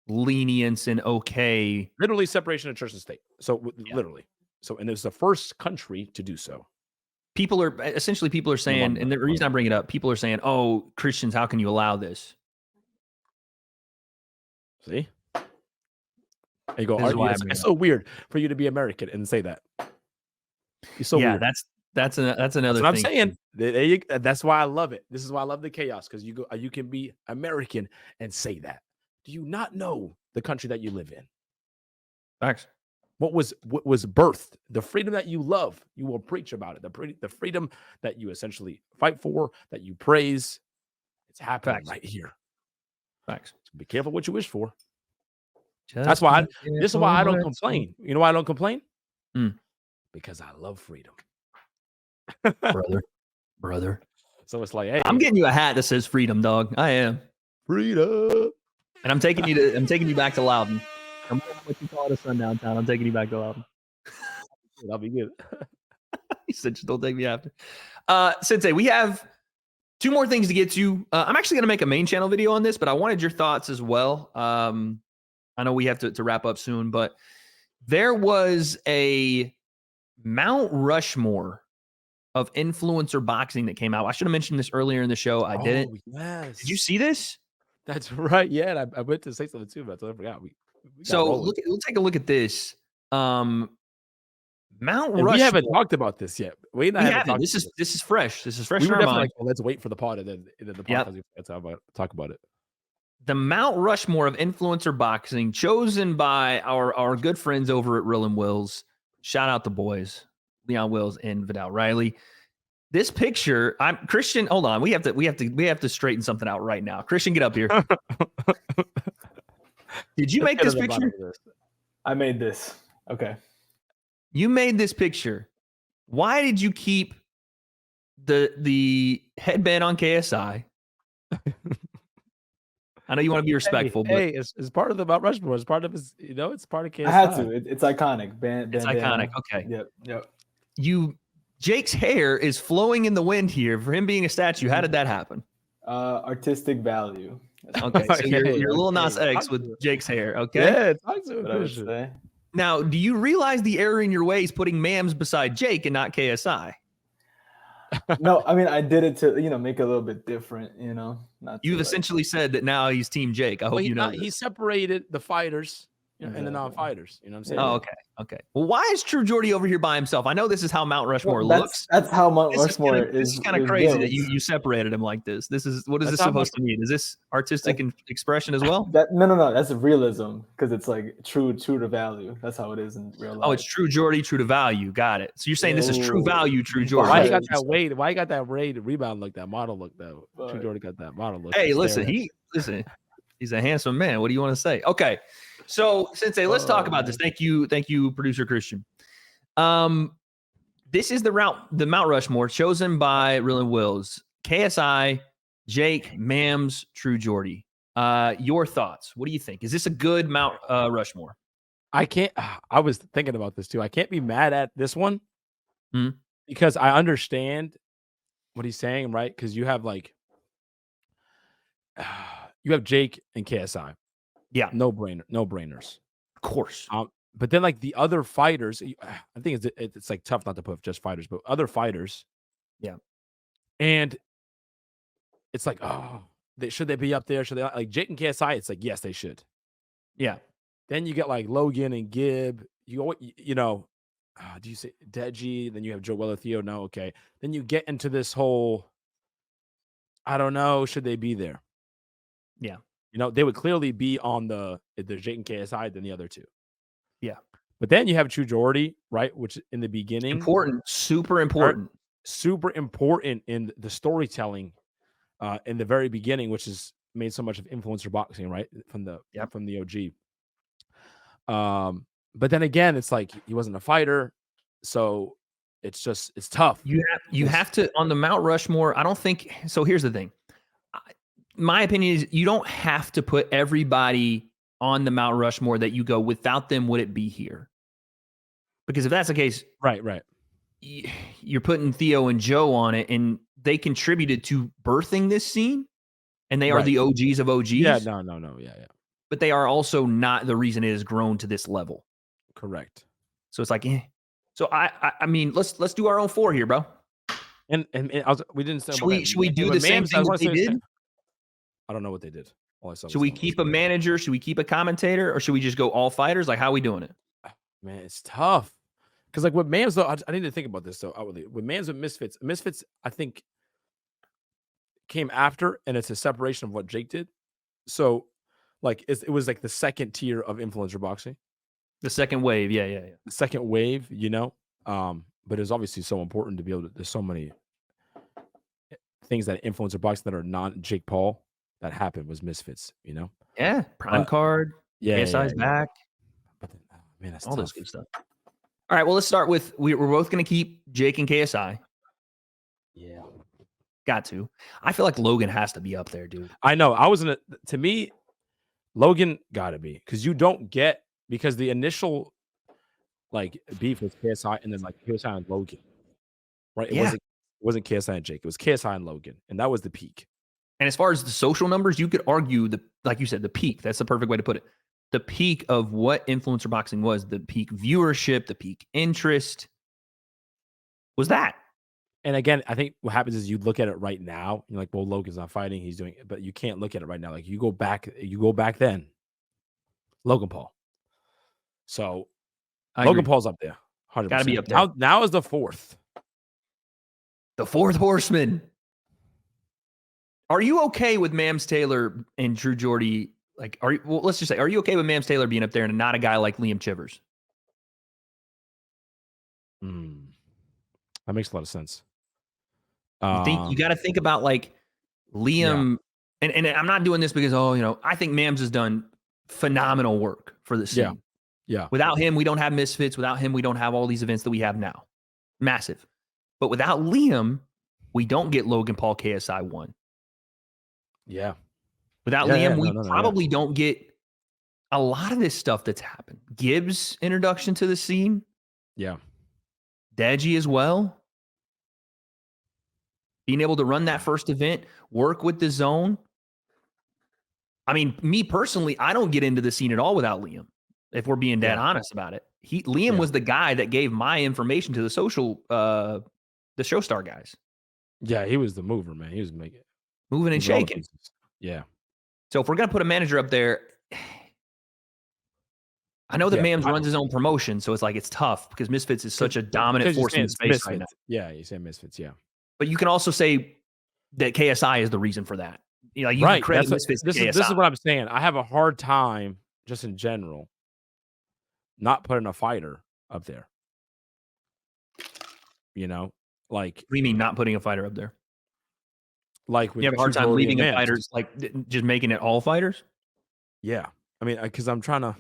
lenience and okay. Literally separation of church and state. So literally, and it's the first country to do so. People are saying, and the reason I bring it up, people are saying, "Oh, Christians, how can you allow this?" See. You go, it's so weird for you to be American and say that. You're so weird. That's another thing. What I'm saying. That's why I love it. This is why I love the chaos, because you can be American and say that. Do you not know the country that you live in? Facts. What was birthed? The freedom that you love, you will preach about it. The freedom that you essentially fight for, that you praise, it's happening right here. Facts. So be careful what you wish for. This is why I don't complain. You know why I don't complain? Because I love freedom. brother. So it's like, hey, I'm getting you a hat that says freedom, dog. I am. Freedom. And I'm taking you back to Loudon. I'm what you call it, a sundown town. I'm taking you back to Loudon. That'll be good. He said, just don't take me after. Sensei, we have 2 more things to get to. I'm actually going to make a main channel video on this, but I wanted your thoughts as well. I know we have to wrap up soon, but there was a Mount Rushmore of influencer boxing that came out. I should have mentioned this earlier in the show. I didn't. Yes. Did you see this? That's right. Yeah, and I went to say something too, but I totally forgot. We'll take a look at this. Mount Rushmore. We haven't talked about this yet. We haven't. This is fresh. This is fresh. We were in our definitely mind. like, well, let's wait for the pod, and then the podcast we talk about it. The Mount Rushmore of influencer boxing, chosen by our good friends over at Rill and Wills. Shout out the boys, Leon Wills and Vidal Riley. This picture, Christian. Hold on, we have to straighten something out right now. Christian, get up here. Did you make this picture? I made this. Okay. You made this picture. Why did you keep the headband on KSI? I know you want to be respectful, but it's part of the Mount Rushmore. It's part of his, it's part of KSI. I had to. It's iconic. It's iconic. Okay. Yep. Jake's hair is flowing in the wind here for him being a statue. How did that happen? Artistic value. Okay, so you're Lil Nas X with Jake's hair. Okay. Yeah, talk to what I would say. Now, do you realize the error in your ways putting Mams beside Jake and not KSI? No, I mean I did it to make it a little bit different. You've essentially said that now he's Team Jake. I hope you know. He separated the fighters and the non-fighters. You know what I'm saying? Oh, okay. Well, why is True Jordy over here by himself? I know this is how Mount Rushmore looks. That's how Mount Rushmore is. This is kind of crazy that you separated him like this. This is what is this supposed to mean? Is this artistic expression as well? No. That's realism because it's like true to value. That's how it is in real life. Oh, it's True Jordy, true to value. Got it. So you're saying this is true value, True Jordy. Why you got that Wade? Why you got that Wade rebound look? That model look though. True Jordy got that model look. Hey, listen, he's a handsome man. What do you want to say? Okay. So, Sensei, let's talk about this. Thank you, producer Christian. This is the Mount Rushmore chosen by Real and Wills, KSI, Jake, Mams, True Jordy. Your thoughts? What do you think? Is this a good Mount Rushmore? I was thinking about this too. I can't be mad at this one because I understand what he's saying, right? Because you have you have Jake and KSI. Yeah, no brainers, of course. But then the other fighters, I think it's tough not to put just fighters, but other fighters, yeah. And it's should they be up there? Should they Jake and KSI? It's yes, they should. Yeah. Then you get Logan and Gibb. Do you say Deji? Then you have Joel Theo. No, okay. Then you get into this whole. I don't know. Should they be there? Yeah. They would clearly be on the Jake and KSI than the other two. Yeah. But then you have True Jordy, right? Which in the beginning. Super important in the storytelling in the very beginning, which has made so much of influencer boxing, right? From the OG. But then again, it's he wasn't a fighter. So it's tough. You have to, on the Mount Rushmore, I don't think, so here's the thing. My opinion is you don't have to put everybody on the Mount Rushmore that you go without them. Would it be here? Because if that's the case, right, you're putting Theo and Joe on it, and they contributed to birthing this scene, and they are the OGs of OGs. Yeah, yeah. But they are also not the reason it has grown to this level. Correct. So it's So I mean, let's do our own 4 here, bro. And we didn't say. Should we do the same thing that they did? I don't know what they did. All I saw. Should we keep a manager? Should we keep a commentator? Or should we just go all fighters? How are we doing it? Man, it's tough. Because with Mams, though, I need to think about this, though. With Mams and Misfits, I think, came after, and it's a separation of what Jake did. So, it was the second tier of influencer boxing. The second wave, yeah. The second wave, but it's obviously so important to be able to, there's so many things that influencer boxing that are non-Jake Paul that happened was Misfits, Yeah, Prime Card, KSI's back. But man, that's all tough. This good stuff. All right, well, let's start with, we're both going to keep Jake and KSI. Yeah. Got to. I feel like Logan has to be up there, dude. I know. To me, Logan got to be, because the initial beef was KSI and then KSI and Logan, right? It wasn't KSI and Jake. It was KSI and Logan, and that was the peak. And as far as the social numbers, you could argue like you said, the peak. That's the perfect way to put it. The peak of what influencer boxing was, the peak viewership, the peak interest was that. And again, I think what happens is you look at it right now. You're well, Logan's not fighting. He's doing it, but you can't look at it right now. You go back then, Logan Paul. So Logan Paul's up there. 100%. Gotta be up there. Now is the fourth. The fourth horseman. Are you okay with Mams Taylor and True Jordy? Let's just say, are you okay with Mams Taylor being up there and not a guy like Liam Chivers? That makes a lot of sense. You got to think about like Liam, and I'm not doing this because I think Mams has done phenomenal work for the scene. Yeah. Without him, we don't have Misfits. Without him, we don't have all these events that we have now. Massive. But without Liam, we don't get Logan Paul KSI 1. Yeah. Without Liam, we probably don't get a lot of this stuff that's happened. Gibbs' introduction to the scene. Yeah. Deji as well. Being able to run that first event, work with the zone. I mean, me personally, I don't get into the scene at all without Liam, if we're being dead honest about it. Liam was the guy that gave my information to the Showstar guys. Yeah, he was the mover, man. He was moving and shaking. Yeah. So if we're going to put a manager up there, I know that Mams runs his own promotion, so it's tough because Misfits is such a dominant force in the space right now. Yeah, you say Misfits, yeah. But you can also say that KSI is the reason for that. You can credit Misfits to KSI. This is what I'm saying. I have a hard time, just in general, not putting a fighter up there. Like. What do you mean not putting a fighter up there? Like you have a hard time leaving the fighters, like just making it all fighters? Yeah. I mean, because I'm trying to.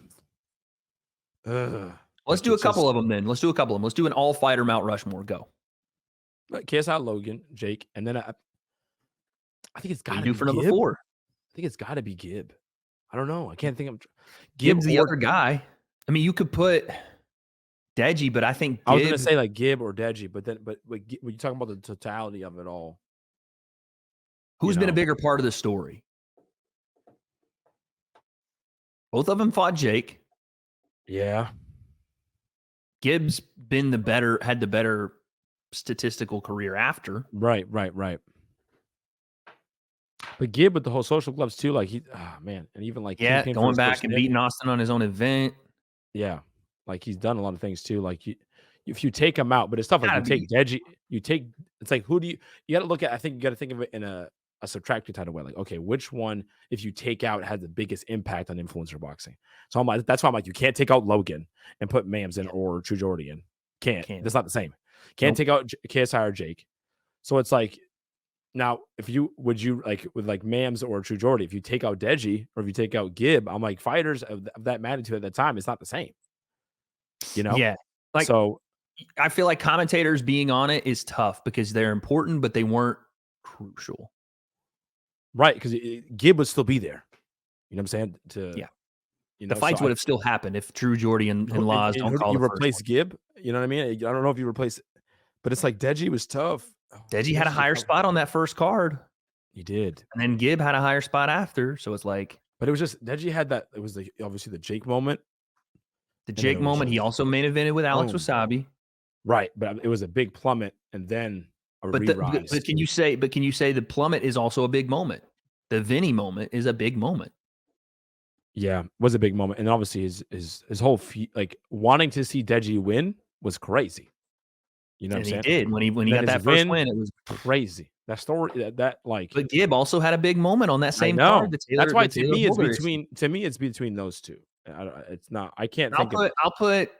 Let's do a couple of them then. Let's do an all fighter Mount Rushmore. Go. KSI, Logan, Jake, and then I think it's got to be for Gib. number 4. I think it's got to be Gib. I don't know. I can't think of Gibb's the other guy. I mean, you could put Deji, but I think I was going to say like Gib or Deji, but when you're talking about the totality of it all, who's been a bigger part of the story? Both of them fought Jake. Yeah. Gibbs had the better statistical career after. Right. But Gib with the whole social clubs too, like and even like going back and beating Austin on his own event. Yeah, like he's done a lot of things too. Like if you take him out, but it's tough. Like take Deji, it's like who do you got to look at? I think you got to think of it in a subtractive kind of way. Like, okay, which one, if you take out, has the biggest impact on influencer boxing? So that's why I'm like, you can't take out Logan and put Mams in or True Jordy in. Can't. That's not the same. Can't take out KSI or Jake. So it's like, now would you like with like Mams or True Jordy, if you take out Deji or if you take out Gib, I'm like, fighters of that magnitude at that time, it's not the same. Yeah. Like, so I feel like commentators being on it is tough because they're important, but they weren't crucial. Right, because Gib would still be there. You know what I'm saying? The fights would have still happened if True Jordy and Laws don't call you the replace first Gib. You know what I mean? I don't know if you replace, but it's like Deji was tough. Deji had a higher spot on that first card. He did, and then Gib had a higher spot after. So it's like, but it was just Deji had that. It was obviously the Jake moment. The Jake moment. He also main evented with Alex Wasabi. Right, but it was a big plummet, and then re-rise. But can you say the plummet is also a big moment? The Vinny moment is a big moment. Yeah, was a big moment, and obviously his whole like wanting to see Deji win was crazy. You know, and what I'm he saying? did when he got that first win. It was crazy. That story, that like. But Gib also had a big moment on that same card. Taylor, that's why to me it's between those two. It's not. I can't. I'll put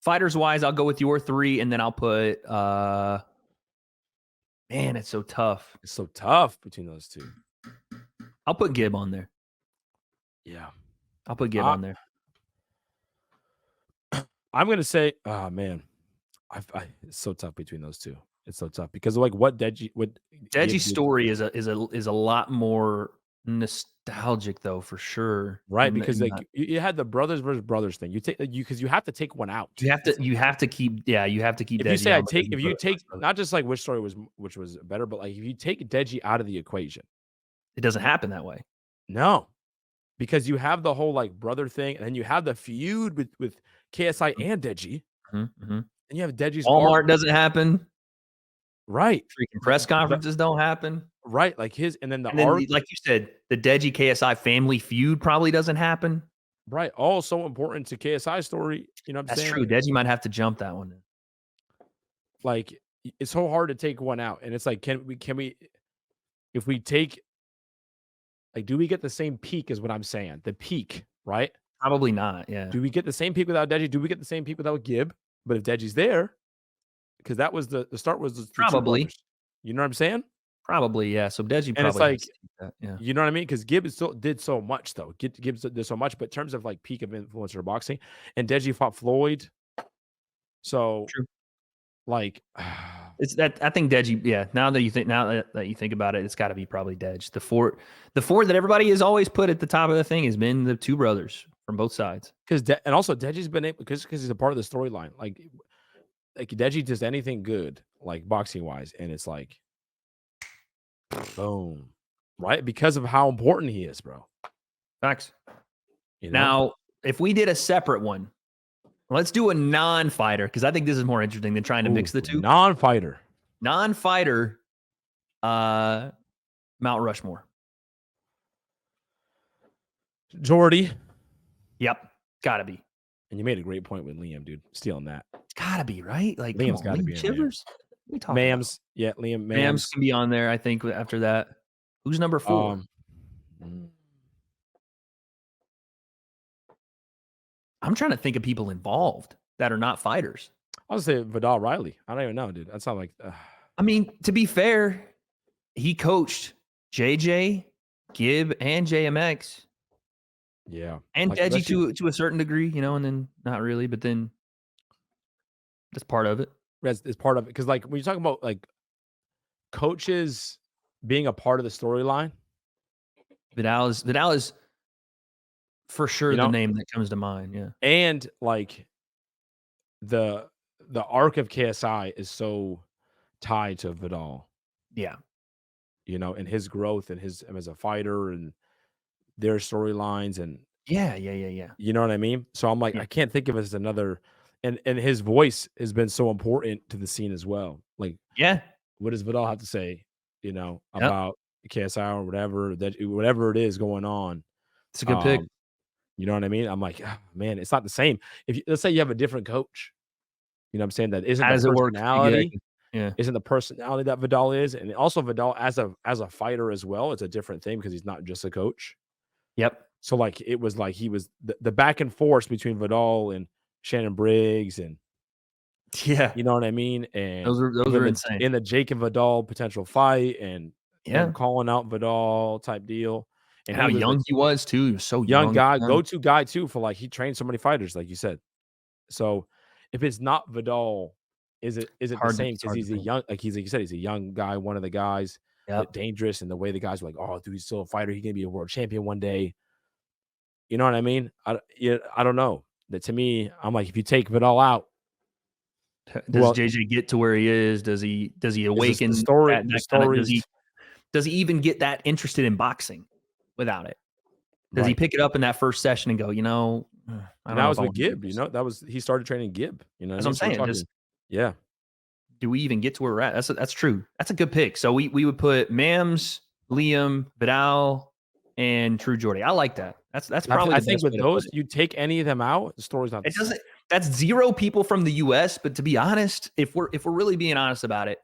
fighters wise. I'll go with your 3, and then I'll put. Man, it's so tough. It's so tough between those two. I'll put Gib on there. Yeah, I'll put Gib on there. I'm gonna say, oh man, it's so tough between those two. It's so tough because like Deji's story is a lot more nostalgic though, for sure. Right, because you had the brothers versus brothers thing. You take because you have to take one out. You have to keep Deji. If you take not just like which story which was better, but like if you take Deji out of the equation, it doesn't happen that way. No, because you have the whole like brother thing, and then you have the feud with KSI and Deji, and you have Deji's Walmart doesn't happen. Right, freaking press conferences don't happen. Right, like and then like you said, the Deji KSI family feud probably doesn't happen. Right, all so important to KSI's story. You know what I'm saying? That's true. Deji might have to jump that one. Like it's so hard to take one out, and it's like, can we, if we take, like, do we get the same peak? Is what I'm saying. The peak, right? Probably not. Yeah. Do we get the same peak without Deji? Do we get the same peak without Gibb? But if Deji's there, because that was the start was the two Probably. brothers. You know what I'm saying? Probably, yeah. So Deji And it's probably like, has to take that. Yeah. you know what I mean? Because Gibb still did so much, though. Gibbs did so much, but in terms of like peak of influencer boxing, and Deji fought Floyd. So, True. Like, it's that I think Deji. Yeah. Now that you think about it, it's got to be probably Dej. The four that everybody has always put at the top of the thing has been the two brothers from both sides. And also Deji's been able because he's a part of the storyline. Like Deji does anything good, like boxing wise, and it's like, boom, right? Because of how important he is, bro. Facts. You know? Now, if we did a separate one, let's do a non-fighter because I think this is more interesting than trying to mix the two. Non-fighter, Mount Rushmore. Jordy. Yep, gotta be. And you made a great point with Liam, dude. Stealing that. It's gotta be, right? Like Liam's got to be Chivers. Mams, yeah, Liam Mams can be on there. I think after that. Who's number 4? I'm trying to think of people involved that are not fighters. I would say Vidal Riley. I don't even know, dude. That's not like. I mean, to be fair, he coached JJ, Gibb, and JMX. Yeah, and like, Deji to a certain degree, you know, and then not really, but then that's part of it. It's part of it because, like, when you're talking about like coaches being a part of the storyline, Vidal is for sure the name that comes to mind. Yeah, and like the arc of KSI is so tied to Vidal. Yeah, you know, and his growth and him as a fighter and their storylines and yeah. You know what I mean? So I'm like, I can't think of it as another, and his voice has been so important to the scene as well. Like, yeah, what does Vidal have to say? You know, about KSI or whatever it is going on. It's a good pick. You know what I mean? I'm like, man, it's not the same. Let's say you have a different coach, you know what I'm saying? That isn't the personality. Yeah, isn't the personality that Vidal is, and also Vidal as a fighter as well. It's a different thing because he's not just a coach. Yep. So like it was like he was the back and forth between Vidal and Shannon Briggs and you know what I mean? And those are insane. In the Jake and Vidal potential fight and calling out Vidal type deal. And how young he was too. He was so young guy, go-to guy too for like he trained so many fighters, like you said. So if it's not Vidal, is it the same? Because he's a young, like you said, he's a young guy, one of the guys, but dangerous, and the way the guys were like, oh, dude, he's still a fighter. He can be a world champion one day. You know what I mean? I don't know. That to me, I'm like, if you take Vidal out, does JJ get to where he is? Does he awaken does he even get that interested in boxing without it? Does he pick it up in that first session and go, you know, I don't know. That was with Gibb, you know, he started training Gibb, you know. That's what I'm saying. Yeah. Do we even get to where we're at? That's true. That's a good pick. So we would put Mams, Liam, Vidal, and True Jordy. I like that. That's probably. I think with those, you take any of them out, the story's not. It doesn't. That's 0 people from the U.S. But to be honest, if we're really being honest about it,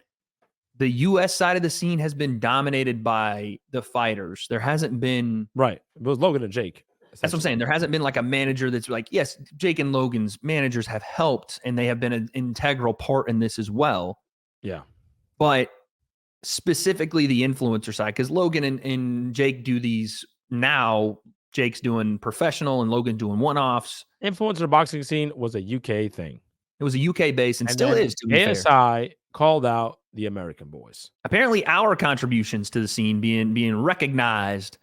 the U.S. side of the scene has been dominated by the fighters. There hasn't been It was Logan and Jake. That's what I'm saying. There hasn't been like a manager that's like, yes, Jake and Logan's managers have helped and they have been an integral part in this as well. Yeah. But specifically the influencer side, because Logan and Jake do these now. Jake's doing professional and Logan doing one-offs. Influencer boxing scene was a UK thing. It was a UK base and still is. To be fair. ASI called out the American boys. Apparently our contributions to the scene being recognized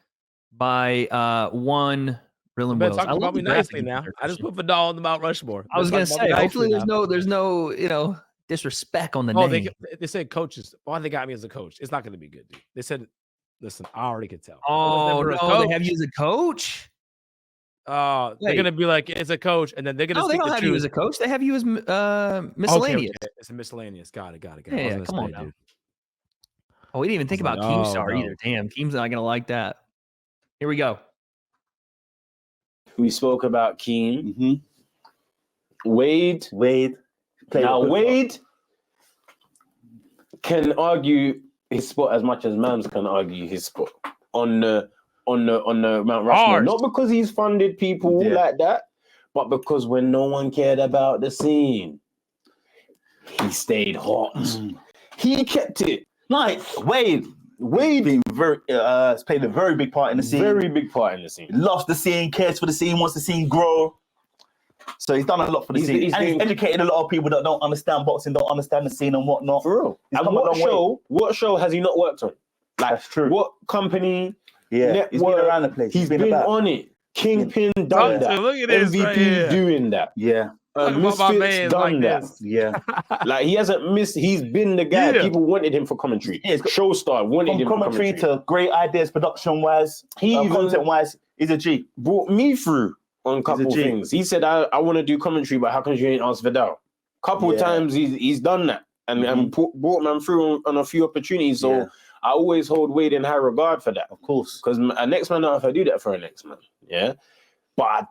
by one Rylan Wells. Talk about me nicely now. I just put Vidal on the Mount Rushmore. I was going to say, hopefully there's no disrespect on the name. They said coaches. Why they got me as a coach? It's not going to be good, dude. They said, listen, I already could tell. Oh, no, they have you as a coach? They're going to be like, it's a coach, and then they're going to No, they don't have you as a coach. They have you as miscellaneous. Okay. It's a miscellaneous. Got it. Yeah, come on now. Dude. Oh, we didn't even think about Keemstar either. Damn, Keem's not going to like that. Here we go. We spoke about Keem. Wade. Now, Wade can argue his sport as much as Mams can argue his sport on the on the Mount Rushmore. Bars. Not because he's funded people like that, but because when no one cared about the scene, he stayed hot. He kept it. Like Wade being has played a very big part in the scene. Very big part in the scene. Loves the scene, cares for the scene, wants the scene grow. So he's done a lot for the scene. He's educated a lot of people that don't understand boxing, don't understand the scene and whatnot. For real. He's And what show has he not worked on? Like, that's true. What company? Yeah, he's been around the place. He's been on it. Kingpin done that. Look at this MVP right here. doing that. Yeah. Misfits done that. Yeah. Like he hasn't missed. He's been the guy. Yeah. People wanted him for commentary. Showstar wanted him for commentary. To great ideas, production wise, content wise, he's a G. Brought me through on a couple things. He said, "I want to do commentary, but how come you ain't asked Vidal?" Couple times he's done that and brought man through on a few opportunities. So I always hold Wade in high regard for that, of course, because a next man not if I do that for a next man. Yeah, but I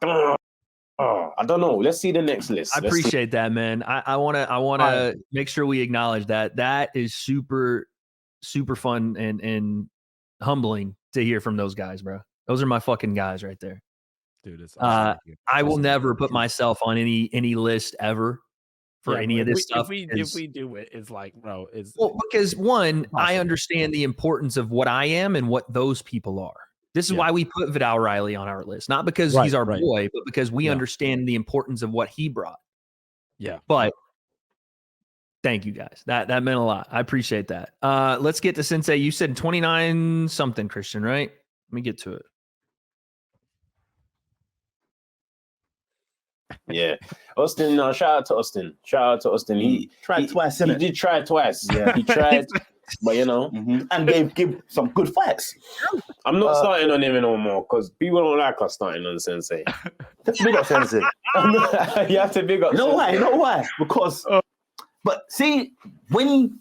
don't know. Let's see the next list. I appreciate that, man. I wanna make sure we acknowledge that. That is super, super fun and humbling to hear from those guys, bro. Those are my fucking guys right there. Dude, it's I will never put myself on any list ever for any of this stuff. If we do it, it's like, bro, it's because one, I understand the importance of what I am and what those people are. This is why we put Vidal Riley on our list, not because he's our boy, but because we understand the importance of what he brought. Yeah. But thank you guys. That meant a lot. I appreciate that. Let's get to Sensei. You said 29 something, Christian, right? Let me get to it. Yeah, Austin. No, shout out to Austin. He tried twice. He did try twice. Yeah, he tried, but you know, and gave some good fights. I'm not starting on him no more because people don't like us starting on Sensei. Big up Sensei. You have to big up. You know why? You know why? Because, but see, when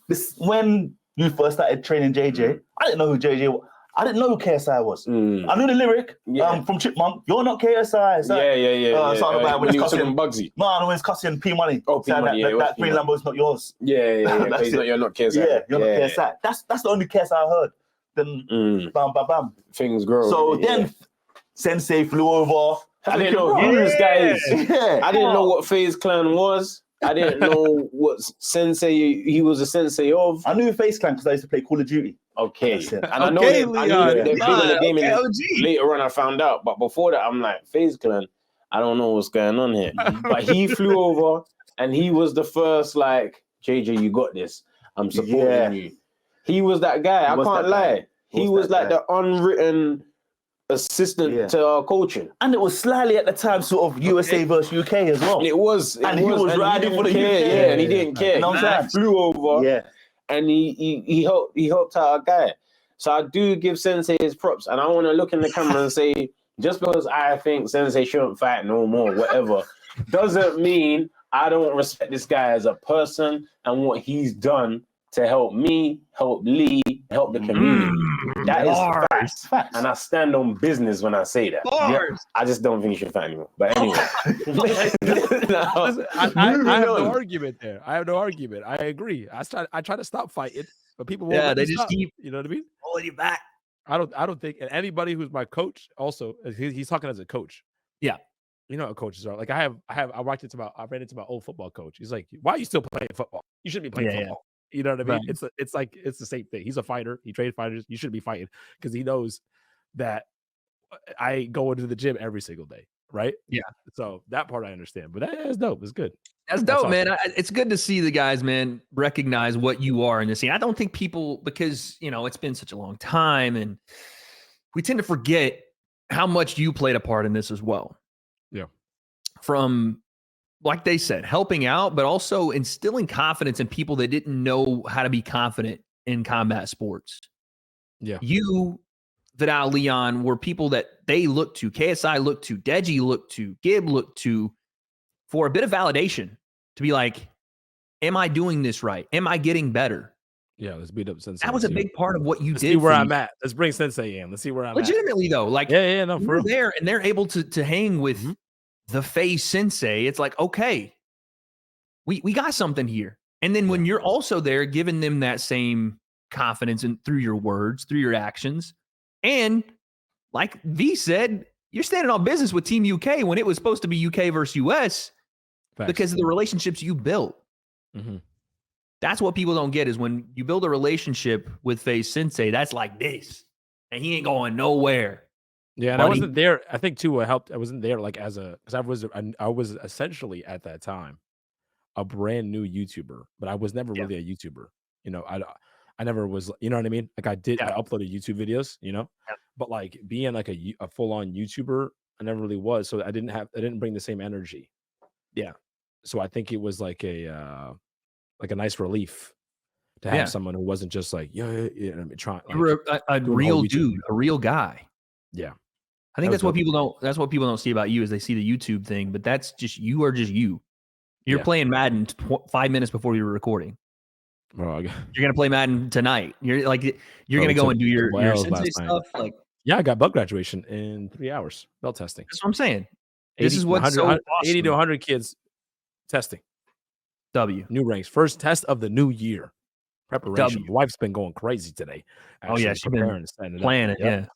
you first started training JJ, I didn't know who JJ was. I didn't know who KSI was. I knew the lyric from Chipmunk. You're not KSI. Something about when he's cussing Bugsy. No, when he's cussing P Money. Oh, P Money. That green Lambo's not yours. Yeah. You're not KSI. Yeah, you're not KSI. That's the only KSI I heard. Then bam. Things grow. So then Sensei flew over. I didn't know who these guys. I didn't know what FaZe Clan was. I didn't know what Sensei he was a Sensei of. I knew FaZe Clan because I used to play Call of Duty. Okay. And I know they're big on the game. Later on, I found out. But before that, I'm like, FaZe Clan, I don't know what's going on here. But he flew over and he was the first, like, JJ, you got this. I'm supporting you. He was that guy. I can't lie. He was like the unwritten assistant to our coaching. And it was slightly at the time sort of USA versus UK as well. It was. And he was riding for the UK. Yeah, and he didn't care. You know what I'm He flew over. Yeah. And he helped out our guy. So I do give Sensei his props. And I want to look in the camera and say, just because I think Sensei shouldn't fight no more, whatever, doesn't mean I don't respect this guy as a person and what he's done to help me, help Lee, help the community. That is facts. And I stand on business when I say that. I just don't think he should fight anymore. But anyway. I have no argument there. I have no argument. I agree. I try to stop fighting, but people won't. Yeah, they just keep, you know what I mean? Pulling you back. I don't think, and anybody who's my coach also, he's talking as a coach. Yeah. You know what coaches are. Like I ran into my old football coach. He's like, why are you still playing football? You shouldn't be playing football. You know what I mean? Right. It's the same thing. He's a fighter. He trains fighters. You shouldn't be fighting because he knows that I go into the gym every single day. Right? Yeah. So that part I understand. But that's dope. It's good. That's dope, man. It's good to see the guys, man, recognize what you are in the scene. I don't think people, because, you know, it's been such a long time and we tend to forget how much you played a part in this as well. Yeah. From, like they said, helping out, but also instilling confidence in people that didn't know how to be confident in combat sports. Yeah. You, Vidal, Leon, were people that they looked to. KSI looked to. Deji looked to. Gib looked to for a bit of validation to be like, am I doing this right? Am I getting better? Yeah, let's beat up Sensei. That was a big part of what you let's did. See where I'm at. Let's bring Sensei in. Let's see where I'm legitimately, though. Like, no, for we're there and they're able to hang with the FaZe Sensei. It's like, okay, we got something here. And then when you're also there, giving them that same confidence and through your words, through your actions, and like V said, you're standing on business with Team UK when it was supposed to be UK versus US because of the relationships you built. Mm-hmm. That's what people don't get is when you build a relationship with FaZe Sensei, that's like this. And he ain't going nowhere. Yeah, and I wasn't there. I think too, what helped, I wasn't there like as a, because I was essentially at that time a brand new YouTuber, but I was never really a YouTuber. You know, I never was, you know what I mean? Like I uploaded YouTube videos, you know, but like being like a full on YouTuber, I never really was. So I didn't bring the same energy. Yeah. So I think it was like a nice relief to have someone who wasn't just like, trying. You were a real dude, a real guy. Yeah. I think that's what people don't. That's what people don't see about you is they see the YouTube thing, but that's just you are just you. You're playing Madden 5 minutes before you were recording. Bro, you're gonna play Madden tonight. You're gonna go and do your Sensei stuff. Like, yeah, I got bug graduation in 3 hours. Belt testing. That's what I'm saying. This is what's so awesome. 80 to 100 kids testing. W. New ranks. First test of the new year. Preparation. My wife's been going crazy today. Actually, she's been planning. Yeah.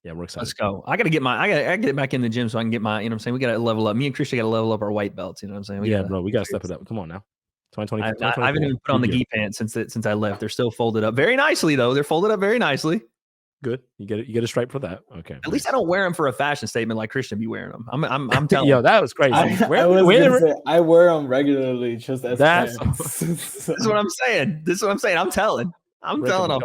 Yeah, we're excited. Let's go. I gotta get back in the gym so I can get my, you know what I'm saying? We gotta level up. Me and Christian gotta level up our white belts, you know what I'm saying? We gotta step it up. Come on now. 2020. I haven't even put on the gi pants since I left. They're still folded up very nicely though. They're folded up very nicely. Good. You get a stripe for that. Okay. At least I don't wear them for a fashion statement like Christian be wearing them. I'm telling you. Yo, that was crazy. I wear them regularly just as This is what I'm saying. I'm telling on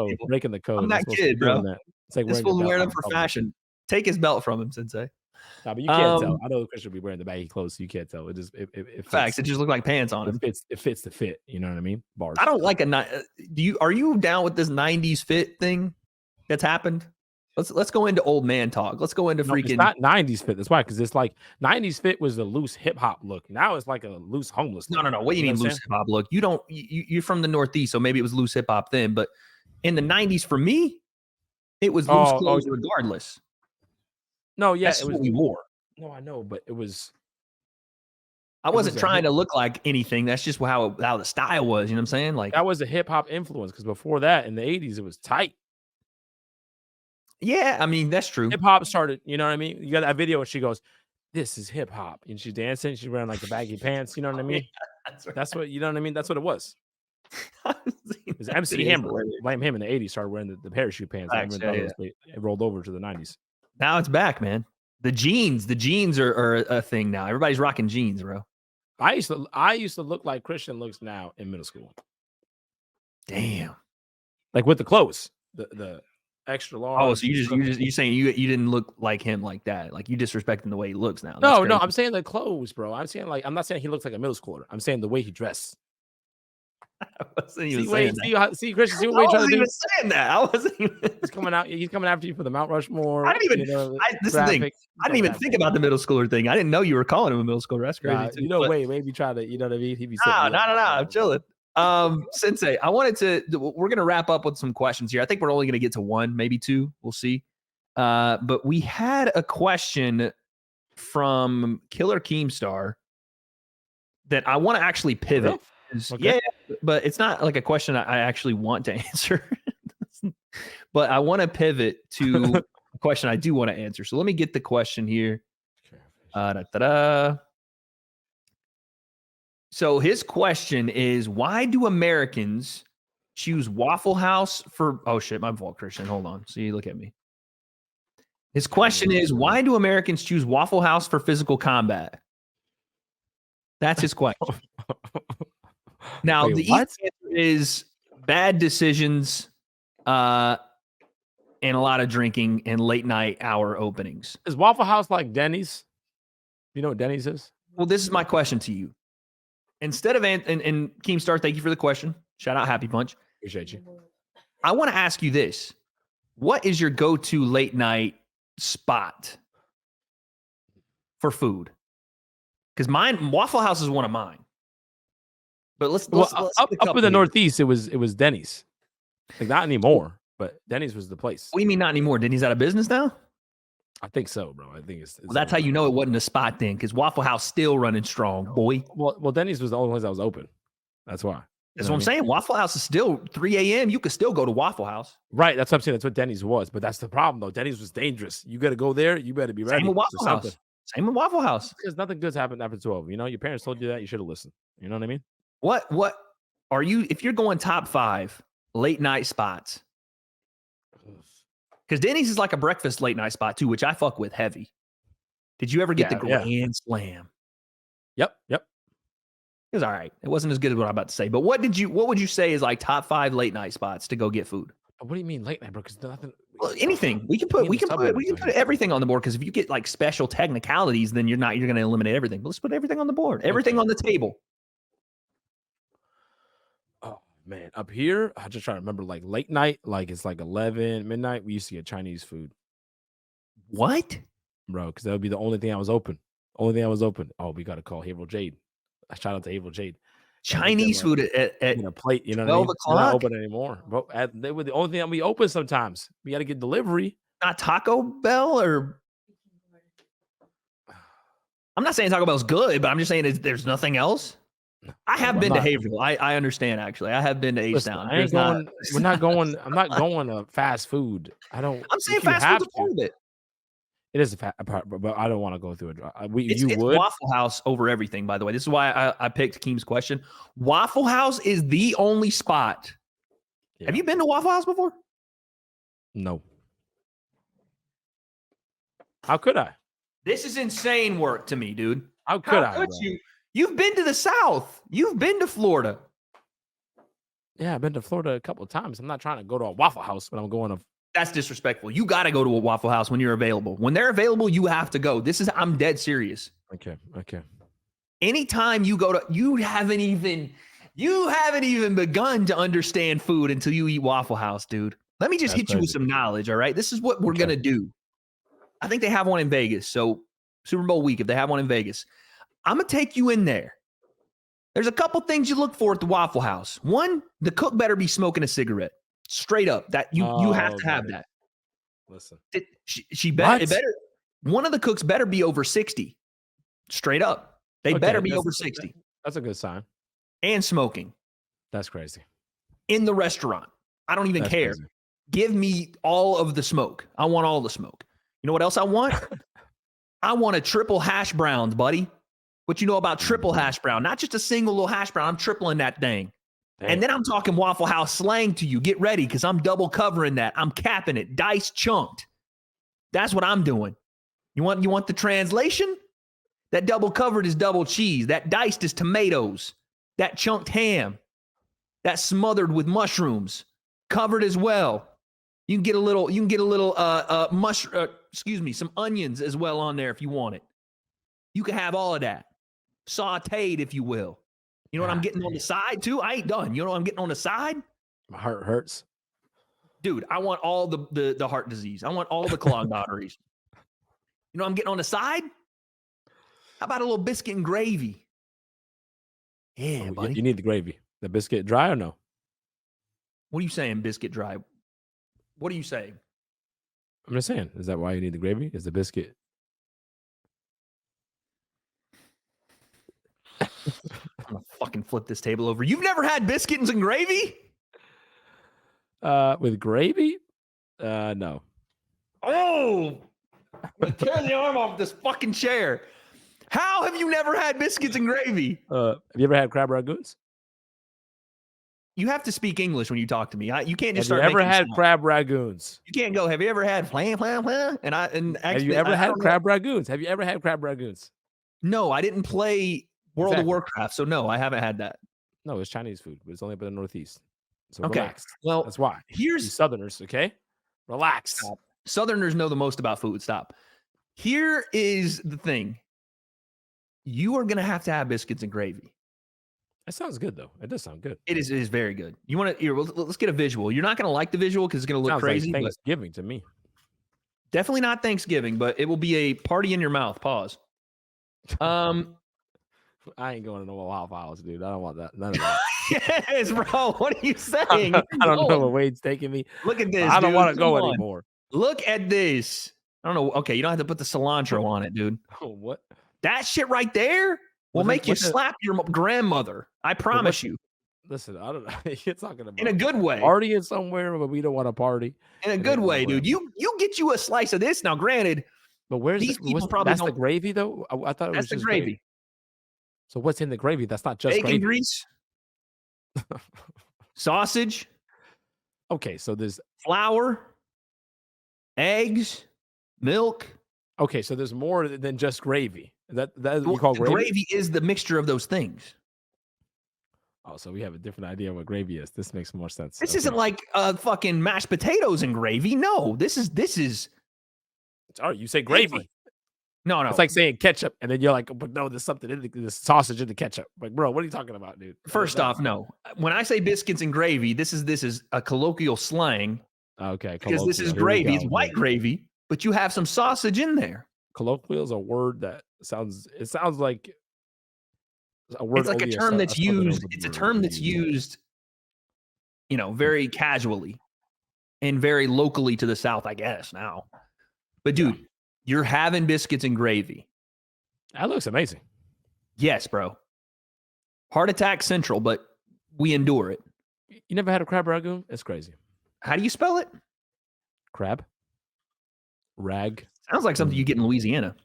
people. Breaking the code. I'm that kid, bro. It's like this fool's wearing them for fashion. Take his belt from him, Sensei. Nah, but you can't tell. I know Christian will be wearing the baggy clothes, so you can't tell. It just facts. It just look like pants on him. It fits the fit. You know what I mean? Bars. I don't like are you down with this 90s fit thing that's happened? Let's go into old man talk. Let's go into freaking. It's not 90s fit. That's why, because it's like 90s fit was the loose hip hop look. Now it's like a loose homeless look. No. What do you mean loose hip hop look? You're from the Northeast, so maybe it was loose hip hop then. But in the 90s, for me, it was loose clothes regardless. No, yeah, that's what we wore. No, I know, but it was. I wasn't trying to look like anything. That's just how the style was. You know what I'm saying? Like that was a hip hop influence because before that, in the 80s, it was tight. Yeah, I mean that's true. Hip hop started. You know what I mean? You got that video where she goes, "This is hip hop," and she's dancing. She's wearing like the baggy pants. You know what I mean? That's what you know what I mean. That's what it was. It was MC Hammer. Blame him in the 80s. Started wearing the parachute pants. It rolled over to the 90s. Now it's back, man. The jeans are a thing now. Everybody's rocking jeans, bro. I used to look like Christian looks now in middle school. Damn. Like with the clothes, the extra large. Oh, so you saying you didn't look like him like that? Like you disrespecting the way he looks now? No, I'm saying the clothes, bro. I'm not saying he looks like a middle schooler. I'm saying the way he dressed. I wasn't even saying that. See, Christian, see what we're trying to do. Saying that. I wasn't even. He's coming out. He's coming after you for the Mount Rushmore. I didn't even. This is the thing. I didn't even think about the middle schooler thing. I didn't know you were calling him a middle schooler. That's crazy. You know, maybe try to. You know what I mean? He'd be. No. I'm chilling. Sensei, I wanted to. We're gonna wrap up with some questions here. I think we're only gonna get to one, maybe two. We'll see. But we had a question from Killer Keemstar that I want to actually pivot. Okay. Yeah, but it's not like a question I actually want to answer. But I want to pivot to a question I do want to answer. So let me get the question here. So his question is, why do Americans choose Waffle House for... Oh, shit, my fault, Christian. Hold on. See, look at me. His question is, why do Americans choose Waffle House for physical combat? That's his question. Now, the easy answer is bad decisions and a lot of drinking and late night hour openings. Is Waffle House like Denny's? You know what Denny's is? Well, this is my question to you. Instead of, and Keemstar, thank you for the question. Shout out Happy Punch. Appreciate you. I want to ask you this. What is your go-to late night spot for food? Because Waffle House is one of mine. But let's up in the Northeast, it was Denny's. Like not anymore, but Denny's was the place. What do you mean not anymore? Denny's out of business now? I think so, bro. I think it's well, that's how you know it wasn't a spot then, because Waffle House still running strong, boy. Well, Denny's was the only ones that was open. That's why. That's what I'm saying. Waffle House is still 3 a.m. You could still go to Waffle House. Right. That's what I'm saying. That's what Denny's was. But that's the problem, though. Denny's was dangerous. You got to go there. You better be ready. Same with Waffle House. Same with Waffle House. Because nothing good's happened after 12. You know, your parents told you that. You should have listened. You know what I mean? What are you, if you're going top 5 late night spots? Because Denny's is like a breakfast late night spot too, which I fuck with heavy. Did you ever get the Grand Slam? Yep. It was all right. It wasn't as good as what I'm about to say. But what would you say is like top 5 late night spots to go get food? What do you mean late night, bro? Because nothing. Well, anything. We can put everything on the board, because if you get like special technicalities, then you're going to eliminate everything. But let's put everything on the board. Everything on the table. Oh man, up here, I just try to remember like late night, like it's like 11 midnight. We used to get Chinese food. What, bro? Because that would be the only thing I was open. Oh, we got to call Haverhill Jade. Shout out to Haverhill Jade. Chinese food at a plate, you know, 12 what I mean? o'clock. They're not open anymore. But they were the only thing that we open sometimes. We got to get delivery. Not Taco Bell or. I'm not saying Taco Bell's good, but I'm just saying there's nothing else. I have been to Haverhill. I understand, actually. I have been to H-Town. We're not going. I'm not going to fast food. I'm saying fast food's a part of it. It is a part, but I don't want to go through it. It's Waffle House over everything, by the way. This is why I picked Keem's question. Waffle House is the only spot. Yeah. Have you been to Waffle House before? No. How could I? This is insane work to me, dude. How could you? You've been to the South. You've been to Florida. Yeah, I've been to Florida a couple of times. I'm not trying to go to a Waffle House, but I'm going to. That's disrespectful. You got to go to a Waffle House when you're available. When they're available, you have to go. I'm dead serious. Okay. Anytime you go to, you haven't even begun to understand food until you eat Waffle House, dude. Let me just hit you with some knowledge, all right? This is what we're going to do. I think they have one in Vegas. So Super Bowl week, if they have one in Vegas, I'm going to take you in there. There's a couple things you look for at the Waffle House. One, the cook better be smoking a cigarette. Straight up, that you have to have that. Listen, she better. One of the cooks better be over 60. Straight up, they better be over 60. That's a good sign. And smoking. That's crazy. In the restaurant, I don't even care. Crazy. Give me all of the smoke. I want all the smoke. You know what else I want? I want a triple hash browns, buddy. What you know about triple hash brown? Not just a single little hash brown. I'm tripling that thing. Damn. And then I'm talking Waffle House slang to you. Get ready, because I'm double covering that. I'm capping it. Dice chunked. That's what I'm doing. You want the translation? That double covered is double cheese. That diced is tomatoes. That chunked ham. That smothered with mushrooms. Covered as well. You can get a little some onions as well on there if you want it. You can have all of that. Sauteed, if you will. You know what I'm getting on the side, too? I ain't done. You know what I'm getting on the side? My heart hurts. Dude, I want all the heart disease. I want all the clogged arteries. You know what I'm getting on the side? How about a little biscuit and gravy? Yeah, buddy. You need the gravy. The biscuit dry or no? What are you saying, biscuit dry? What are you saying? I'm just saying. Is that why you need the gravy? Is the biscuit? I'm gonna fucking flip this table over. You've never had biscuits and gravy? With gravy? No. Oh, tear the arm off this fucking chair. How have you never had biscuits and gravy? Have you ever had crab ragoons? You have to speak English when you talk to me. You can't just start. Have you ever had crab ragoons? You can't go. Have you ever had flam? Have you ever had crab ragoons? Have you ever had crab ragoons? No, I didn't play World of Warcraft, so no, I haven't had that. No, it's Chinese food, but it's only up in the Northeast. So okay, relax. Well, that's why. Here's you Southerners, okay? Relax. Stop. Southerners know the most about food. Stop. Here is the thing. You are gonna have to have biscuits and gravy. That sounds good, though. It does sound good. It is very good. You want to? Let's get a visual. You're not gonna like the visual because it's gonna look sounds crazy. Like Thanksgiving to me. Definitely not Thanksgiving, but it will be a party in your mouth. Pause. I ain't going to no Waffle House, dude. I don't want that. None of that. Yes, bro. What are you saying? I don't know where Wade's taking me. Look at this. I don't want to go anymore. Look at this. I don't know. Okay, you don't have to put the cilantro on it, dude. Oh, what? That shit right there will make you slap your grandmother. I promise you. Listen, I don't know. You're talking about In a good way. Partying somewhere, but we don't want to party. In a good way, dude. You get you a slice of this. Now, granted, but where's these people probably that's the gravy though? I thought it was that's the just gravy. So what's in the gravy? That's not just Bacon gravy. grease, sausage. Okay, so there's flour, eggs, milk. Okay, so there's more than just gravy. That you call gravy? Gravy is the mixture of those things. Oh, so we have a different idea of what gravy is. This makes more sense. This isn't like fucking mashed potatoes and gravy. No, this is. Oh, you say gravy. No. It's like saying ketchup, and then you're like, but no, there's something in the sausage in the ketchup. Like, bro, what are you talking about, dude? First off, no. When I say biscuits and gravy, this is a colloquial slang. Okay, because this is gravy. It's white gravy, but you have some sausage in there. Colloquial is a word that sounds like a word. It's like a term that's used. It's a term that's used, very casually and very locally to the South, I guess now. But dude, you're having biscuits and gravy. That looks amazing. Yes, bro. Heart attack central, but we endure it. You never had a crab ragoon? It's crazy. How do you spell it? Crab. Rag. Sounds like something you get in Louisiana.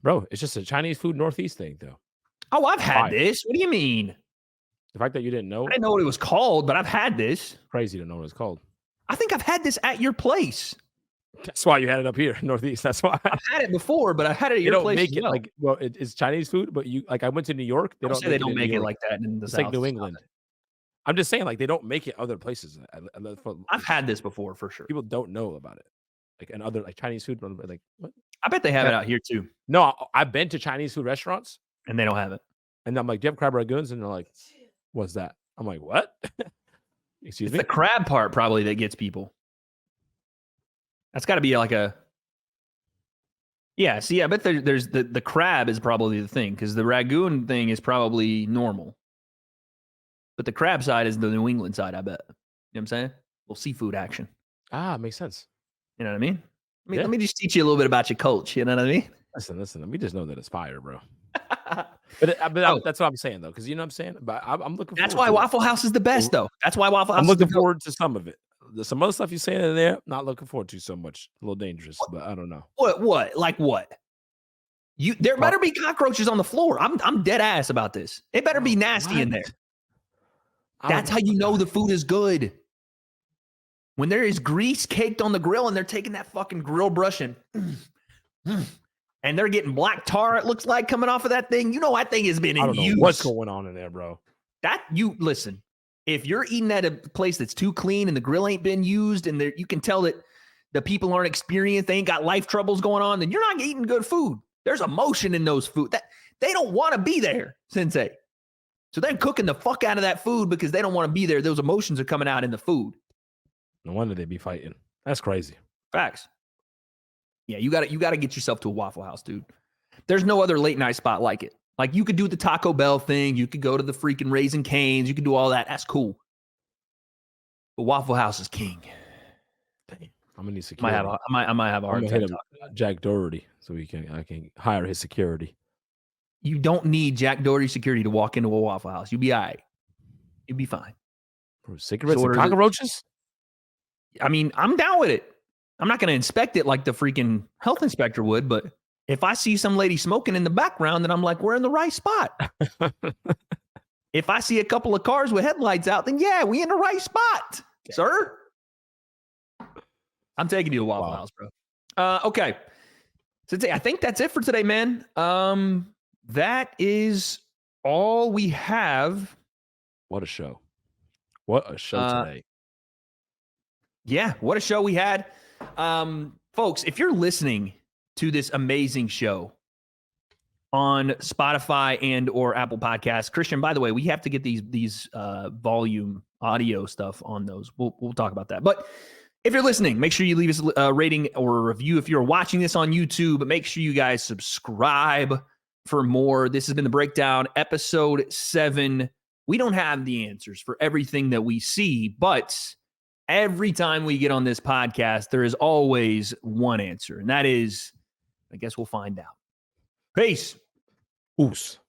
Bro, it's just a Chinese food Northeast thing, though. Oh, I've had this. What do you mean? The fact that you didn't know? I didn't know what it was called, but I've had this. Crazy to know what it's called. I think I've had this at your place. That's why you had it up here, Northeast. That's why. I've had it before, but I've had it at your place. Make it like, well, it's Chinese food, but I went to New York. They don't make it like that in the It's South. like New England. I'm just saying, like, they don't make it other places. I've had this before for sure. People don't know about it. Like, and other, like, Chinese food, like, what? I bet they have it out here too. No, I've been to Chinese food restaurants and they don't have it. And I'm like, do you have crab ragoons? And they're like, what's that? I'm like, what? Excuse me? The crab part probably that gets people. That's got to be like a. Yeah, see, I bet there's the crab is probably the thing because the ragoon thing is probably normal. But the crab side is the New England side, I bet. You know what I'm saying? Little seafood action. Ah, makes sense. You know what I mean? Let me just teach you a little bit about your coach. You know what I mean? Listen. We just know that it's fire, bro. But that's what I'm saying, though, because you know what I'm saying? But I'm looking forward. That's why Waffle House is the best, though. That's why Waffle House I'm looking forward to some of it. There's some other stuff you're saying in there, not looking forward to so much. A little dangerous, but I don't know. What? Like what? There better be cockroaches on the floor. I'm dead ass about this. It better be nasty in there. That's how you know the food is good. When there is grease caked on the grill and they're taking that fucking grill brush and they're getting black tar, it looks like, coming off of that thing. You know that thing has been in use. What's going on in there, bro? Listen, if you're eating at a place that's too clean and the grill ain't been used and you can tell that the people aren't experienced, they ain't got life troubles going on, then you're not eating good food. There's emotion in those food. That they don't want to be there, Sensei. So they're cooking the fuck out of that food because they don't want to be there. Those emotions are coming out in the food. No wonder they be fighting. That's crazy. Facts. Yeah, you got to get yourself to a Waffle House, dude. There's no other late night spot like it. Like you could do the Taco Bell thing, you could go to the freaking Raising Cane's, you could do all that. That's cool. But Waffle House is king. Dang. I'm gonna need security. I might have a hard time. Jack Doherty, so I can hire his security. You don't need Jack Doherty security to walk into a Waffle House. You'll be all right. You'll be fine. Bro, cigarettes and cockroaches? I mean, I'm down with it. I'm not going to inspect it like the freaking health inspector would, but if I see some lady smoking in the background, then I'm like, we're in the right spot. If I see a couple of cars with headlights out, then yeah, we in the right spot, sir. I'm taking you to Waffle House, bro. Okay. So I think that's it for today, man. That is all we have. What a show. What a show today. Yeah, what a show we had. Folks, if you're listening to this amazing show on Spotify and or Apple Podcasts, Christian, by the way, we have to get these volume audio stuff on those. We'll talk about that. But if you're listening, make sure you leave us a rating or a review. If you're watching this on YouTube, make sure you guys subscribe for more. This has been The Breakdown, episode 7. We don't have the answers for everything that we see, but every time we get on this podcast, there is always one answer, and that is, I guess we'll find out. Peace. Oos.